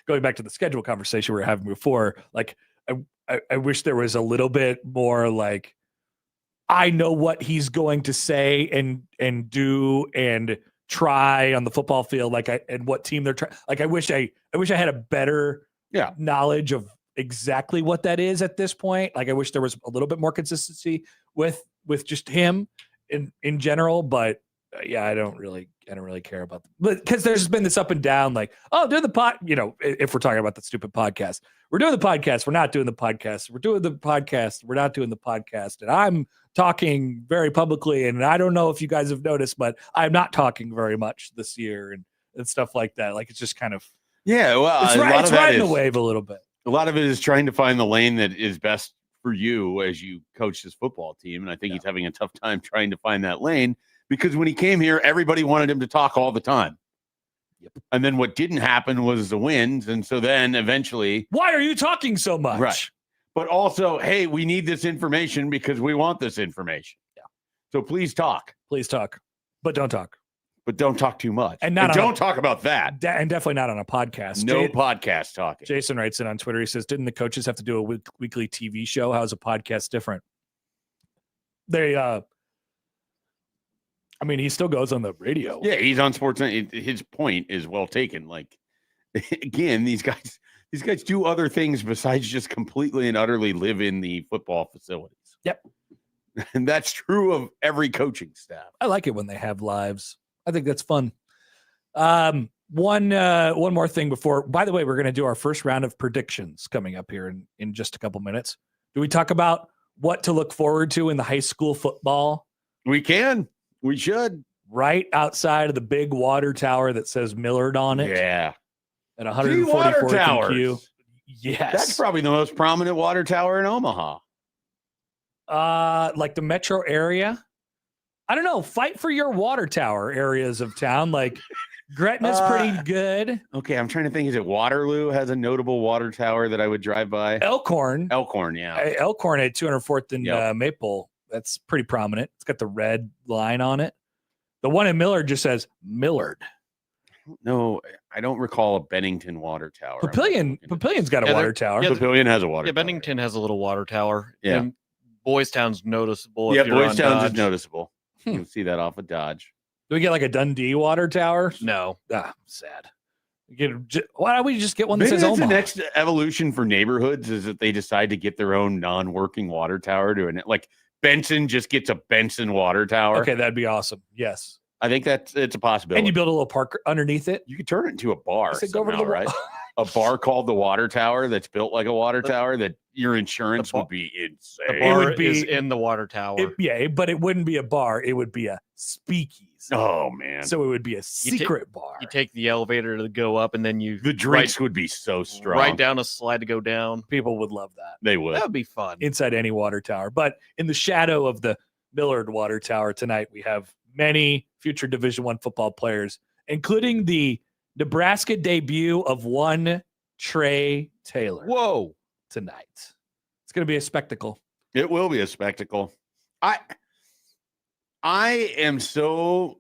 going back to the schedule conversation we were having before, like I wish there was a little bit more like, I know what he's going to say and do and try on the football field, and what team they're trying. Like, I wish I had a better knowledge of exactly what that is at this point. Like, I wish there was a little bit more consistency with just him in general. But I don't really care about them. But because there's been this up and down, like, oh, doing the pod, if we're talking about the stupid podcast, we're doing the podcast, we're not doing the podcast, we're doing the podcast, we're not doing the podcast. And I'm talking very publicly, and I don't know if you guys have noticed, but I'm not talking very much this year and stuff like that. Like, it's just kind of it's riding the wave a little bit. A lot of it is trying to find the lane that is best for you as you coach this football team. And I think he's having a tough time trying to find that lane, because when he came here, everybody wanted him to talk all the time. Yep. And then what didn't happen was the wins. And so then eventually, why are you talking so much? Right. But also, hey, we need this information because we want this information. Yeah. So please talk. Please talk, but don't talk. but don't talk too much. And don't talk about that. And definitely not on a podcast. No podcast talking. Jason writes in on Twitter. He says, didn't the coaches have to do a weekly TV show? How's a podcast different? They, I mean, he still goes on the radio. Yeah, he's on Sports. His point is well taken. Like, again, these guys do other things besides just completely and utterly live in the football facilities. Yep. And that's true of every coaching staff. I like it when they have lives. I think that's fun. One more thing before, by the way, we're going to do our first round of predictions coming up here in just a couple minutes. Do we talk about what to look forward to in the high school football? We can. We should. Right outside of the big water tower that says Millard on it. Yeah. At 144th and Q. Yes. That's probably the most prominent water tower in Omaha. Like the metro area. I don't know. Fight for your water tower areas of town. Like Gretna's pretty good. Okay, I'm trying to think. Is it Waterloo has a notable water tower that I would drive by? Elkhorn, yeah. Elkhorn at 204th and Maple. That's pretty prominent. It's got the red line on it. The one in Millard just says Millard. No, I don't recall a Bennington water tower. Papillion's got a water tower. Papillion has a water tower. Yeah, Bennington has a little water tower. Yeah. And Boys Town's noticeable. Yeah, if you're Boys on Town's Dodge. is noticeable. You can see that off of Dodge. Do we get like a Dundee water tower? No. Sad. Why don't we just get one that Maybe says that's Omaha? the next evolution for neighborhoods is that they decide to get their own non-working water tower to it. Like Benson just gets a Benson water tower. Okay, that'd be awesome. Yes. I think it's a possibility. And you build a little park underneath it. You could turn it into a bar. Go over to the right? A bar called the Water Tower that's built like a water tower that your insurance would be insane. The bar It would be is in the water tower. But it wouldn't be a bar. It would be a speakeasy. Oh, man. So it would be a secret bar. You take the elevator to go up, and then the drinks would be so strong. Right down a slide to go down. People would love that. They would. That would be fun. Inside any water tower. But in the shadow of the Millard Water Tower tonight, we have many future Division I football players, including the Nebraska debut of one Trey Taylor. Whoa. Tonight. It's going to be a spectacle. It will be a spectacle. I am so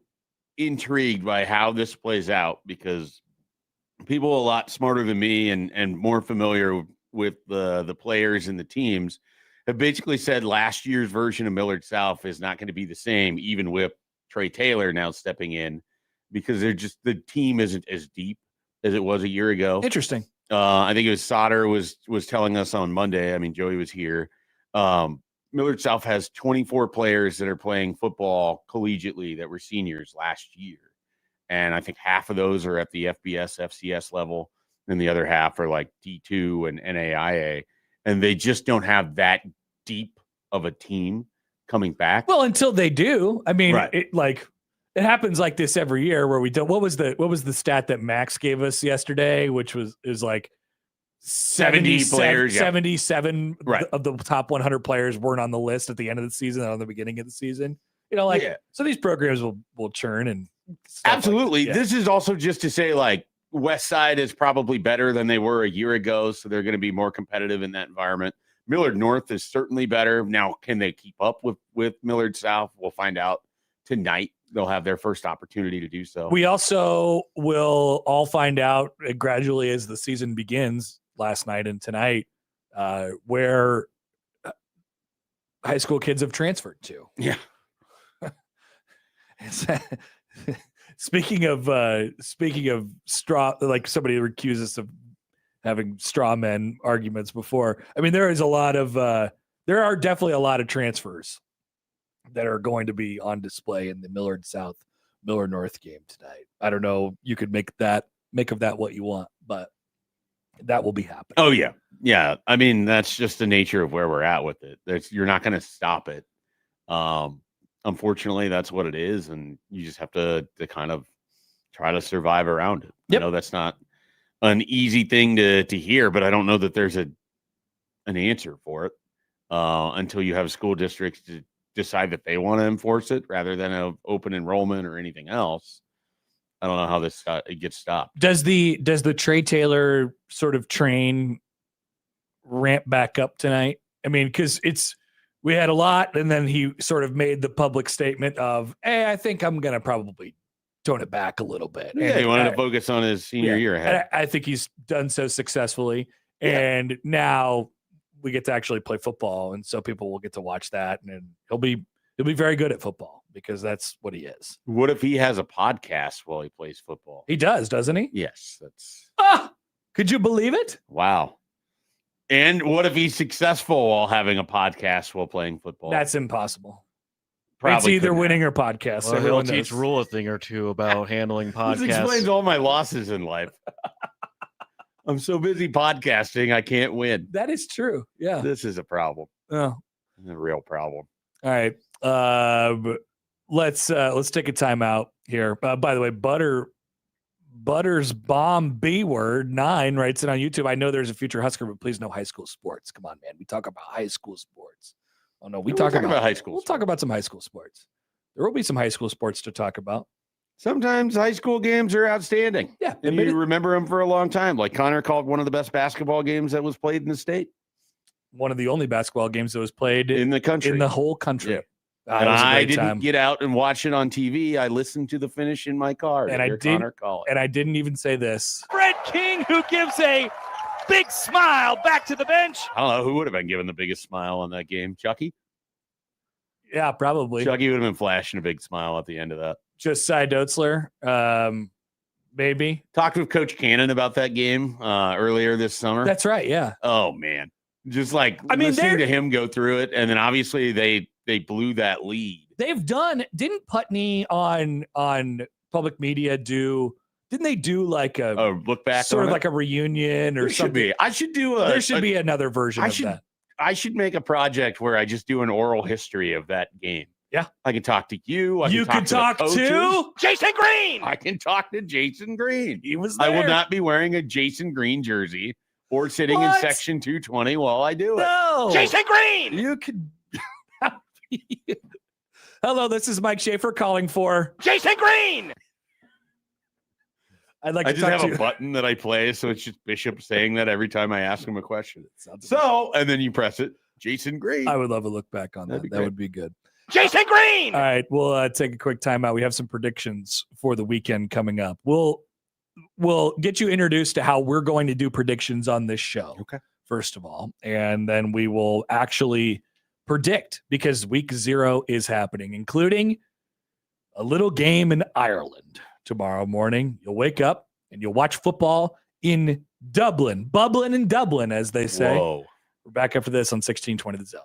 intrigued by how this plays out because people a lot smarter than me and more familiar with the players and the teams have basically said last year's version of Millard South is not going to be the same, even with Trey Taylor now stepping in, because the team isn't as deep as it was a year ago. Interesting. I think it was Sauter was telling us on Monday. I mean, Joey was here. Millard South has 24 players that are playing football collegiately that were seniors last year. And I think half of those are at the FBS, FCS level, and the other half are like D2 and NAIA. And they just don't have that deep of a team coming back. Well, until they do. I mean, Right. It happens like this every year where we don't. What was the stat that Max gave us yesterday, which is like 70 players, 77 Right. of the top 100 players weren't on the list at the end of the season and on the beginning of the season. So these programs will churn and stuff. Absolutely. Yeah. This is also just to say, like, West Side is probably better than they were a year ago, so they're going to be more competitive in that environment. Millard North is certainly better. Now, can they keep up with Millard South? We'll find out tonight. They'll have their first opportunity to do so. We also will all find out gradually as the season begins last night and tonight where high school kids have transferred to. Yeah. Speaking of straw, like somebody accused us of having straw men arguments before. I mean, there are definitely a lot of transfers that are going to be on display in the Millard South, Millard North game tonight. I don't know. You could make of that what you want, but that will be happening. Oh, yeah. Yeah. I mean, that's just the nature of where we're at with it. You're not going to stop it. Unfortunately, that's what it is. And you just have to kind of try to survive around it. Yep. I know that's not an easy thing to hear, but I don't know that there's an answer for it until you have school districts to decide that they want to enforce it rather than an open enrollment or anything else. I don't know how it gets stopped. Does the Trey Taylor sort of train ramp back up tonight? I mean, because we had a lot, and then he sort of made the public statement of, "Hey, I think I'm gonna probably tone it back a little bit. Yeah, And he wanted I- to focus on his senior year and ahead. I think he's done so successfully. Yeah. And now we get to actually play football. And so people will get to watch that. And he'll be very good at football because that's what he is. What if he has a podcast while he plays football? He does, doesn't he? Yes, that's Could you believe it? wow. And what if he's successful while having a podcast while playing football? That's impossible. Probably it's either couldn't winning happen. or podcast. Well, he'll Everyone teach knows. Rhule a thing or two about handling This podcasts. explains all my losses in life. I'm so busy podcasting, I can't win. That is true. Yeah. This is a problem. Oh. It's a real problem. All right. Let's take a timeout here. By the way, Butter's bomb B word 9 writes it on YouTube. I know there's a future Husker, but please no high school sports. Come on, man. We talk about high school sports. Oh no, we We'll talk talk about high school We'll sports. talk about some high school sports. There will be some high school sports to talk about. Sometimes high school games are outstanding. Yeah, And you remember them for a long time. Like Connor called one of the best basketball games that was played in the state, one of the only basketball games that was played in the country. in the whole country. Yeah. It And was a I great didn't time. get out and watch it on TV. I listened to the finish in my car. to And I hear didn't- Connor call it. And I didn't even say this. Fred King, who gives a big smile back to the bench. I don't know who would have been given the biggest smile on that game. Chucky? Yeah, probably. Chucky would have been flashing a big smile at the end of that. Just Cy Dotzler. Maybe. Talked with Coach Cannon about that game earlier this summer. That's right. Yeah. Oh man, just like I mean, listening they're- to him go through it, and then obviously they blew that lead. They've done, didn't Putney on public media didn't they do like a Oh, look back, sort on of it? like a reunion or There should something? be. I should do a. There should be another version I of should- that. I should make a project where I just do an oral history of that game. Yeah. I can talk to you. You can could talk to, the coaches. to. Jason Green. I can talk to Jason Green. He was I there. will not be wearing a Jason Green jersey or sitting in What? section 220 while I do it. No. Jason Green. You could. Hello, this is Mike Schaefer calling for. Jason Green. I'd like I to just talk have to a you. button that I play, so it's just Bishop saying that every time I ask him a question. Sounds So, and then you press it, Jason Green. I would love a look back on That'd that. be That great. would be good. Jason Green. All right, we'll take a quick timeout. We have some predictions for the weekend coming up. We'll get you introduced to how we're going to do predictions on this show. Okay. First of all, and then we will actually predict because week 0 is happening, including a little game in Ireland tomorrow morning. You'll wake up and you'll watch football in Dublin, bubbling in Dublin, as they say. Whoa. We're back after this on 1620 The Zone.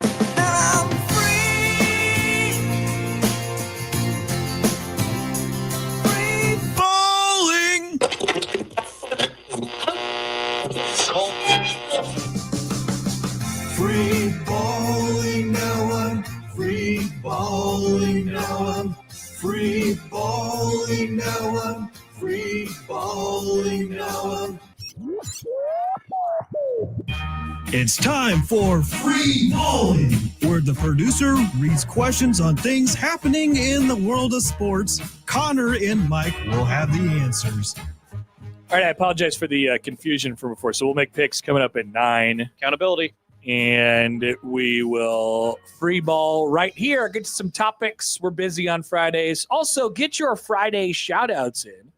Now I'm free. Free falling. Free balling, now I'm free balling, now I'm free balling, now I'm free balling, now I'm. It's time for Free Balling, where the producer reads questions on things happening in the world of sports. Connor and Mike will have the answers. All right, I apologize for the confusion from before. So we'll make picks coming up at 9. Accountability. And we will free ball right here. Get to some topics. We're busy on Fridays. Also, get your Friday shout-outs in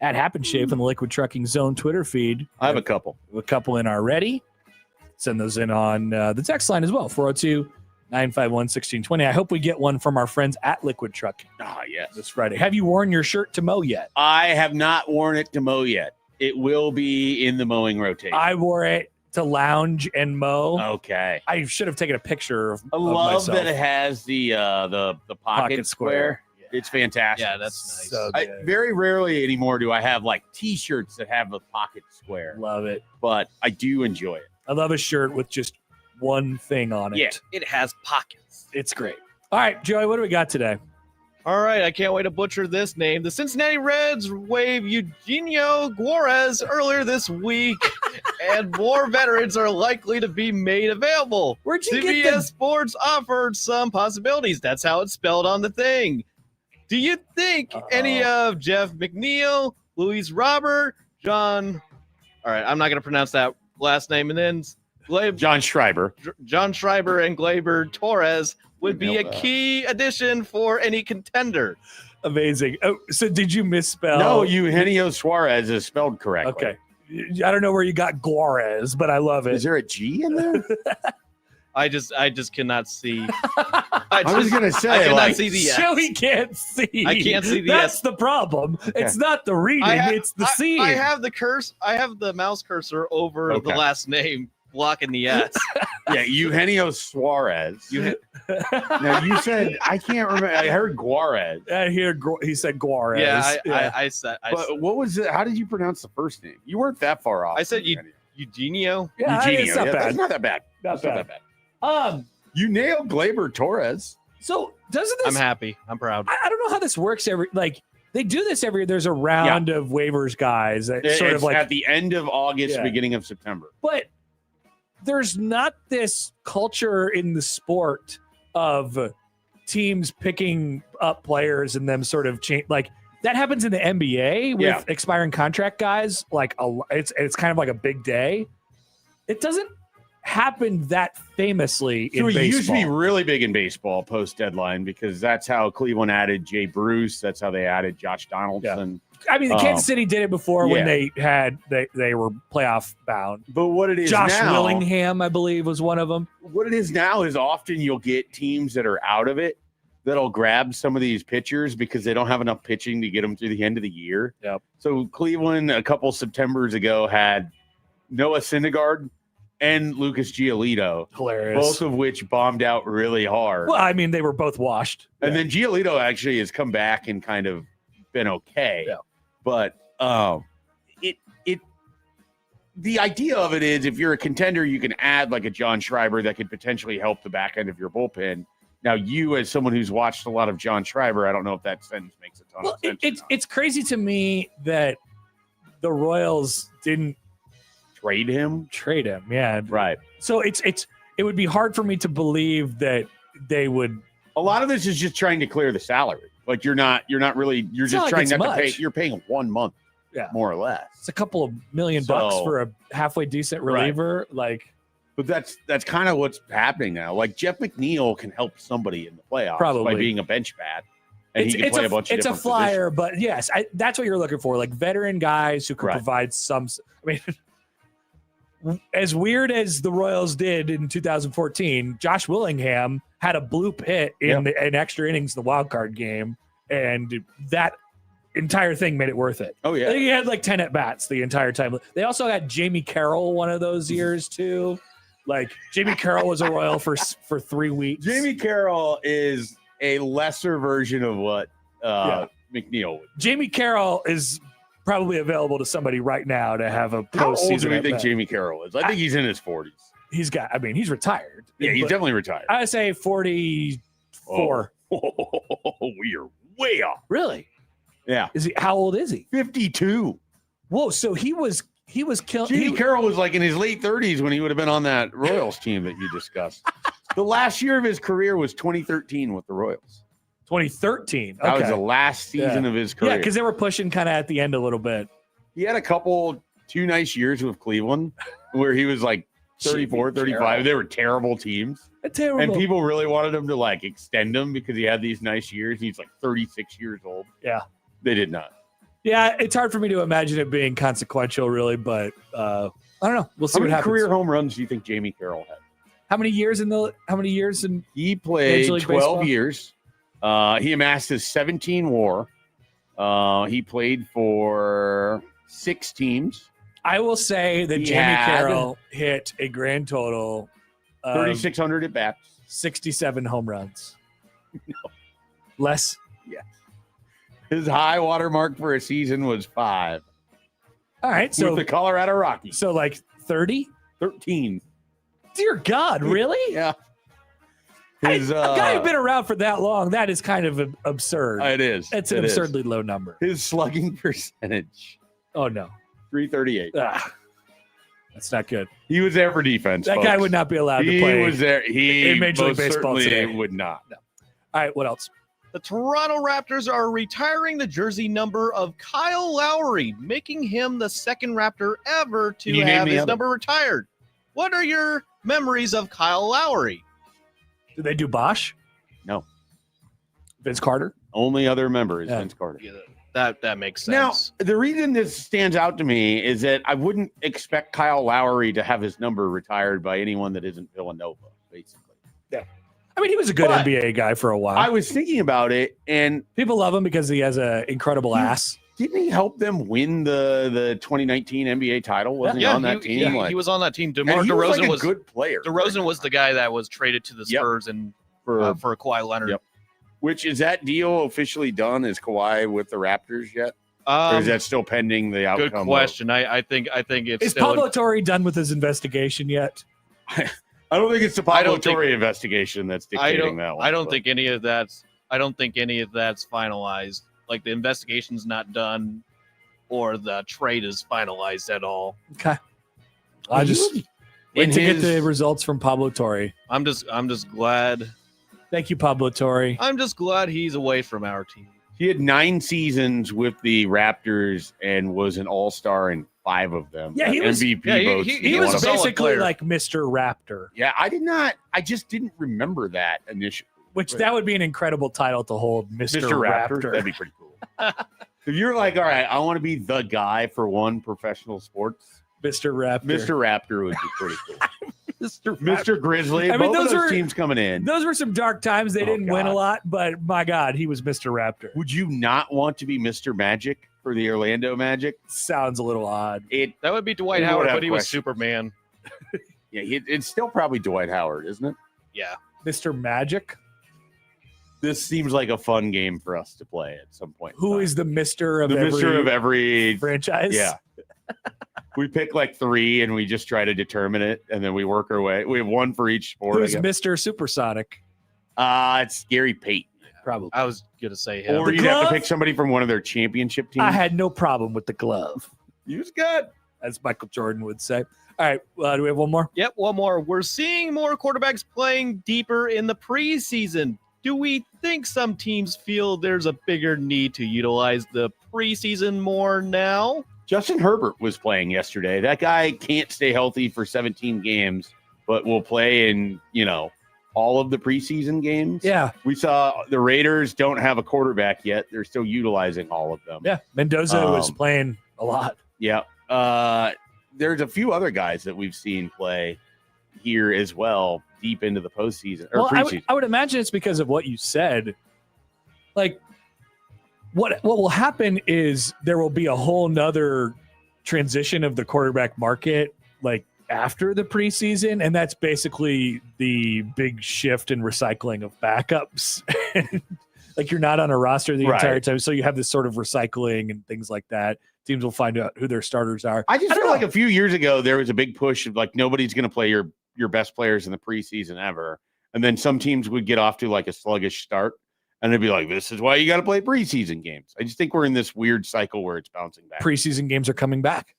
at Happen Schaefer in the Liquid Trucking Zone Twitter feed. I have a couple. We have a couple in already. Send those in on the text line as well, 402-951-1620. I hope we get one from our friends at Liquid Trucking Yes. this Friday. Have you worn your shirt to mow yet? I have not worn it to mow yet. It will be in the mowing rotation. I wore it to lounge and mow. Okay. I should have taken a picture of I love myself. that it has the pocket square. Yeah. It's fantastic. Yeah, that's nice. So I, good. very rarely anymore do I have like T-shirts that have the pocket square, Love it. but I do enjoy it. I love a shirt with just one thing on it. Yeah. It has pockets. It's great. All right, Joey, what do we got today? All right, I can't wait to butcher this name. The Cincinnati Reds waived Eugenio Guarez earlier this week, and more veterans are likely to be made available. Where'd you CBS get the... Sports offered some possibilities. That's how it's spelled on the thing. Do you think any of Jeff McNeil, Luis Robert, John... All right, I'm not going to pronounce that last name. And then John Schreiber. John Schreiber and Gleyber Torres would be a Nailed that. key addition for any contender. Amazing. Oh, so did you misspell? No, Eugenio Suarez is spelled correctly. Okay. I don't know where you got Guarez, but I love it. Is there a G in there? I just cannot see. I was gonna I say, cannot like, see the S. Joey can't see. I can't see the That's S. the problem. It's not the reading, it's the seeing. I have the mouse cursor over the last name, blocking the S. yeah, Eugenio Suarez. Now you said I can't remember. I heard Guarez. I hear he said Guarez. Yeah, I said. But what was it? How did you pronounce the first name? You weren't that far off. I said Eugenio. Yeah, Eugenio. it's not Yeah, bad. that's not that bad. Not That's not bad. that bad. Um, You nailed Gleyber Torres. so doesn't this? I'm happy. I'm proud. I don't know how this works they do this every year. There's a round of waivers guys that sort of It's like at the end of August, Yeah. beginning of September. but there's not this culture in the sport of teams picking up players and them sort of change like that happens in the NBA with Yeah. expiring contract guys. Like it's kind of like a big day. It doesn't happen that famously in So it baseball. used to be really big in baseball post deadline because that's how Cleveland added Jay Bruce. That's how they added Josh Donaldson. I mean, Kansas City did it before when they were playoff bound. But what it is Josh now, Willingham, I believe, was one of them. what it is now is often you'll get teams that are out of it that'll grab some of these pitchers because they don't have enough pitching to get them through the end of the year. Yep. So Cleveland a couple Septembers ago had Noah Syndergaard and Lucas Giolito, Hilarious. both of which bombed out really hard. Well, I mean, they were both washed. And then Giolito actually has come back and kind of been okay. Yeah. But the idea of it is if you're a contender, you can add like a John Schreiber that could potentially help the back end of your bullpen. Now, you as someone who's watched a lot of John Schreiber, I don't know if that sentence makes a ton of sense. It's crazy to me that the Royals didn't trade him. Yeah. Right. So it would be hard for me to believe that they would. A lot of this is just trying to clear the salary. Like you're just not like trying it's not much. to pay. You're paying 1 month, more or less. It's a couple of $1 million for a halfway decent reliever. Like, but that's kind of what's happening now. Like Jeff McNeil can help somebody in the playoffs Probably. by being a bench bat, and he can play a bunch of It's a different flyer, but yes, that's what you're looking for. Like veteran guys who can Right. provide some. I mean, as weird as the Royals did in 2014, Josh Willingham had a bloop hit in extra innings in the wild card game, and that entire thing made it worth it. Oh yeah, He had like 10 at bats the entire time. They also had Jamie Carroll one of those years too. Like Jamie Carroll was a Royal for 3 weeks. Jamie Carroll is a lesser version of what McNeil would. Jamie Carroll is probably available to somebody right now to have a How old postseason. do we at think bat. Jamie Carroll is? I think he's in his 40s. He's retired. Yeah, he's But definitely retired. I would say 44. We are way off. Really? Yeah. How old is he? 52. Whoa, so he was killing. Jamie Carroll was like in his late 30s when he would have been on that Royals team that you discussed. The last year of his career was 2013 with the Royals. 2013. Okay. That was the last season of his career. Yeah, because they were pushing kind of at the end a little bit. He had two nice years with Cleveland where he was like 34, 35. They were terrible teams. Terrible. And people really wanted him to like extend him because he had these nice years. He's like 36 years old. Yeah. They did not. Yeah, it's hard for me to imagine it being consequential, really, but I don't know. We'll see How what many happens. career home runs do you think Jamie Carroll had? How many years in? He played Major League 12 Baseball? years. He amassed his 17 WAR. He played for 6 teams. I will say that He Jamie had Carroll hit a grand total of 3,600 at bats. 67 home runs. Less. His high water mark for a season was 5 All right, so with the Colorado Rockies. like 30. 13. Dear God, really? Yeah. A guy who's been around for that long, that is kind of absurd. It is. It's an It is. absurdly low number. His slugging percentage, Oh no, 338. that's not good. He was there for defense. That guy would not be allowed to play. He was there. He in Major League most Baseball certainly today. would not. All right, what else? The Toronto Raptors are retiring the jersey number of Kyle Lowry, making him the second Raptor ever to Can you name have the his other? number retired. What are your memories of Kyle Lowry? Did they do Bosch? No. Vince Carter? Only other member is Yeah. Vince Carter. Yeah, that makes Now, sense. the reason this stands out to me is that I wouldn't expect Kyle Lowry to have his number retired by anyone that isn't Villanova, basically. I mean, he was a good But NBA guy for a while. I was thinking about it, and People love him because he has an incredible ass. didn't he help them win the 2019 NBA title? Wasn't he on that team? He was on that team. and DeMar he was DeRozan like a was good player. DeRozan was the guy that was traded to the Yep. Spurs and for for Kawhi Leonard. Yep. Which is that deal officially done? Is Kawhi with the Raptors yet, or is that still pending the outcome? Good question. I think it's Is still Pablo Torre done with his investigation yet? I don't think it's the I Pablo don't think- Torre investigation that's dictating that one. I don't but- think any of that's finalized. Like the investigation's not done, or the trade is finalized at all. Okay. I just wait In to get his- the results from Pablo Torre. I'm just glad. Thank you, Pablo Torre. I'm just glad he's away from our team. He had 9 seasons with the Raptors and was an All-Star in 5 of them. Yeah, he was- MVP yeah, he- votes. he He He was won a solid basically player. like Mr. Raptor, Yeah, I just didn't remember that initially. which that would be an incredible title to hold, Mr. Mr. Raptor. Raptor. That'd be pretty cool. If you're like, all right, I want to be the guy for one professional sports, Mr. Raptor. Mr. Raptor would be pretty cool. Mr. Mr. Grizzly. I mean, both of those those were- teams coming in. Those were some dark times. They Oh, didn't win a God. lot, but my God, he was Mr. Raptor. Would you not want to be Mr. Magic for the Orlando Magic? Sounds a little odd. That would be Dwight We would Howard, have but he was questions. Superman. Yeah, it's still probably Dwight Howard, isn't it? Yeah. Mr. Magic? This seems like a fun game for us to play at some point. in Who time. is the Mr. of the every Mr. of every? franchise? Yeah. We pick like 3 and we just try to determine it, and then we work our way. We have 1 for each sport. Who's I guess. Mr. Supersonic? It's Gary Payton. Probably. I was gonna say him. Or The you'd have to glove? pick somebody from one of their championship teams. I had no problem with the glove, He was good. as Michael Jordan would say. All right, do we have one more? Yep, one more. We're seeing more quarterbacks playing deeper in the preseason. Do we think some teams feel there's a bigger need to utilize the preseason more now? Justin Herbert was playing yesterday. That guy can't stay healthy for 17 games, but will play in, all of the preseason games. Yeah, We saw the Raiders don't have a quarterback yet. They're still utilizing all of them. yeah. Mendoza was playing a lot. Yeah. There's a few other guys that we've seen play here as well, deep into the postseason or Well, preseason. I would imagine it's because of what you said. Like, what will happen is there will be a whole nother transition of the quarterback market, like after the preseason, and that's basically the big shift in recycling of backups. Like you're not on a roster the Right. entire time, so you have this sort of recycling and things like that. Teams will find out who their starters are. I just don't feel know. like a few years ago there was a big push of like nobody's going to play your best players in the preseason ever, and then some teams would get off to like a sluggish start, and they'd be like, "This is why you got to play preseason games." I just think we're in this weird cycle where it's bouncing back. Preseason games are coming back.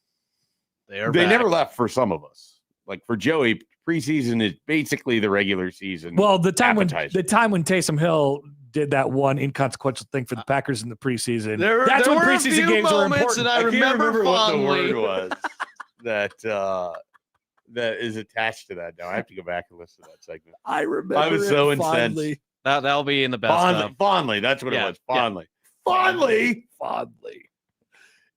They are They back. never left for some of us. Like for Joey, preseason is basically the regular season. Well, the time appetizer. when Taysom Hill did that one inconsequential thing for the Packers in the preseason, There that's were when a preseason few games were moments, important. and I can't remember what the fondly. word was that is attached to that. Now I have to go back and listen to that segment. I remember. I was so it incensed. fondly. That'll be in the best. Fondly, that's what Yeah, it was. yeah. Fondly.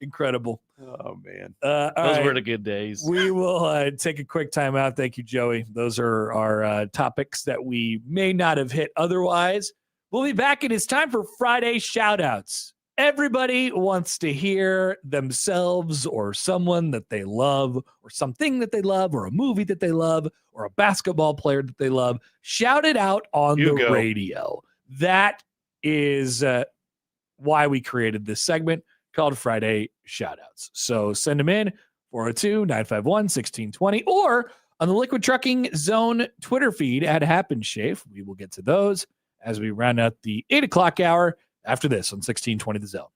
Incredible. Oh man. All Those right. were the good days. We will take a quick time out. Thank you, Joey. Those are our topics that we may not have hit otherwise. We'll be back, and it's time for Friday shout-outs. Everybody wants to hear themselves or someone that they love or something that they love or a movie that they love or a basketball player that they love. Shout it out on You the go. radio. That is why we created this segment called Friday Shoutouts. So send them in 402-951-1620 or on the Liquid Trucking Zone Twitter feed at Happen Schaefer. We will get to those as we round out the 8 o'clock hour after this on 1620 The Zone.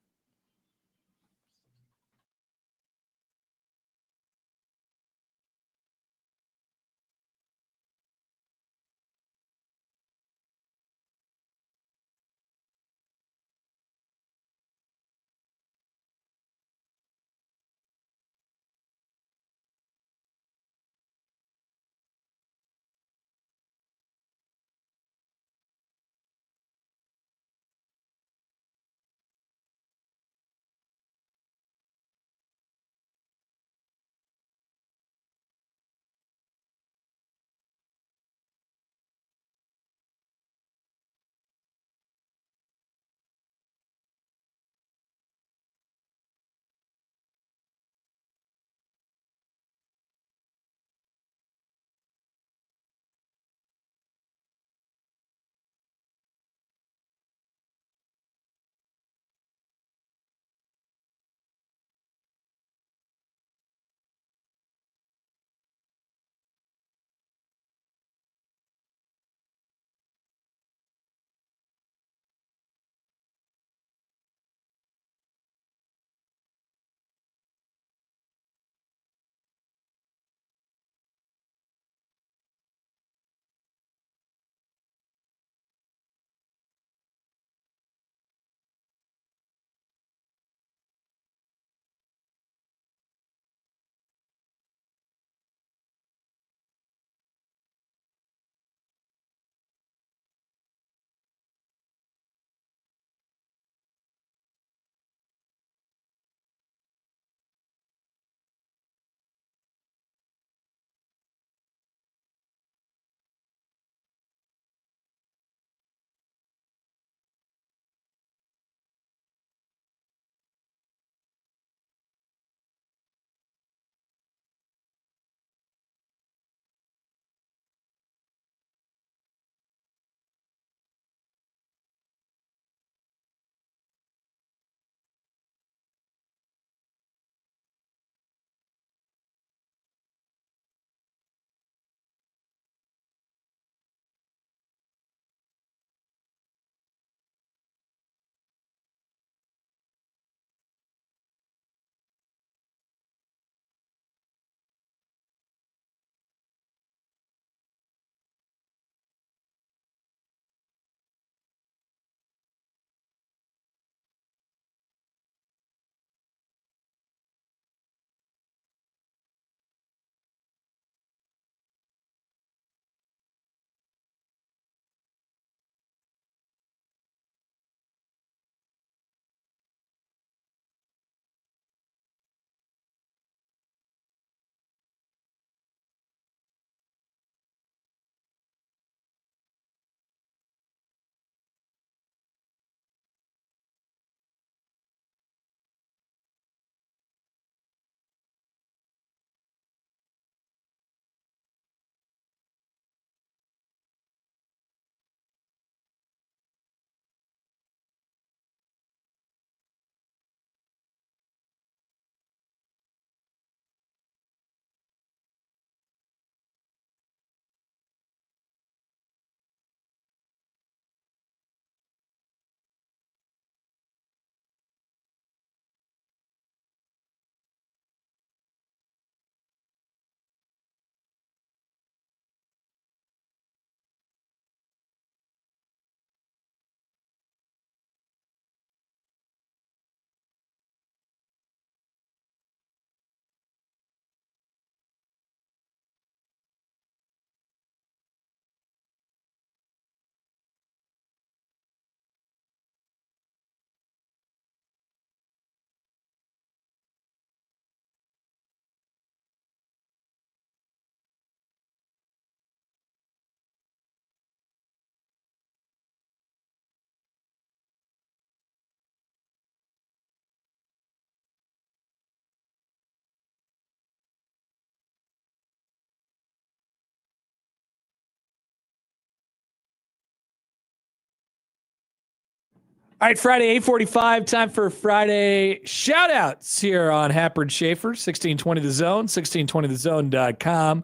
All right, Friday, 8:45, time for Friday shout-outs here on Happer and Schaefer, 1620 The Zone, 1620thezone.com.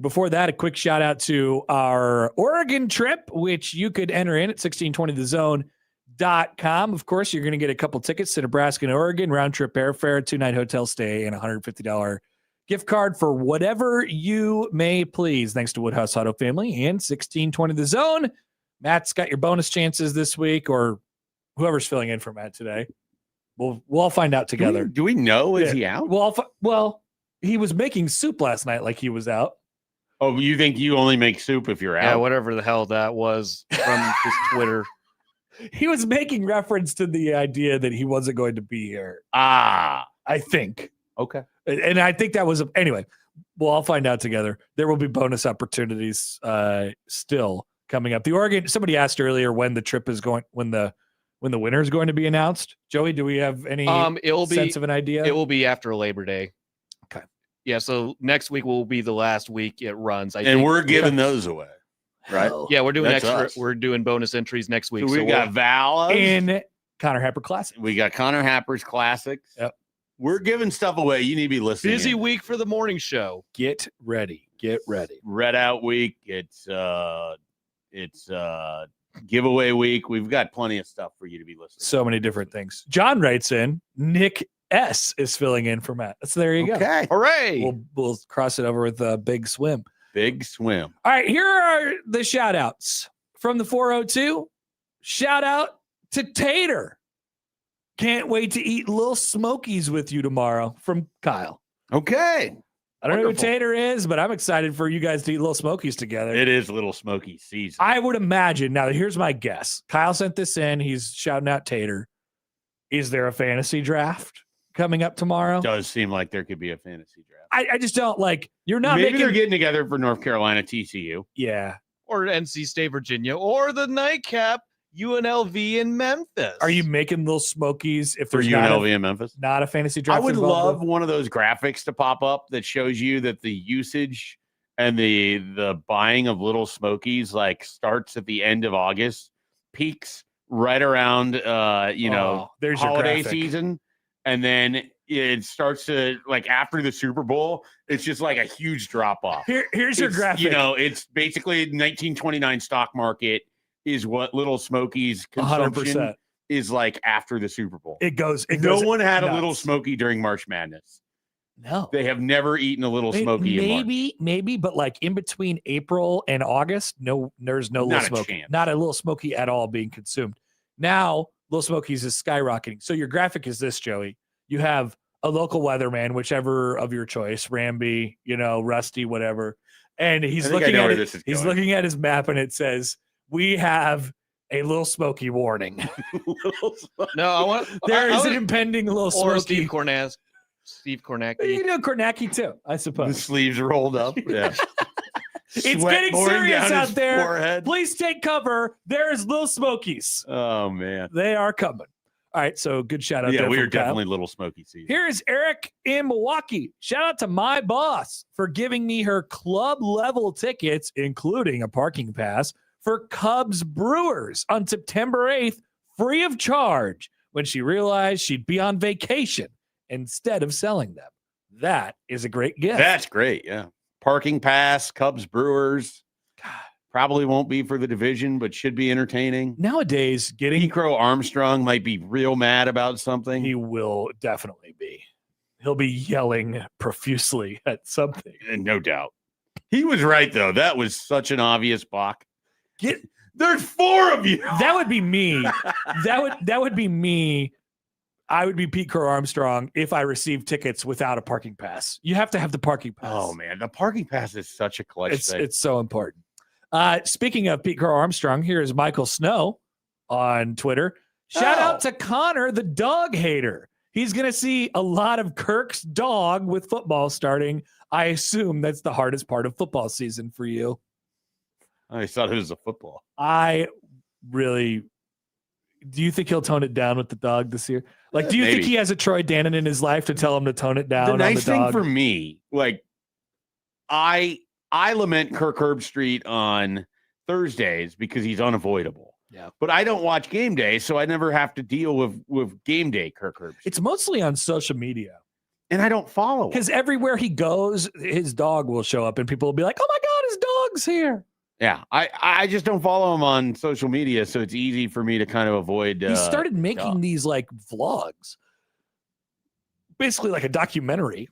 Before that, a quick shout-out to our Oregon trip, which you could enter in at 1620thezone.com. Of course, you're going to get a couple tickets to Nebraska and Oregon, round-trip airfare, 2-night hotel stay, and $150 gift card for whatever you may please. Thanks to Woodhouse Auto Family and 1620 The Zone. Matt's got your bonus chances this week, or whoever's filling in for Matt today. We'll all find out together. Do we know? Is he out? Well, he was making soup last night like he was out. Oh, you think you only make soup if you're Yeah, out? whatever the hell that was from his Twitter. He was making reference to the idea that he wasn't going to be here. Ah, I think. okay. And I think that was anyway. We'll all find out together. There will be bonus opportunities still coming up. The Oregon. Somebody asked earlier when the trip is going. When the winner is going to be announced. Joey, do we have any sense of an idea? It will be after Labor Day. Okay. Yeah. So next week will be the last week it runs. I And think. we're giving those away, right? Hell. Yeah, we're doing That's extra. us. We're doing bonus entries next week. So we got Val. In Connor Happer Classic. We got Connor Happer's Classics. Yep. We're giving stuff away. You need to be listening. busy in. week for the morning show. Get ready. Get ready. Red Out week. It's giveaway week. We've got plenty of stuff for you to be listening. So many different things. John writes in, Nick S is filling in for Matt. So there you go. Okay. Hooray! We'll cross it over with a big swim. Big swim. All right, here are the shout outs from the 402. Shout out to Tater. Can't wait to eat Little Smokies with you tomorrow from Kyle. Okay. I don't know who Wonderful. Tater is, but I'm excited for you guys to eat Little Smokies together. It is Little Smoky season. I would imagine. Now, here's my guess. Kyle sent this in. He's shouting out Tater. Is there a fantasy draft coming up tomorrow? Does seem like there could be a fantasy draft. I just don't like. You're not Maybe they're making. getting together for North Carolina TCU. Yeah. Or NC State, Virginia, or the nightcap UNLV in Memphis. Are you making Little Smokies if For there's UNLV in Memphis. not a fantasy draft? I would involved love with- one of those graphics to pop up that shows you that the usage and the buying of Little Smokies like starts at the end of August, peaks right around there's your holiday graphic. season, and then it starts to like after the Super Bowl, it's just like a huge drop off. Here's your It's, graphic. It's basically 1929 stock market is what Little Smokies consumption 100%. is like after the Super Bowl. It goes. No one had a Little nuts. Smoky during March Madness. No. They have never eaten a Little Smoky in March. Maybe, but like in between April and August, no, there's no Not a Little Smoky, chance. not a Little Smoky at all being consumed. Now, Little Smokies is skyrocketing. So your graphic is this, Joey. You have a local weatherman, whichever of your choice, Ramby, Rusty, whatever, and he's I think I looking know at where it. this is He's going. looking at his map, and it says, "We have a Little Smoky warning. No, I want. There I is an would- impending Little or Smoky." Steve Kornacki. Steve You Kornacki. can do Kornacki too, I The suppose. sleeves rolled up. Yeah. It's Sweat getting pouring serious down out his there. forehead. Please take cover. There is Little Smokies. Oh man. They are coming. All right, so good shout out Yeah, there we from are Kyle. definitely Little Smoky season. Here is Eric in Milwaukee. Shout out to my boss for giving me her club level tickets, including a parking pass for Cubs Brewers on September 8th, free of charge, when she realized she'd be on vacation instead of selling them. That is a great gift. That's great. Yeah. Parking pass, Cubs Brewers. Probably won't be for the division, but should be entertaining. Nowadays, getting Crow Armstrong might be real mad about something. he will definitely be. He'll be yelling profusely at something. No doubt. He was right though. That was such an obvious balk. There's four of you. That would be me. That would be me. I would be Pete Crow Armstrong if I received tickets without a parking pass. You have to have the parking pass. Oh man, the parking pass is such a clutch thing. It's so important. Speaking of Pete Crow Armstrong, here is Michael Snow on Twitter. Shout out to Connor, the dog hater. He's going to see a lot of Kirk's dog with football starting. I assume that's the hardest part of football season for you. I thought it was a football. I really. Do you think he'll tone it down with the dog this year? Like, do you think Maybe. he has a Troy Dannon in his life to tell him to tone it down? The on nice the thing dog? for me, like I lament Kirk Herbstreit on Thursdays because he's unavoidable. Yeah. But I don't watch game day, so I never have to deal with game day Kirk Herbstreit. It's mostly on social media. And I don't follow him. Because everywhere he goes, his dog will show up and people will be like, oh my God, his dog's here. Yeah, I just don't follow him on social media, so it's easy for me to kind of avoid. He started making these like vlogs, basically like a documentary.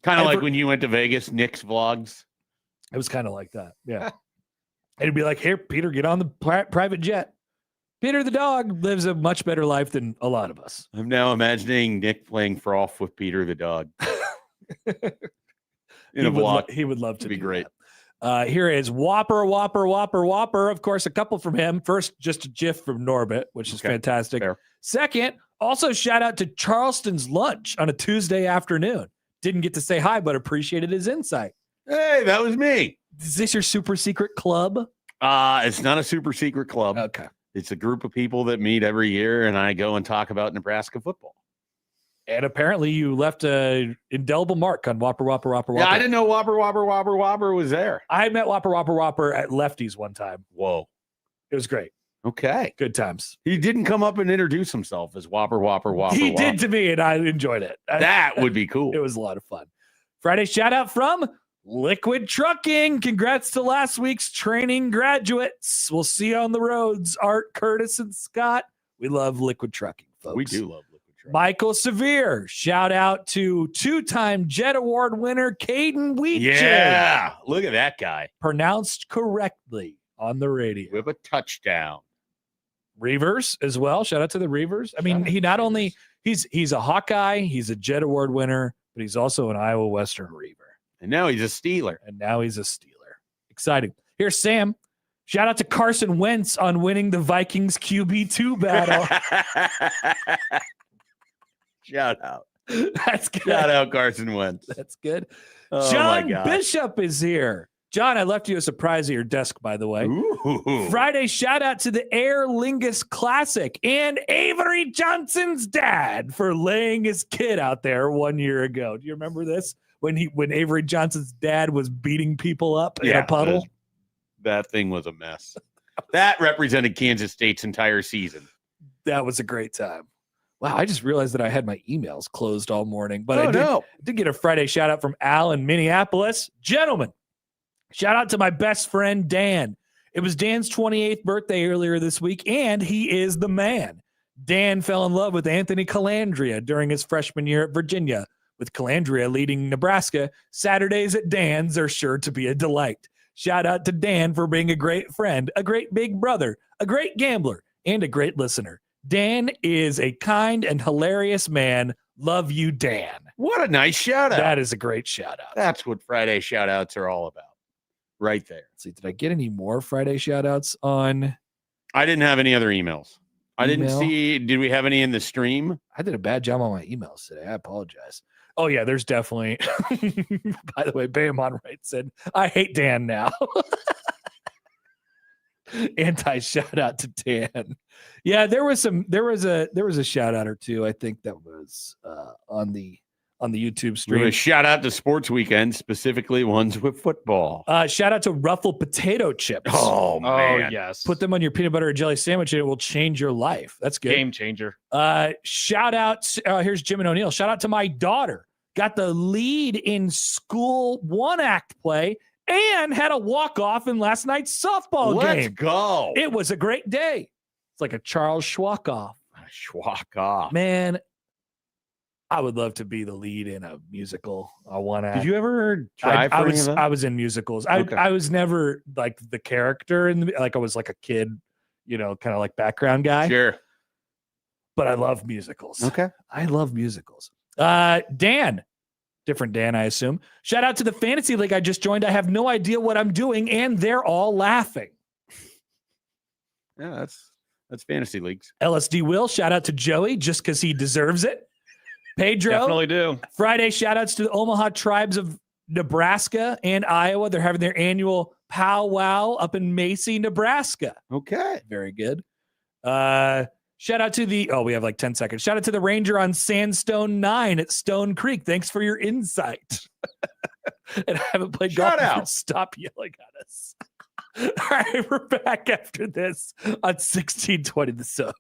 Kind of like when you went to Vegas, Nick's vlogs. It was kind of like that. Yeah. And it'd be like, here, Peter, get on the private jet. Peter the dog lives a much better life than a lot of us. I'm now imagining Nick playing froth with Peter the dog. In a vlog. He would love to be great. Here is Whopper. Of course, a couple from him. First, just a GIF from Norbit, which is fantastic. Fair. Second, also shout out to Charleston's Lunch on a Tuesday afternoon. Didn't get to say hi, but appreciated his insight. Hey, that was me. Is this your super secret club? It's not a super secret club. Okay. It's a group of people that meet every year, and I go and talk about Nebraska football. And apparently you left a indelible mark on Whopper. Yeah, I didn't know Whopper was there. I met Whopper at Lefty's one time. Whoa. It was great. Okay. Good times. He didn't come up and introduce himself as Whopper. He did to me, and I enjoyed it. That would be cool. It was a lot of fun. Friday shout out from Liquid Trucking. Congrats to last week's training graduates. We'll see you on the roads. Art, Curtis, and Scott. We love Liquid Trucking, folks. We do love Liquid Trucking. Michael Severe. Shout out to two-time Jet Award winner Caden Wheatjig. Yeah. Look at that guy. Pronounced correctly on the radio. With a touchdown. Reavers as well. Shout out to the Reavers. I mean, he not only he's a Hawkeye, he's a Jet Award winner, but he's also an Iowa Western Reaver. And now he's a Steeler. Exciting. Here's Sam. Shout out to Carson Wentz on winning the Vikings QB2 battle. Shout out. That's good. Shout out Carson Wentz. That's good. Oh, John my God. Bishop is here. John, I left you a surprise at your desk, by the way. Ooh. Friday shout out to the Aer Lingus Classic and Avery Johnson's dad for laying his kid out there 1 year ago. Do you remember this? When Avery Johnson's dad was beating people up in a puddle? That thing was a mess. That represented Kansas State's entire season. That was a great time. Wow, I just realized that I had my emails closed all morning. But I did get a Friday shout out from Al in Minneapolis. Gentlemen, shout out to my best friend, Dan. It was Dan's 28th birthday earlier this week, and he is the man. Dan fell in love with Anthony Calandria during his freshman year at Virginia. With Calandria leading Nebraska, Saturdays at Dan's are sure to be a delight. Shout out to Dan for being a great friend, a great big brother, a great gambler, and a great listener. Dan is a kind and hilarious man. Love you, Dan. What a nice shout out. That is a great shout out. That's what Friday shout outs are all about. Right there. Let's see, did I get any more Friday shout outs on? I didn't have any other emails. I didn't see. Did we have any in the stream? I did a bad job on my emails today. I apologize. Oh, yeah, there's definitely. By the way, Bam on right said, I hate Dan now. Anti shout out to Dan. Yeah, there was a shout out or two. I think that was on the YouTube stream. A shout out to Sports Weekend, specifically ones with football. Shout out to Ruffled potato chips. Oh man, Oh, yes. Put them on your peanut butter or jelly sandwich and it will change your life. That's good. Game changer. Shout out. Here's Jim and O'Neill. Shout out to my daughter. Got the lead in school one-act play and had a walk-off in last night's softball game. Let's go. It was a great day. It's like a Charles Schwackoff. Schwackoff. Man, I would love to be the lead in a musical, a one-act. Did you ever try for any of that? I was in musicals. Okay. I was never like the character in the, like I was like a kid, kind of like background guy. Sure. But I love musicals. Okay. I love musicals. Dan, different Dan, I assume. Shout out to the fantasy league I just joined. I have no idea what I'm doing, and they're all laughing. Yeah, that's fantasy leagues. LSD Will, shout out to Joey just because he deserves it. Pedro, Definitely do. Friday shout outs to the Omaha tribes of Nebraska and Iowa. They're having their annual powwow up in Macy, Nebraska. Okay. Very good. Shout out to we have like 10 seconds. Shout out to the Ranger on Sandstone 9 at Stone Creek. Thanks for your insight. And I haven't played golf. Shout out. Stop yelling at us. All right, we're back after this on 1620 The Zone.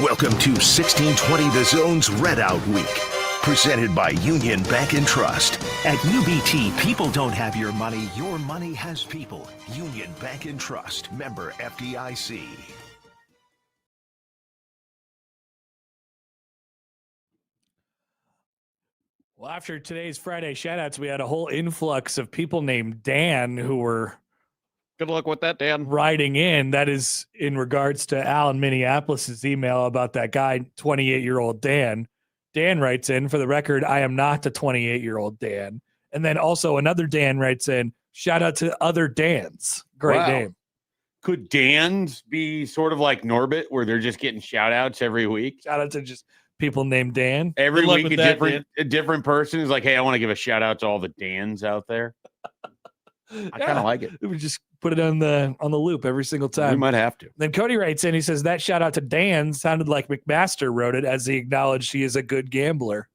Welcome to 1620 The Zone's Readout Week, presented by Union Bank and Trust. At UBT, people don't have your money has people. Union Bank and Trust, member FDIC. Well, after today's Friday shoutouts, we had a whole influx of people named Dan who were Good luck with that, Dan. writing in. That is in regards to Al in Minneapolis's email about that guy, 28-year-old Dan. Dan writes in, for the record, I am not the 28-year-old Dan. And then also another Dan writes in, Shout out to other Dans. Great Wow. name. Could Dan's be sort of like Norbit, where they're just getting shout outs every week? Shout out to just people named Dan. Every Good luck week, with a that, different person is like, "Hey, I want to give a shout out to all the Dans out there." I kind of like it. We just put it on the loop every single We time. might have to. Then Cody writes in, he says, that shout out to Dan sounded like McMaster wrote it as he acknowledged he is a good gambler.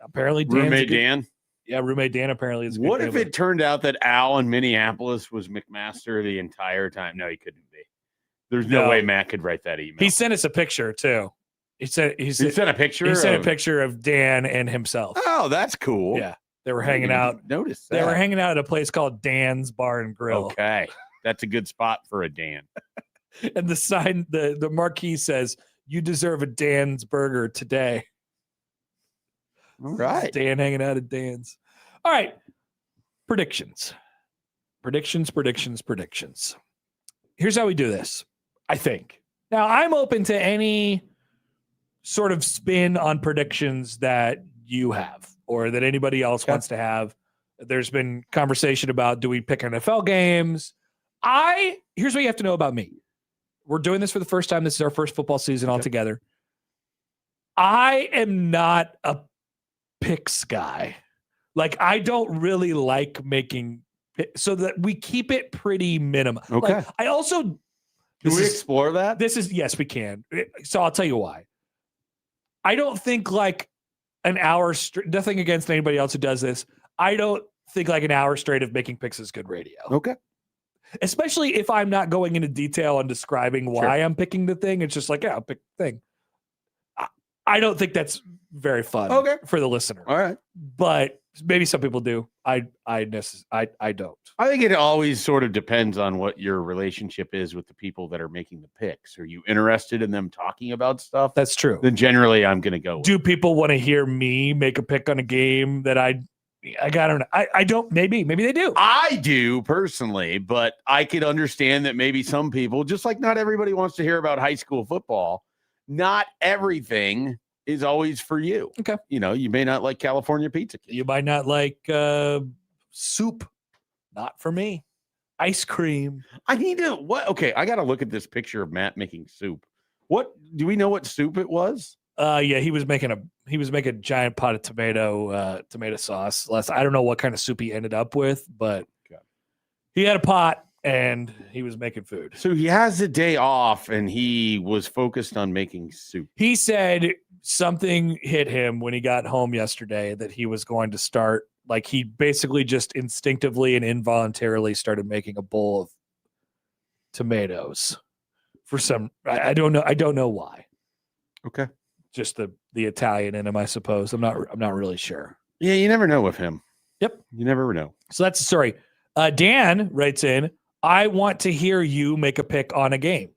Apparently, Dan's Roommate a good, Dan. Yeah, roommate Dan apparently is a good What if gambler. it turned out that Al in Minneapolis was McMaster the entire time? No, he couldn't be. There's no No. way Matt could write that email. He sent us a picture too. He sent a picture. He sent a picture of Dan and himself. Oh, that's cool. Yeah, they were hanging out. Notice that. They were hanging out at a place called Dan's Bar and Grill. Okay, that's a good spot for a Dan. And the sign, the marquee says, "You deserve a Dan's burger today." All right. Dan hanging out at Dan's. All right. Predictions. Here's how we do this, I think. Now, I'm open to any sort of spin on predictions that you have or that anybody else wants to have. There's been conversation about, do we pick NFL games? Here's what you have to know about me. We're doing this for the first time. This is our first football season altogether. I am not a picks guy. Like, I don't really like making so that we keep it pretty minimum. Okay. Like, I also Can we explore that? yes, we can. So I'll tell you why. I don't think like an hour nothing against anybody else who does this. I don't think like an hour straight of making picks is good radio. Okay. Especially if I'm not going into detail on describing why I'm picking the thing. It's just like, yeah, I'll pick the thing. I don't think that's very fun for the listener. All right. But maybe some people do. I don't. I think it always sort of depends on what your relationship is with the people that are making the picks. Are you interested in them talking about stuff? That's true. Then generally I'm going to go with Do people want to hear me make a pick on a game that I don't know. I don't. Maybe they do. I do personally, but I could understand that maybe some people, just like not everybody wants to hear about high school football, not everything is always for you. Okay. You know, you may not like California pizza. You might not like soup. Not for me. Ice cream. I need to okay, I got to look at this picture of Matt making soup. What do we know what soup it was? Yeah, he was making a giant pot of tomato sauce. I don't know what kind of soup he ended up with, but he had a pot and he was making food. So he has a day off and he was focused on making soup. He said something hit him when he got home yesterday that he was going to start, like he basically just instinctively and involuntarily started making a bowl of tomatoes for some, I don't know why. Okay. Just the Italian in him, I suppose. I'm not really sure. Yeah, you never know with him. Yep. You never know. So that's the story. Dan writes in, I want to hear you make a pick on a game.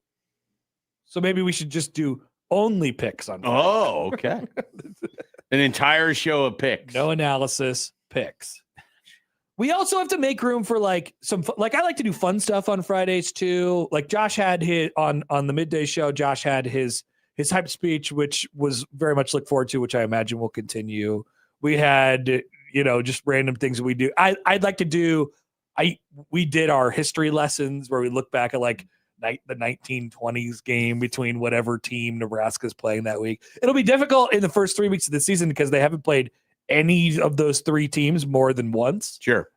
So maybe we should just do only picks on Friday. Oh, okay. An entire show of picks. No analysis, picks. We also have to make room for like some like I like to do fun stuff on Fridays too. Like Josh had his on the midday show. Josh had his hype speech, which was very much look forward to, which I imagine will continue. We had just random things that we do. I'd like to do. We did our history lessons where we look back at like the 1920s game between whatever team Nebraska's playing that week. It'll be difficult in the first 3 weeks of the season because they haven't played any of those three teams more than once. Sure.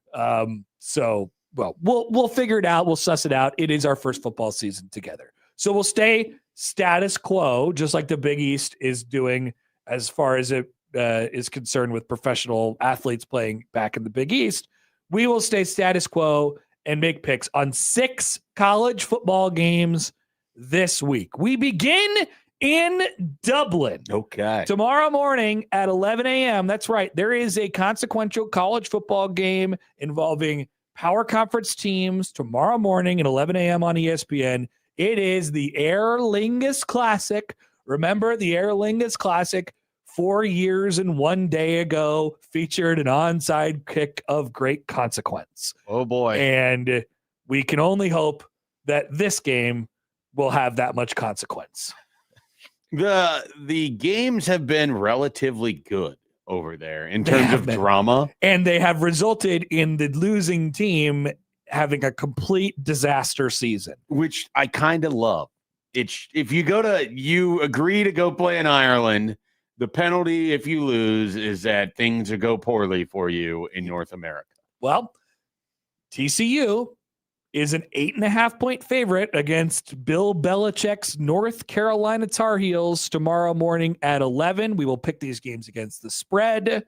So we'll figure it out. We'll suss it out. It is our first football season together. So we'll stay status quo, just like the Big East is doing as far as it is concerned with professional athletes playing back in the Big East. We will stay status quo and make picks on 6 college football games this week. We begin in Dublin. Okay. Tomorrow morning at 11 a.m. That's right. There is a consequential college football game involving power conference teams tomorrow morning at 11 a.m. on ESPN. It is the Aer Lingus Classic. Remember the Aer Lingus Classic 4 years and 1 day ago featured an onside kick of great consequence. Oh boy. And we can only hope that this game will have that much consequence. The games have been relatively good. over there in They terms have of been. drama. And they have resulted in the losing team having a complete disaster season. Which I kind of love. It's if you agree to go play in Ireland, the penalty if you lose is that things will go poorly for you in North America. Well, TCU is an 8.5-point favorite against Bill Belichick's North Carolina Tar Heels tomorrow morning at 11. We will pick these games against the spread.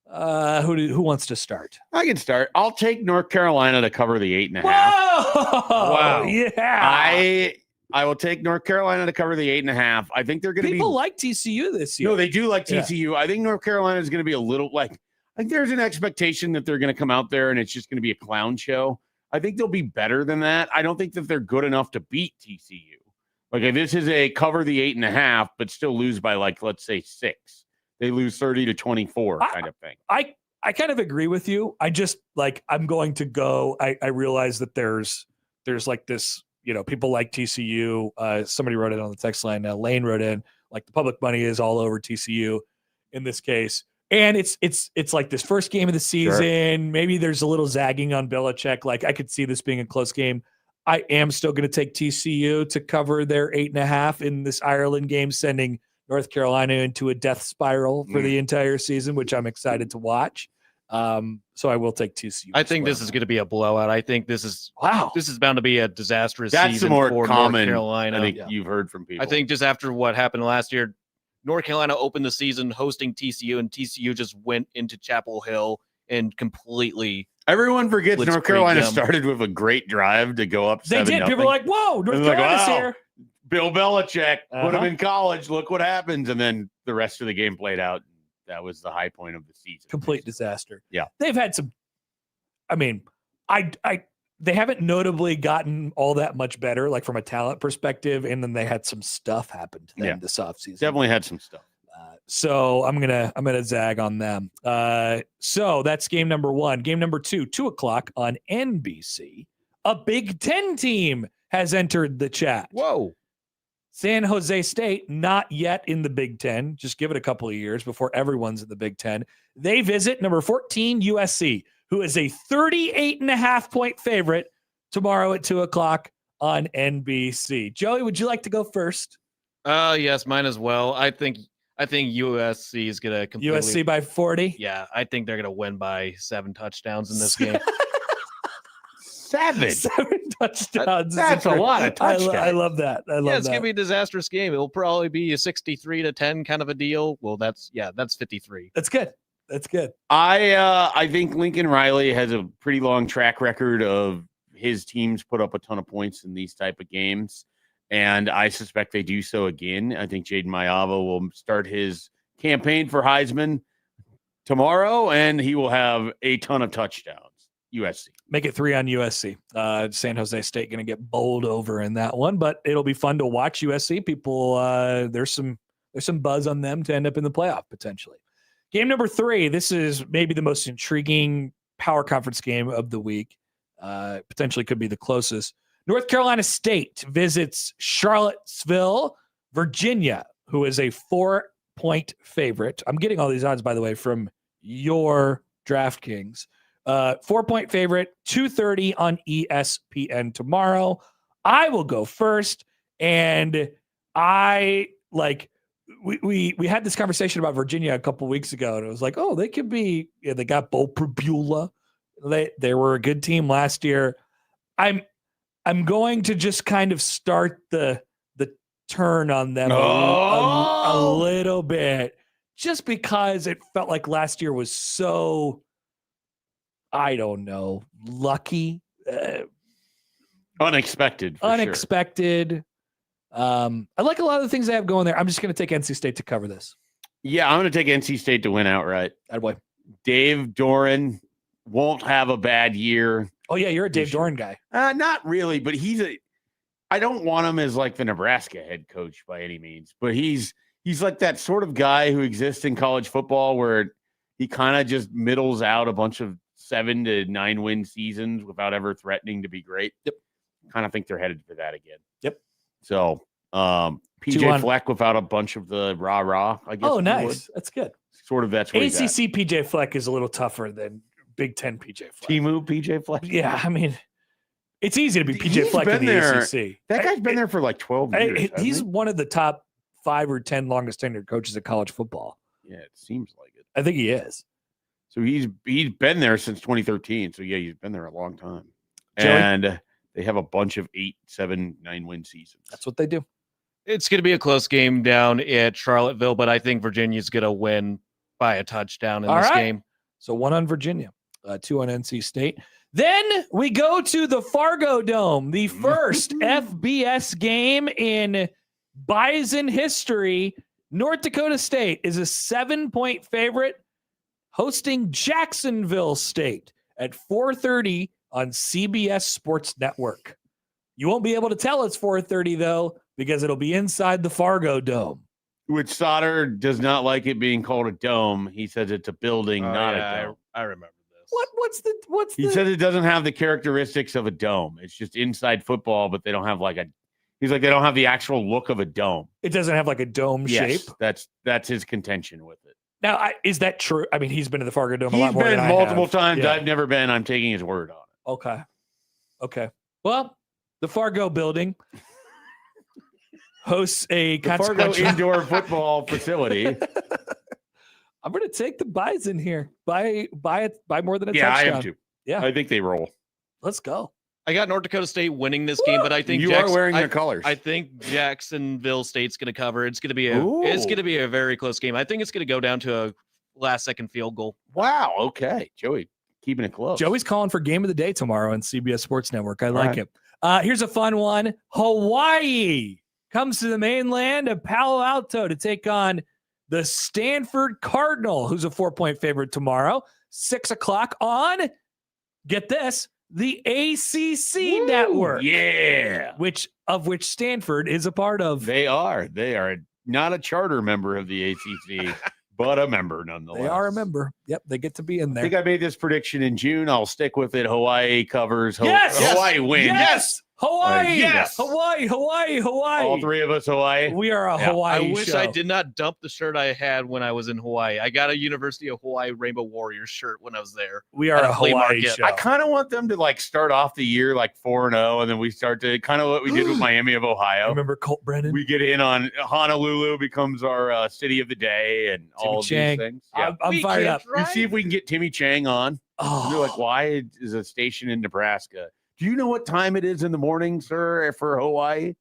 Who wants to start? I can start. I'll take North Carolina to cover the 8.5. Whoa! Wow. Yeah. I will take North Carolina to cover the 8.5. I think they're going to be. People like TCU this year. No, they do like TCU. I think North Carolina is going to be a little I think there's an expectation that they're going to come out there and it's just going to be a clown show. I think they'll be better than that. I don't think that they're good enough to beat TCU. Like this is a cover the 8.5, but still lose by let's say 6. They lose 30-24 kind of thing. I kind of agree with you. I just I'm going to go. I realize that there's like this, people like TCU. Somebody wrote it on the text line. Lane wrote in the public money is all over TCU in this case. And it's like this first game of the season. Sure. Maybe there's a little zagging on Belichick. I could see this being a close game. I am still going to take TCU to cover their 8.5 in this Ireland game, sending North Carolina into a death spiral for the entire season, which I'm excited to watch. So I will take TCU. I think this is going to be a blowout. I think this is bound to be a disastrous That's season more for common, North Carolina. I think you've heard from people. I think just after what happened last year, North Carolina opened the season hosting TCU, and TCU just went into Chapel Hill and completely. Everyone forgets North Carolina started with a great drive to go up 7-0. They did. People are like, "Whoa, North Carolina's here." Bill Belichick put him in college. Look what happens, and then the rest of the game played out. That was the high point of the season. Complete disaster. Yeah, they've had some. I mean, they haven't notably gotten all that much better, from a talent perspective, and then they had some stuff happen to them this offseason. Definitely had some stuff. So I'm gonna zag on them. So that's game number 1. Game number 2, 2:00 on NBC. A Big Ten team has entered the chat. Whoa. San Jose State, not yet in the Big Ten. Just give it a couple of years before everyone's in the Big Ten. They visit number 14 USC, who is a 38.5-point favorite tomorrow at 2:00 on NBC. Joey, would you like to go first? Yes, mine as well. I think USC is going to completely. USC by 40? Yeah, I think they're going to win by 7 touchdowns in this game. 7 touchdowns. That's a lot of touchdowns. I love that. It's going to be a disastrous game. It will probably be a 63-10 kind of a deal. Well, that's 53. That's good. I think Lincoln Riley has a pretty long track record of his teams put up a ton of points in these type of games, and I suspect they do so again. I think Jaden Mayava will start his campaign for Heisman tomorrow, and he will have a ton of touchdowns. USC. Make it 3 on USC. San Jose State going to get bowled over in that one, but it'll be fun to watch USC. People, there's some buzz on them to end up in the playoff potentially. Game number 3. This is maybe the most intriguing power conference game of the week. Potentially could be the closest. North Carolina State visits Charlottesville, Virginia, who is a 4-point favorite. I'm getting all these odds, by the way, from your DraftKings. 4-point favorite, 2:30 on ESPN tomorrow. I will go first, and we had this conversation about Virginia a couple weeks ago, and it was like, oh, they could be. Yeah, they got Bo Prabula. They were a good team last year. I'm going to just kind of start the turn on them a little bit, just because it felt like last year was so. I don't know, lucky, unexpected. Sure. I like a lot of the things they have going there. I'm just going to take NC State to cover this. Yeah, I'm going to take NC State to win outright. Attaboy. Dave Doran won't have a bad year. Oh yeah, you're a Dave Doran guy. Not really, but I don't want him as like the Nebraska head coach by any means, but he's like that sort of guy who exists in college football where he kind of just middles out a bunch of 7 to 9 win seasons without ever threatening to be great. Yep. Kind of think they're headed for that again. Yep. So PJ Fleck without a bunch of the rah-rah, I guess. Oh, nice. That's good. Sort of that's where he's at. ACC PJ Fleck is a little tougher than Big Ten PJ Fleck. Timu PJ Fleck? Yeah, I mean, it's easy to be PJ He's Fleck in been the there. ACC. That guy's been there for like 12 years. He's one of the top 5 or 10 longest tenured coaches of college football. Yeah, it seems like it. I think he is. So he's been there since 2013. So yeah, he's been there a long time. Joey? And they have a bunch of 8, 7, 9 seasons. That's what they do. It's going to be a close game down at Charlottesville, but I think Virginia's going to win by a touchdown in this game. So 1 on Virginia, 2 on NC State. Then we go to the Fargo Dome, the first FBS game in Bison history. North Dakota State is a 7-point favorite hosting Jacksonville State at 4:30 on CBS Sports Network. You won't be able to tell it's 4:30 though, because it'll be inside the Fargo Dome. Which Sauter does not like it being called a dome. He says it's a building, not a dome. I remember this. What's He says it doesn't have the characteristics of a dome. It's just inside football, but they don't have he's like, they don't have the actual look of a dome. It doesn't have like a dome shape. That's his contention with it. Now, is that true? I mean, he's been to the Fargo Dome a He's lot more been than I multiple have. times. Yeah. I've never been. I'm taking his word on it. Okay. Well, the Fargo building hosts a The Fargo consequential indoor football facility. I'm going to take the Bison here by more than a Yeah, touchdown. I am too. Yeah. I think they roll. Let's go. I got North Dakota State winning this game, but I think You are wearing their colors. I think Jacksonville State's going to cover. It's going to be a very close game. I think it's going to go down to a last-second field goal. Wow. Okay, Joey, keeping it close. Joey's calling for game of the day tomorrow on CBS Sports Network. I like right. it. Here's a fun one. Hawaii comes to the mainland of Palo Alto to take on the Stanford Cardinal, who's a 4-point favorite tomorrow, 6:00 on, get this, the ACC network. Yeah. Which Stanford is a part of. They are not a charter member of the ACC, but a member nonetheless. They are a member. Yep, they get to be in I there. think I made this prediction in June. I'll stick with it. Hawaii covers. Yes! Hawaii wins. Yes! Hawaii! Yes! Hawaii! All three of us Hawaii. We are a Yeah, Hawaii I wish show. I did not dump the shirt I had when I was in Hawaii. I got a University of Hawaii Rainbow Warriors shirt when I was there. We are at a a flea Hawaii market. show. I kind of want them to start off the year 4-0, and then we start to kind of what we did with Miami of Ohio. Remember Colt Brennan? We get in on Honolulu becomes our city of the day and all of Chang. these things. Yeah. I'm fired up. We see if we can get Timmy Chang on. Oh, They're like, why is a station in Nebraska? Do you know what time it is in the morning, sir, for Hawaii?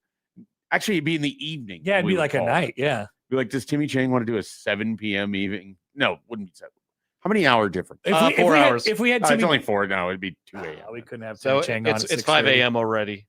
Actually, it'd be in the evening. yeah, it'd we be would like a call it. night. Yeah. Be like, does Timmy Chang want to do a 7 p.m. evening? No, it wouldn't be 7. How many hour difference? If 4 we had- hours. if we had It's Timmy, only 4 now. It'd be 2 a.m. we couldn't have So Timmy Chang on. it's 5 a.m. already.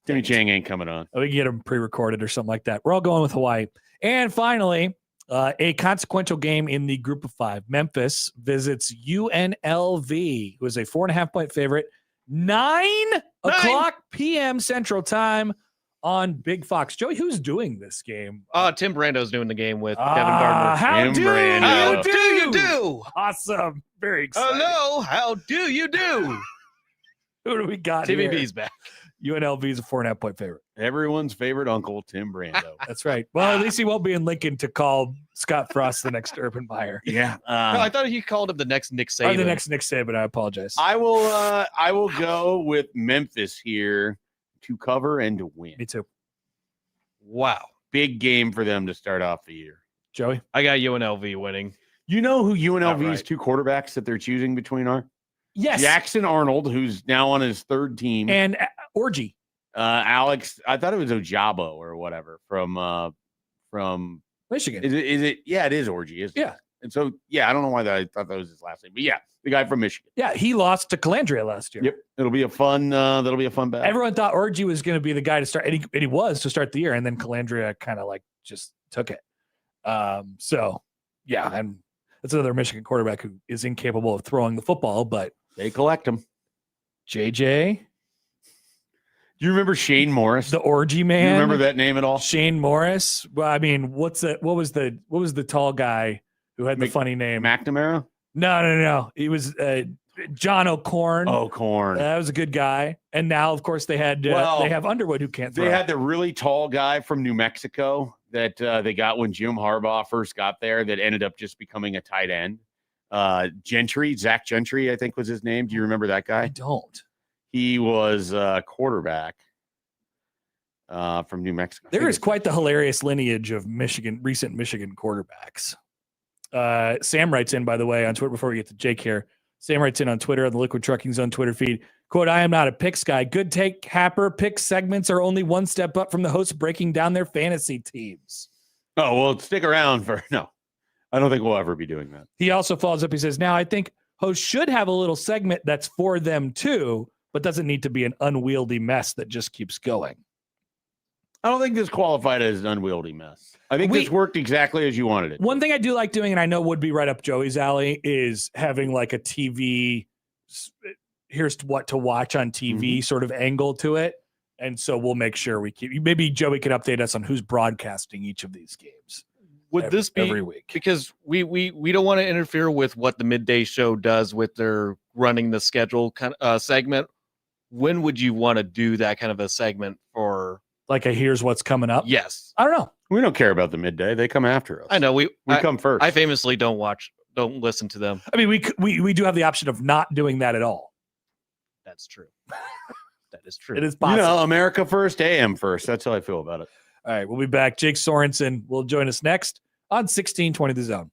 Timmy Chang ain't coming on. We can get him pre-recorded or something like that. We're all going with Hawaii. And finally, a consequential game in the group of 5. Memphis visits UNLV, who is a 4.5-point favorite. 9:00 p.m. Central Time on Big Fox. Joey, who's doing this game? Tim Brando's doing the game with Kevin Gardner. How Tim do Brando. How you do you do? Awesome. Very exciting. Hello, how do you do? Who do we got here? TVB's back. UNLV is a 4.5-point favorite. Everyone's favorite uncle, Tim Brando. That's right. Well, at least he won't be in Lincoln to call Scott Frost the next Urban Meyer. Yeah. No, I thought he called him the next Nick Or Saban. the next Nick Saban. I apologize. I will go with Memphis here to cover and to win. Me too. Wow. Big game for them to start off the year. Joey? I got UNLV winning. You know who UNLV's Outright. 2 quarterbacks that they're choosing between are? Yes. Jackson Arnold, who's now on his 3rd team. And Orgy. Alex, I thought it was Ojabo or whatever from Michigan. is it yeah, it is Orgy, isn't Yeah. it? And so yeah, I don't know why I thought that was his last name. But yeah, the guy from Michigan. Yeah, he lost to Calandria last year. Yep. That'll be a fun battle. Everyone thought Orgy was going to be the guy to start, and he was to start the year, and then Calandria kind of just took it. So yeah, and that's another Michigan quarterback who is incapable of throwing the football, but They collect them. JJ, Do you remember Shane Morris? the Orgy Do man. you remember that name at all? Shane Morris? Well, I mean, what was the tall guy who had the funny name? McNamara? No. He was John O'Corn. Oh, Corn. That was a good guy. And now, of course, they have Underwood who can't throw. They had the really tall guy from New Mexico that they got when Jim Harbaugh first got there that ended up just becoming a tight end. Zach Gentry, I think was his name. Do you remember that guy? I don't. He was a quarterback from New Mexico. There is quite the hilarious lineage of recent Michigan quarterbacks. Sam writes in, by the way, on Twitter before we get to Jake here. Sam writes in on Twitter on the Liquid Trucking Zone Twitter feed. Quote, I am not a picks guy. Good take, Happer. Pick segments are only one step up from the hosts breaking down their fantasy teams. Oh, well, stick around for no. I don't think we'll ever be doing that. He also follows up. He says, now I think hosts should have a little segment that's for them too, but doesn't need to be an unwieldy mess that just keeps going. I don't think this qualified as an unwieldy mess. I think this worked exactly as you wanted it. One thing I do like doing, and I know would be right up Joey's alley, is having like a TV, here's what to watch on TV sort of angle to it. And so we'll make sure we keep, maybe Joey can update us on who's broadcasting each of these games. Would this be every week? Because we don't want to interfere with what the midday show does with their running the schedule kind of segment. When would you want to do that kind of a segment for? Like a here's what's coming up? Yes. I don't know. We don't care about the midday. They come after us. I know we come first. I famously don't listen to them. I mean, we do have the option of not doing that at all. That's true. That is true. It is possible. You know, America first, AM first. That's how I feel about it. All right, we'll be back. Jake Sorensen will join us next on 1620 The Zone.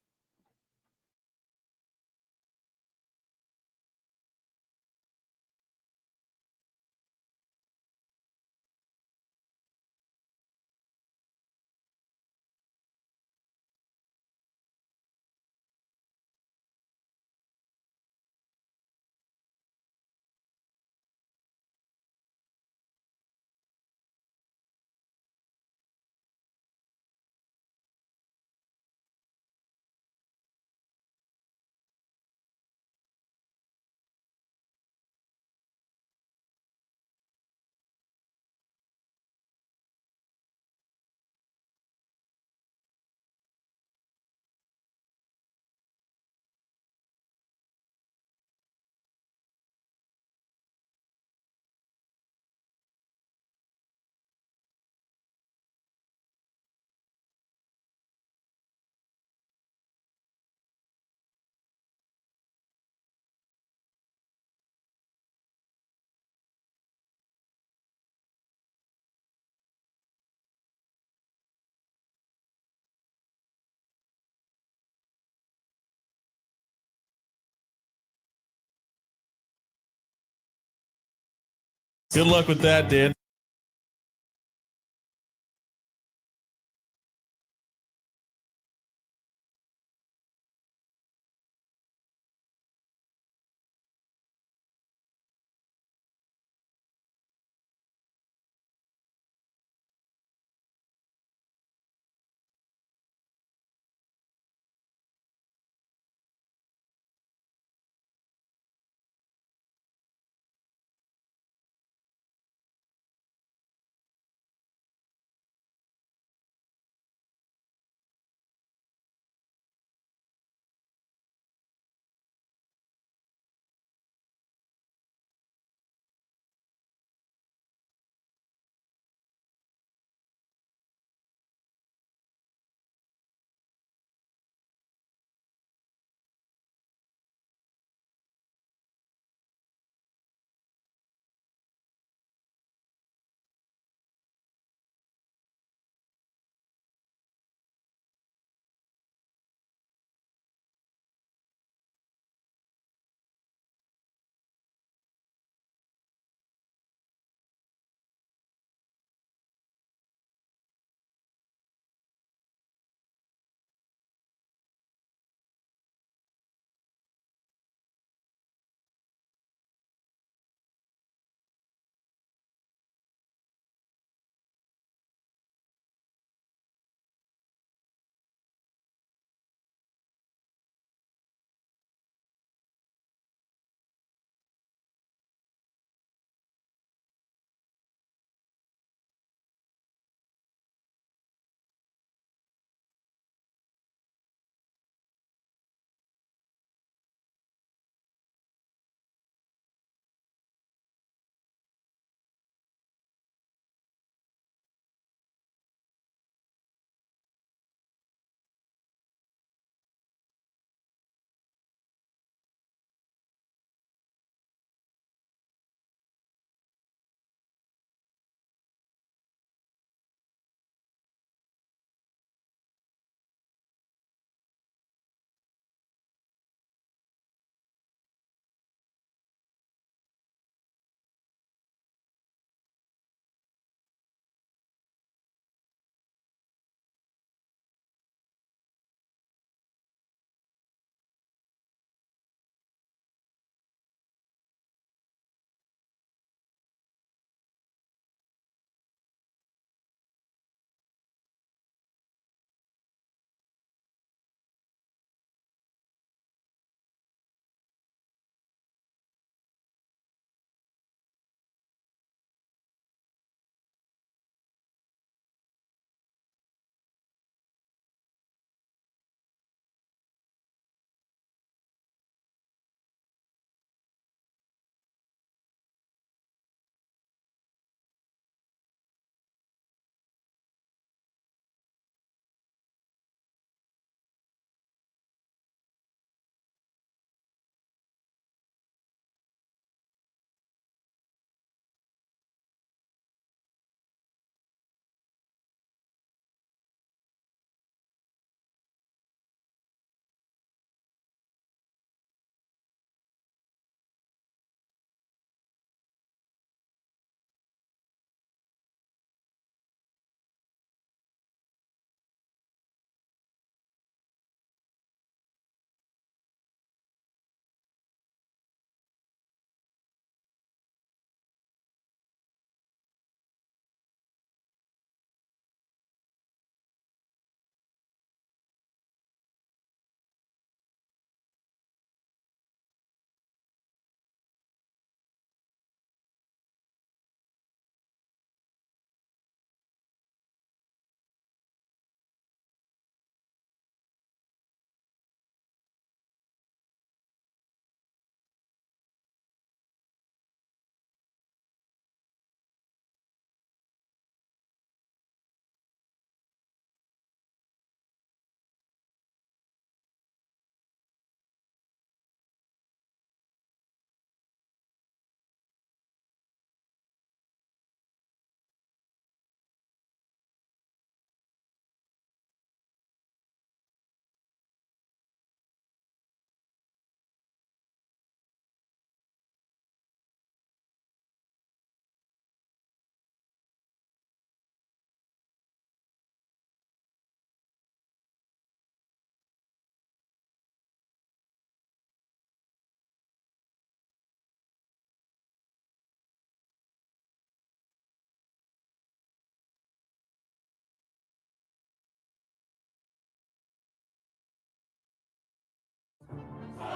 Good luck with that, Dan.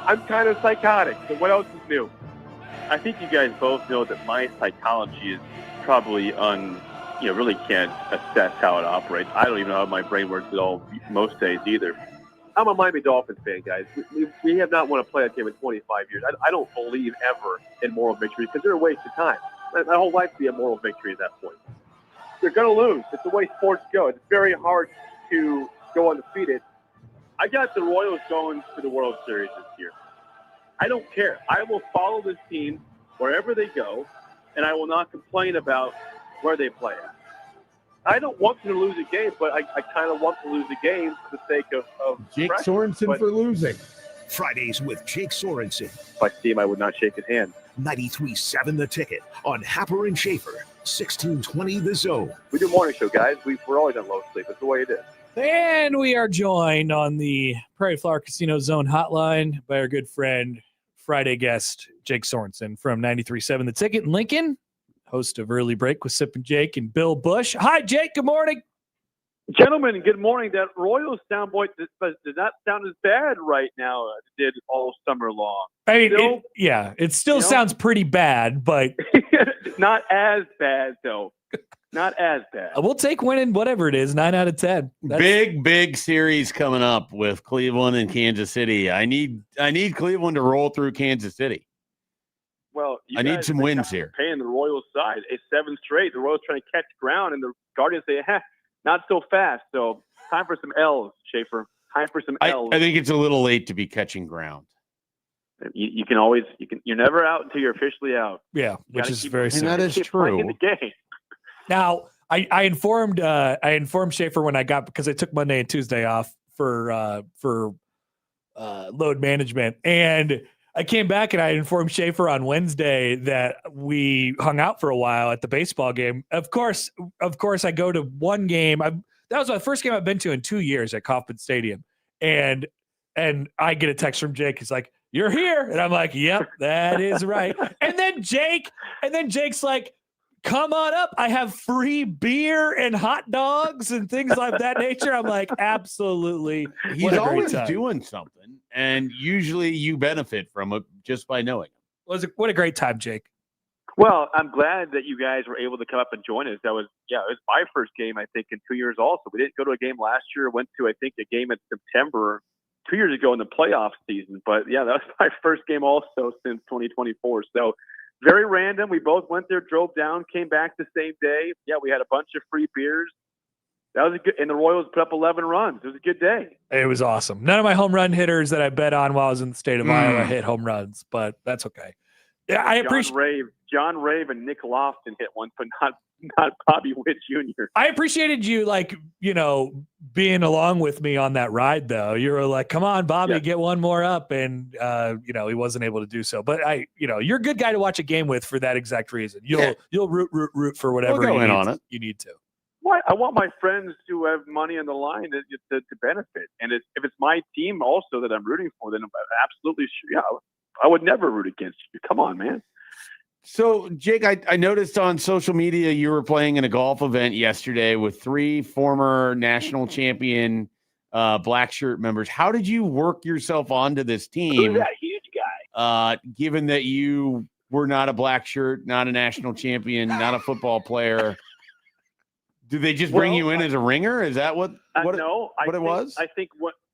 I'm kind of psychotic. So what else is new? I think you guys both know that my psychology is probably really can't assess how it operates. I don't even know how my brain works at all most days either. I'm a Miami Dolphins fan, guys. We have not won a playoff game in 25 years. I don't believe ever in moral victory because they're a waste of time. My whole life would be a moral victory at that point. They're going to lose. It's the way sports go. It's very hard to go undefeated. I got the Royals going to the World Series this year. I don't care. I will follow this team wherever they go, and I will not complain about where they play at. I don't want them to lose a game, but I kind of want to lose a game for the sake of Jake pressure. Sorensen for losing. Fridays with Jake Sorensen. If I see him, I would not shake his hand. 93.7 The Ticket on Happer and Schaefer. 1620 The Zone. We do morning show, guys. We're always on low sleep. That's the way it is. And we are joined on the Prairie Flower Casino Zone hotline by our good friend, Friday guest, Jake Sorensen from 93.7 The Ticket in Lincoln, host of Early Break with Sip and Jake and Bill Bush. Hi, Jake. Good morning. Gentlemen, good morning. That Royals soundboy does not sound as bad right now as it did all summer long. I mean, it still sounds pretty bad, but not as bad, though. Not as bad. We'll take winning whatever it is, 9 out of 10. Big series coming up with Cleveland and Kansas City. I need Cleveland to roll through Kansas City. Well, I need some wins here. Paying the Royals side. It's 7 straight. The Royals trying to catch ground, and the Guardians say, not so fast. So time for some L's, Schaefer. Time for some L's. I think it's a little late to be catching ground. You can always you're never out until you're officially out. Yeah, which is very simple. And that is true. In the game. Now, I informed Schaefer when I got, because I took Monday and Tuesday off for load management, and I came back and I informed Schaefer on Wednesday that we hung out for a while at the baseball game. Of course, I go to one game. That was my first game I've been to in 2 years at Kauffman Stadium, and I get a text from Jake. He's like, "You're here," and I'm like, "Yep, that is right." And then Jake's like, "Come on up. I have free beer and hot dogs and things like that nature." I'm like, absolutely. He's always doing something, and usually you benefit from it just by knowing him. What a great time, Jake. Well, I'm glad that you guys were able to come up and join us. It was my first game, I think, in 2 years also. We didn't go to a game last year. Went to, I think, a game in September 2 years ago in the playoff season. But, yeah, that was my first game also since 2024. So, very random. We both went there, drove down, came back the same day. Yeah, we had a bunch of free beers. That was and the Royals put up 11 runs. It was a good day. It was awesome. None of my home run hitters that I bet on while I was in the state of Iowa hit home runs, but that's okay. Yeah, I appreciate John Rave and Nick Lofton hit one, but not Bobby Witt Jr. I appreciated you, being along with me on that ride, though. You were like, "Come on, Bobby, get one more up," and he wasn't able to do so. But you're a good guy to watch a game with for that exact reason. You'll root for whatever you need to. Well, I want my friends who have money on the line to benefit, and if it's my team also that I'm rooting for, then I'm absolutely sure. Yeah, I would never root against you. Come on, man. So, Jake, I noticed on social media you were playing in a golf event yesterday with 3 former national champion black shirt members. How did you work yourself onto this team? Who's that huge guy? Given that you were not a black shirt, not a national champion, not a football player, do they just bring you in as a ringer? Is that what it was? I think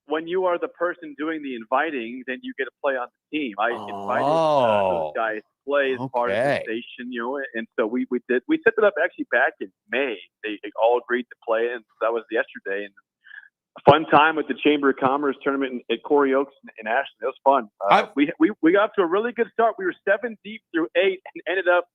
when you are the person doing the inviting, then you get to play on the team. I invited those guys to play as part of the station, and so we set it up actually back in May. They all agreed to play, and that was yesterday. And a fun time at the Chamber of Commerce tournament at Corey Oaks in Ashland. It was fun. We got off to a really good start. We were 7 deep through 8 and ended up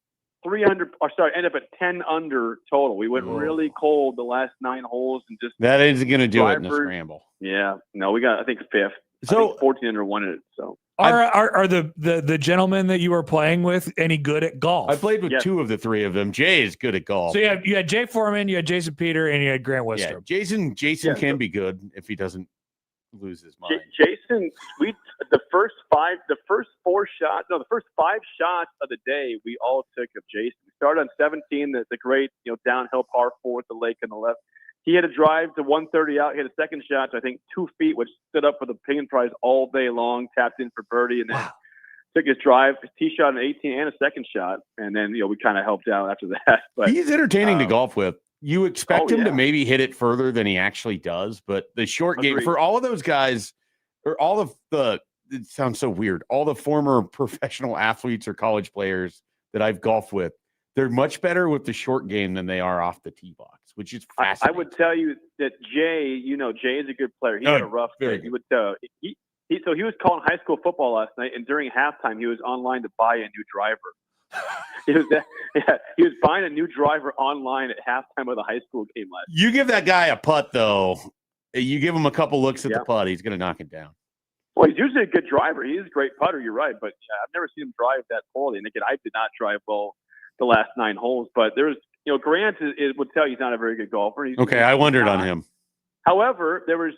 at 10 under total. We went really cold the last 9 holes and just that isn't going to do it in the scramble. Yeah, no, we got I think 5th. So 14 under won it. So are the gentlemen that you were playing with any good at golf? I played with 2 of the 3 of them. Jay is good at golf. So you had Jay Foreman, you had Jason Peter, and you had Grant Wistrom. Yeah, Jason can be good if he doesn't lose his mind. Jason, the first 5 shots of the day we all took of Jason. We started on 17, the great downhill par 4 with the lake on the left. he had a drive to 130 out. He had a second shot to, I think, 2 feet, which stood up for the Pinion Prize all day long, tapped in for birdie, and then took his drive, his tee shot an 18 and a second shot. And then, we kind of helped out after that. But he's entertaining to golf with. You expect him to yeah. maybe hit it further than he actually does, but the short game Agreed. for all of those guys, or all of the, it sounds so weird, all the former professional athletes or college players that I've golfed with, they're much better with the short game than they are off the tee box, which is fascinating. I would tell you that Jay, Jay is a good player. He had a rough day. He would so he was calling high school football last night, and during halftime, he was online to buy a new driver. He was buying a new driver online at halftime of the high school game last night. You give that guy a putt, though. You give him a couple looks at the putt, he's going to knock it down. Well, he's usually a good driver. He is a great putter, you're right. But I've never seen him drive that poorly. And again, I did not drive well the last 9 holes. But there's, Grant would tell you he's not a very good golfer. Okay, I wondered on him. However, there was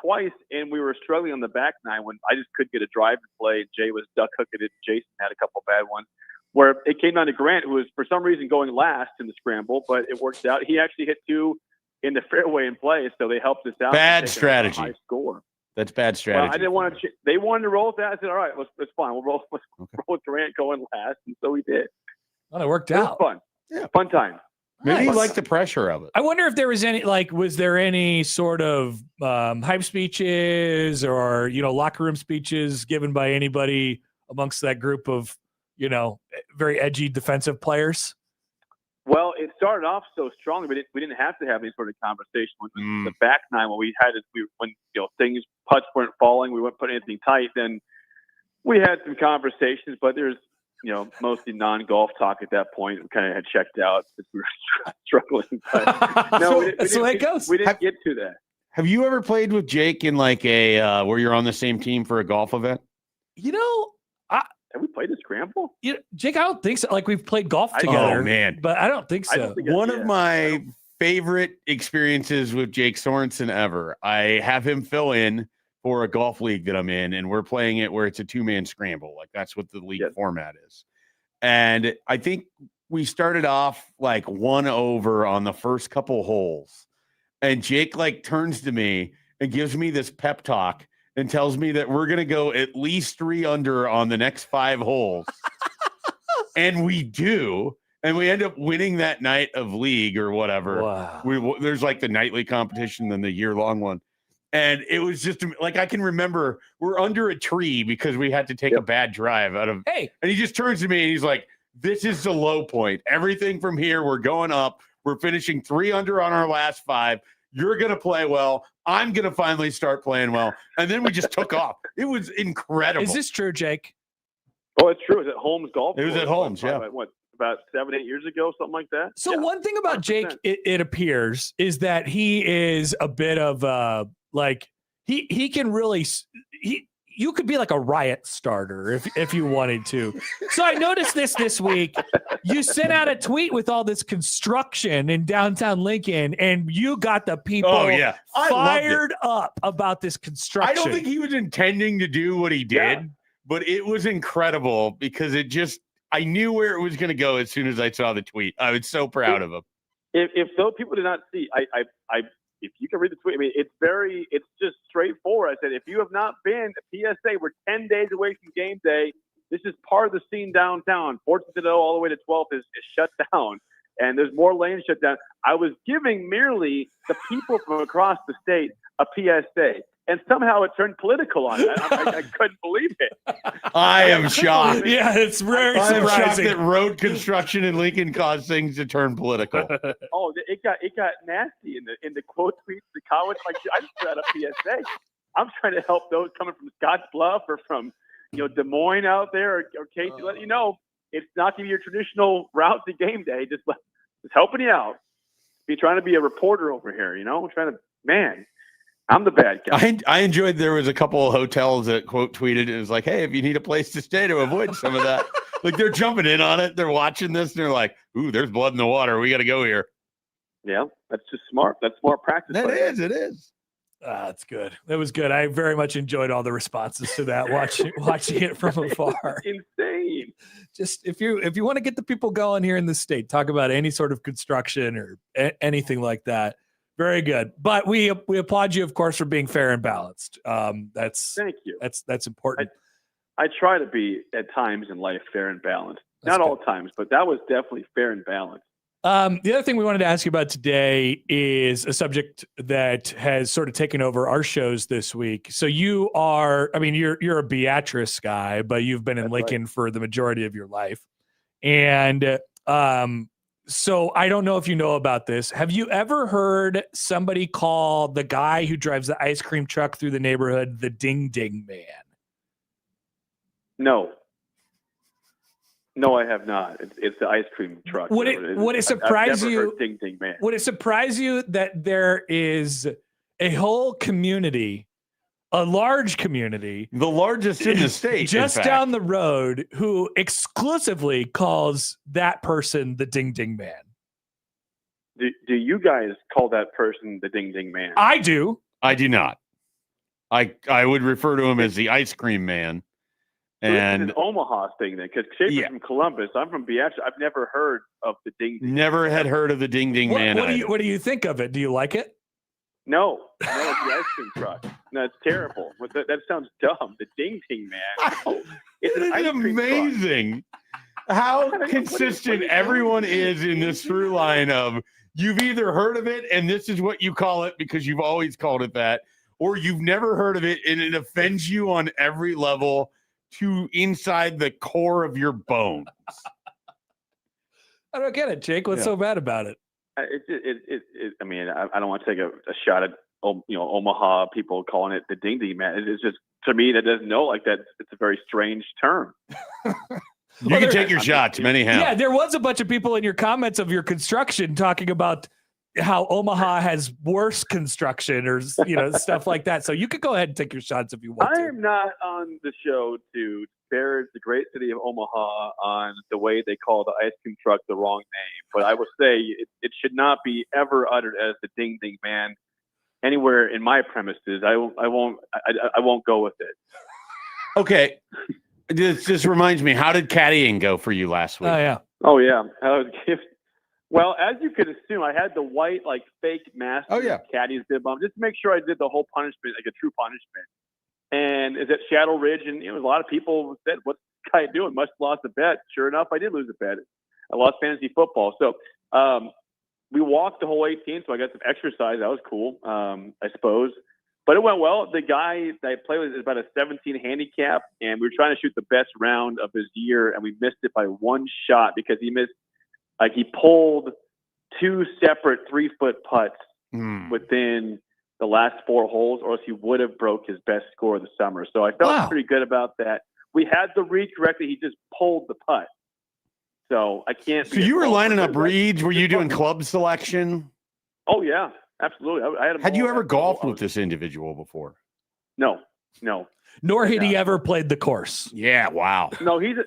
twice, and we were struggling on the back 9 when I just couldn't get a drive to play. Jay was duck hooking it. Jason had a couple bad ones, where it came down to Grant, who was for some reason going last in the scramble, but it worked out. He actually hit 2 in the fairway in play, so they helped us out. Bad strategy. High score. That's bad strategy. Well, I didn't want to. They wanted to roll with that. I said, "All right, let's fine. We'll roll. Let's roll with Grant going last," and so we did. Well, it worked It was out. fun. Yeah, fun time. Maybe he liked the pressure of it. I wonder if there was was there any sort of hype speeches or, locker room speeches given by anybody amongst that group of, very edgy defensive players? Well, it started off so strongly, but we didn't have to have any sort of conversation. When the back 9, when we had it, when things, putts weren't falling, we weren't putting anything tight, then we had some conversations, but there's, mostly non-golf talk at that point. We kind of had checked out because we were struggling. But no, that's the way it goes. We didn't get to that. Have you ever played with Jake in like a where you're on the same team for a golf event? Have we played a scramble? Jake, I don't think so. Like, we've played golf together. Oh, man. But I don't think so. One of my favorite experiences with Jake Sorensen ever. I have him fill in for a golf league that I'm in, and we're playing it where it's a 2-man scramble. Like, that's what the league format is. And I think we started off like 1 over on the first couple holes. And Jake turns to me and gives me this pep talk and tells me that we're going to go at least 3 under on the next 5 holes. And we do. And we end up winning that night of league or whatever. Wow. There's the nightly competition and the year-long one. And it was just I can remember we're under a tree because we had to take a bad drive out of. Hey. And he just turns to me and he's like, "This is the low point. Everything from here, we're going up. We're finishing 3 under on our last 5. You're going to play well. I'm going to finally start playing well." And then we just took off. It was incredible. Is this true, Jake? Oh, it's true. It was at Holmes Golf. It was at Holmes, About 7-8 years ago, something like that. So one thing about 100%. Jake, it appears, is that he is a bit of he can really you could be like a riot starter if you wanted to. So I noticed this week. You sent out a tweet with all this construction in downtown Lincoln, and you got the people fired up about this construction. I don't think he was intending to do what he did, but it was incredible because I knew where it was going to go as soon as I saw the tweet. I was so proud of him. If those people did not see, if you can read the tweet, I mean, it's just straightforward. I said, if you have not been to PSA, we're 10 days away from game day. This is part of the scene downtown. 14th all the way to 12th is shut down, and there's more lanes shut down. I was giving merely the people from across the state a PSA, and somehow it turned political on that. I couldn't believe it. I am shocked. Yeah, it's very surprising. I'm shocked that road construction in Lincoln caused things to turn political. Oh, it got nasty in the quote tweets, the comments. I just put out a PSA. I'm trying to help those coming from Scottsbluff or from Des Moines out there or Casey. Let you know it's not going to be your traditional route to game day. Just helping you out. Be trying to be a reporter over here. I'm the bad guy. I enjoyed there was a couple of hotels that quote tweeted. It was like, hey, if you need a place to stay to avoid some of that, they're jumping in on it. They're watching this and they're like, ooh, there's blood in the water. We got to go here. Yeah, that's just smart. That's smart practice. It is. That's good. That was good. I very much enjoyed all the responses to that. Watching it from afar. Insane. Just if you want to get the people going here in the state, talk about any sort of construction or anything like that. Very good. But we applaud you, of course, for being fair and balanced. That's Thank you. That's important. I try to be at times in life fair and balanced. That's Not all times, but that was definitely fair and balanced. The other thing we wanted to ask you about today is a subject that has sort of taken over our shows this week. So you're a Beatrice guy, but you've been in Lincoln for the majority of your life. And so I don't know if you know about this. Have you ever heard somebody call the guy who drives the ice cream truck through the neighborhood the Ding Ding Man? No, I have not. It's the ice cream truck. Would it surprise I've never you? heard Ding Ding Man. Would it surprise you that there is a whole community, a large community, The largest in the state, just in fact. down the road, who exclusively calls that person the Ding Ding Man? Do you guys call that person the Ding Ding Man? I do. I do not. I would refer to him as the ice cream man. So this is And an Omaha thing then, because Schaefer's Yeah. from Columbus. I'm from Beatrice. I've never heard of the Ding Ding. never had heard of the Ding Ding Man. either. What do you think of it? Do you like it? No, it's the ice cream truck. No, it's terrible. That sounds dumb. The Ding Ding Man. It's an It ice is cream truck. amazing how consistent everyone is in this through line of you've either heard of it and this is what you call it because you've always called it that, or you've never heard of it and it offends you on every level to inside the core of your bones. I don't get it, Jake. What's so bad about it? I mean, I don't want to take a shot at Omaha people calling it the Ding Ding Man. It's just, to me, that doesn't know like that. It's a very strange term. You can take your shots, anyhow. Yeah, there was a bunch of people in your comments of your construction talking about how Omaha has worse construction or stuff like that. So you could go ahead and take your shots if you want I to. am not on the show to disparage the great city of Omaha on the way they call the ice cream truck the wrong name, but I will say it should not be ever uttered as the Ding Ding Man anywhere in my premises. I won't go with it. Okay. This reminds me, how did caddying go for you last week? Oh yeah. Well, as you could assume, I had the white, fake mask. Caddy's bib on, just to make sure I did the whole punishment, like a true punishment. And is at Shadow Ridge, and a lot of people said, "What's this guy doing? Must have lost a bet." Sure enough, I did lose a bet. I lost fantasy football. So we walked the whole 18, so I got some exercise. That was cool, I suppose. But it went well. The guy that I played with is about a 17 handicap, and we were trying to shoot the best round of his year, and we missed it by one shot because he missed. He pulled two separate 3-foot putts within the last 4 holes, or else he would have broke his best score of the summer. So I felt pretty good about that. We had the read correctly. He just pulled the putt. So I can't. So you were lining up reads? Were you doing club selection? Oh, yeah, absolutely. I had. Had you ever golfed with this individual before? No. Nor had he ever played the course. Yeah, wow. No, he's.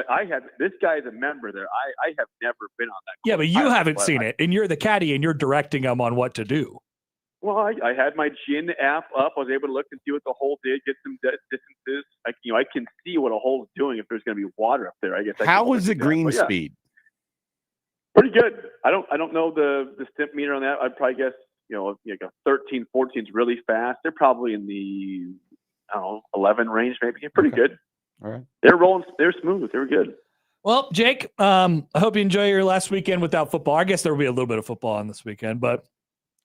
I had this guy is a member there. I have never been on that course. Yeah, but you haven't seen it, and you're the caddy, and you're directing him on what to do. Well, I had my Gin app up. I was able to look and see what the hole did, get some distances. I can see what a hole's doing if there's going to be water up there. I guess. How was the green speed? Pretty good. I don't know the stimp meter on that. I'd probably guess like a 13, 14 is really fast. They're probably in the 11 range maybe. Pretty good. All right. They're rolling. They're smooth. They were good. Well, Jake, I hope you enjoy your last weekend without football. I guess there will be a little bit of football on this weekend, but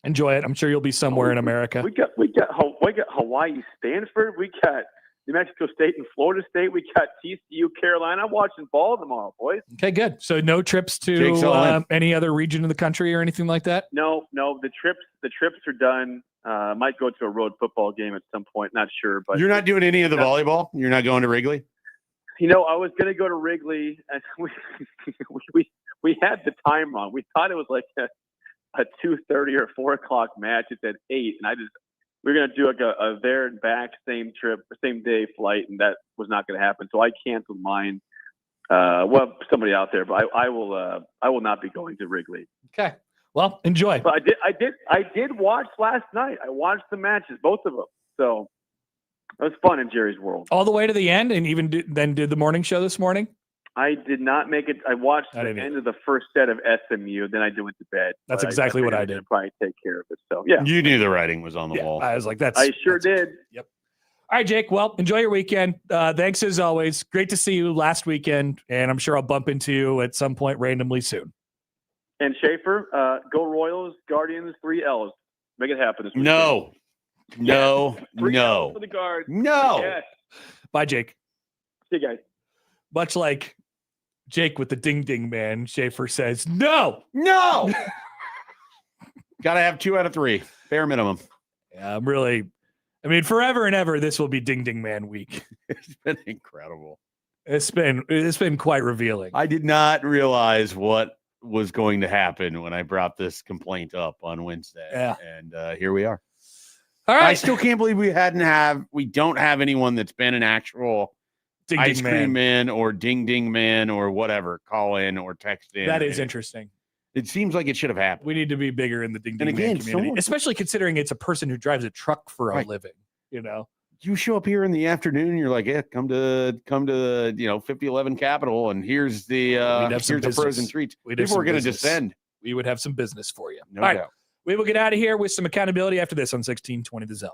enjoy it. I'm sure you'll be somewhere in America. We got Hawaii, Stanford. We got New Mexico State and Florida State. We got TCU, Carolina. I'm watching ball tomorrow, boys. Okay, good. So no trips to any other region of the country or anything like that? No. The trips are done. Might go to a road football game at some point. Not sure, but you're not doing any of the volleyball. You're not going to Wrigley. I was going to go to Wrigley, and we had the time wrong. We thought it was like a 2:30 or 4 o'clock match. It said 8, and we were going to do like a there and back same trip, same day flight, and that was not going to happen. So I canceled mine. Somebody out there, but I will not be going to Wrigley. Okay. Well, enjoy. But I did watch last night. I watched the matches, both of them. So it was fun in Jerry's world. All the way to the end, and even did the morning show this morning? I did not make it. I watched I the didn't end of the first set of SMU. Then I went to bed. That's But exactly what I figured did. I'd probably take care of it. So yeah, You knew the writing was on the wall. I was like, that's. I sure that's- did. Yep. All right, Jake. Well, enjoy your weekend. Thanks as always. Great to see you last weekend, and I'm sure I'll bump into you at some point randomly soon. And Schaefer, go Royals, Guardians, 3 L's. Make it happen this weekend. No. No. 3 L's No. for the Guards. No. Yes. Bye, Jake. See you guys. Much like Jake with the ding ding man, Schaefer says, no. No. Got to have 2 out of 3. Bare minimum. Yeah, forever and ever, this will be ding ding man week. It's been incredible. It's been quite revealing. I did not realize what was going to happen when I brought this complaint up on Wednesday. Yeah. And here we are. All I right. still can't believe we don't have anyone that's been an actual Ding ice ding cream man. man or ding ding man or whatever, call in or text in. That is interesting. It seems like it should have happened. We need to be bigger in the ding ding And man again, community, someone- especially considering it's a person who drives a truck for a Right. living. You know, You show up here in the afternoon, you're like, yeah, come to 5011 Capitol, and here's the have some here's the business. frozen treats. We'd have People some are going to business. descend. We would have some business for you. No All right. doubt. We will get out of here with some accountability after this on 1620 The Zone.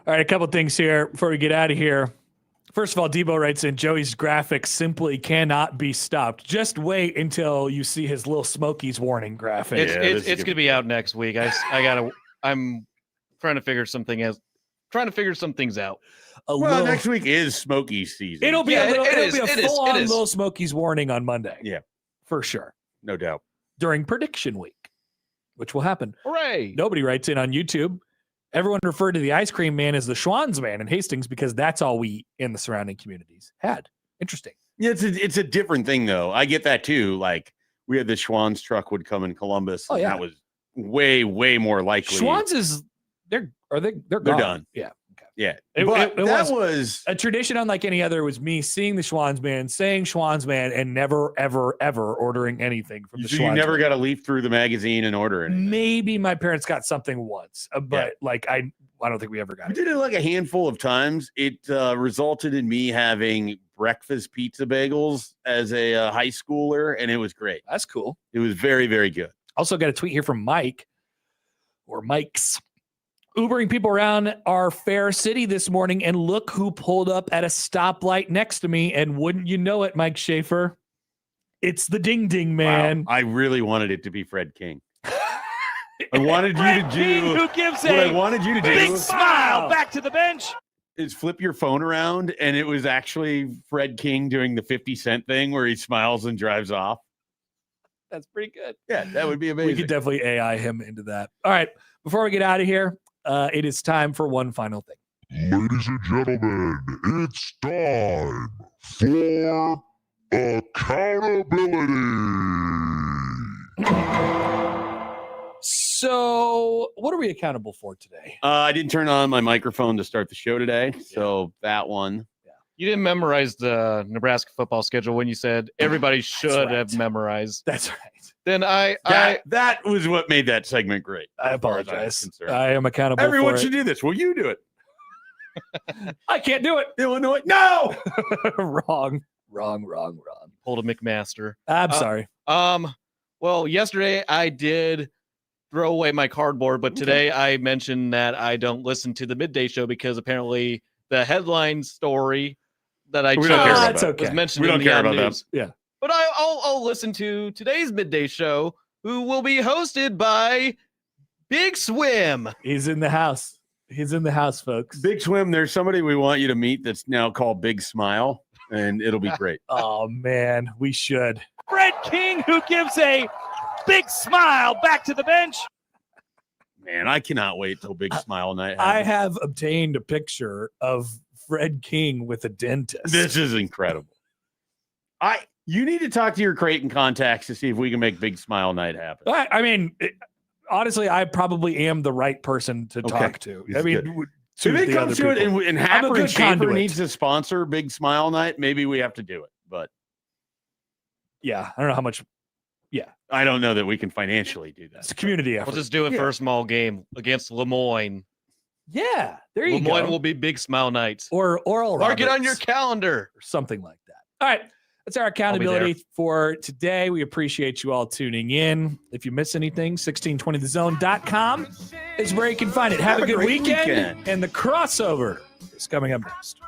All right, a couple things here before we get out of here. First of all, Debo writes in, Joey's graphic simply cannot be stopped. Just wait until you see his little Smokies warning graphic. It's going to be out next week. I'm trying to figure some things out. Next week is Smoky season. It'll be a is. full-on little Smokies warning on Monday. Yeah. For sure. No doubt. During prediction week, which will happen. Hooray. Nobody writes in on YouTube. Everyone referred to the ice cream man as the Schwann's man in Hastings because that's all we eat in the surrounding communities had. Interesting. Yeah, it's a different thing though. I get that too. Like we had the Schwann's truck would come in Columbus. Oh, yeah. That was way more likely. Schwann's is they're They're gone. done. Yeah. Yeah. It was a tradition unlike any other. Was me seeing the Schwann's man, saying Schwann's man, and never, ever, ever ordering anything from the so Schwann's you never man. got to leaf through the magazine and order it. Maybe my parents got something once, but like I don't think we ever got We it. did it like a handful of times. It resulted in me having breakfast pizza bagels as a high schooler, and it was great. That's cool. It was very, very good. Also got a tweet here from Mike or Mike's. Ubering people around our fair city this morning, and look who pulled up at a stoplight next to me. And wouldn't you know it, Mike Schaefer? It's the Ding Ding Man. Wow. I really wanted it to be Fred King. I wanted you to do who gives what I wanted you to do. big smile back to the bench. Is flip your phone around, and it was actually Fred King doing the 50 Cent thing where he smiles and drives off. That's pretty good. Yeah, that would be amazing. We could definitely AI him into that. All right. Before we get out of here, it is time for one final thing. Ladies and gentlemen, it's time for accountability. So, what are we accountable for today? I didn't turn on my microphone to start the show today, so that one. You didn't memorize the Nebraska football schedule when you said everybody should have memorized. That's right. Then That was what made that segment great. I as far as I'm apologize. concerned. I am accountable Everyone for should do this. Well, you do it. I can't do it. Illinois. No. Wrong. pulled a McMaster. I'm sorry. Well, yesterday I did throw away my cardboard, but today I mentioned that I don't listen to the midday show because apparently the headline story that I We don't care chose about That's that. okay. was mentioned We in don't the care ad about that. news. Yeah. But I'll listen to today's midday show, who will be hosted by Big Swim. He's in the house. He's in the house, folks. Big Swim, there's somebody we want you to meet that's now called Big Smile, and it'll be great. Oh, man. We should. Fred King, who gives a big smile back to the bench. Man, I cannot wait till Big Smile night I happens. have obtained a picture of Fred King with a dentist. This is incredible. You need to talk to your Creighton contacts to see if we can make Big Smile night happen. I mean, honestly, I probably am the right person to talk to. It's I mean, good. to If it the comes other to it people. and I'm a Happer good and Schaefer conduit. needs to sponsor Big Smile night, maybe we have to do it. But Yeah, I don't know how much. I don't know that we can financially do It's that. a community effort. We'll just do it for a small game against Lemoyne. Yeah, there you Lemoyne go. will be Big Smile nights. Or Oral Mark it on Roberts. your calendar. Or something like that. All right. That's our accountability for today. We appreciate you all tuning in. If you miss anything, 1620thezone.com is where you can find it. Have a good great weekend. weekend. And the crossover is coming up next.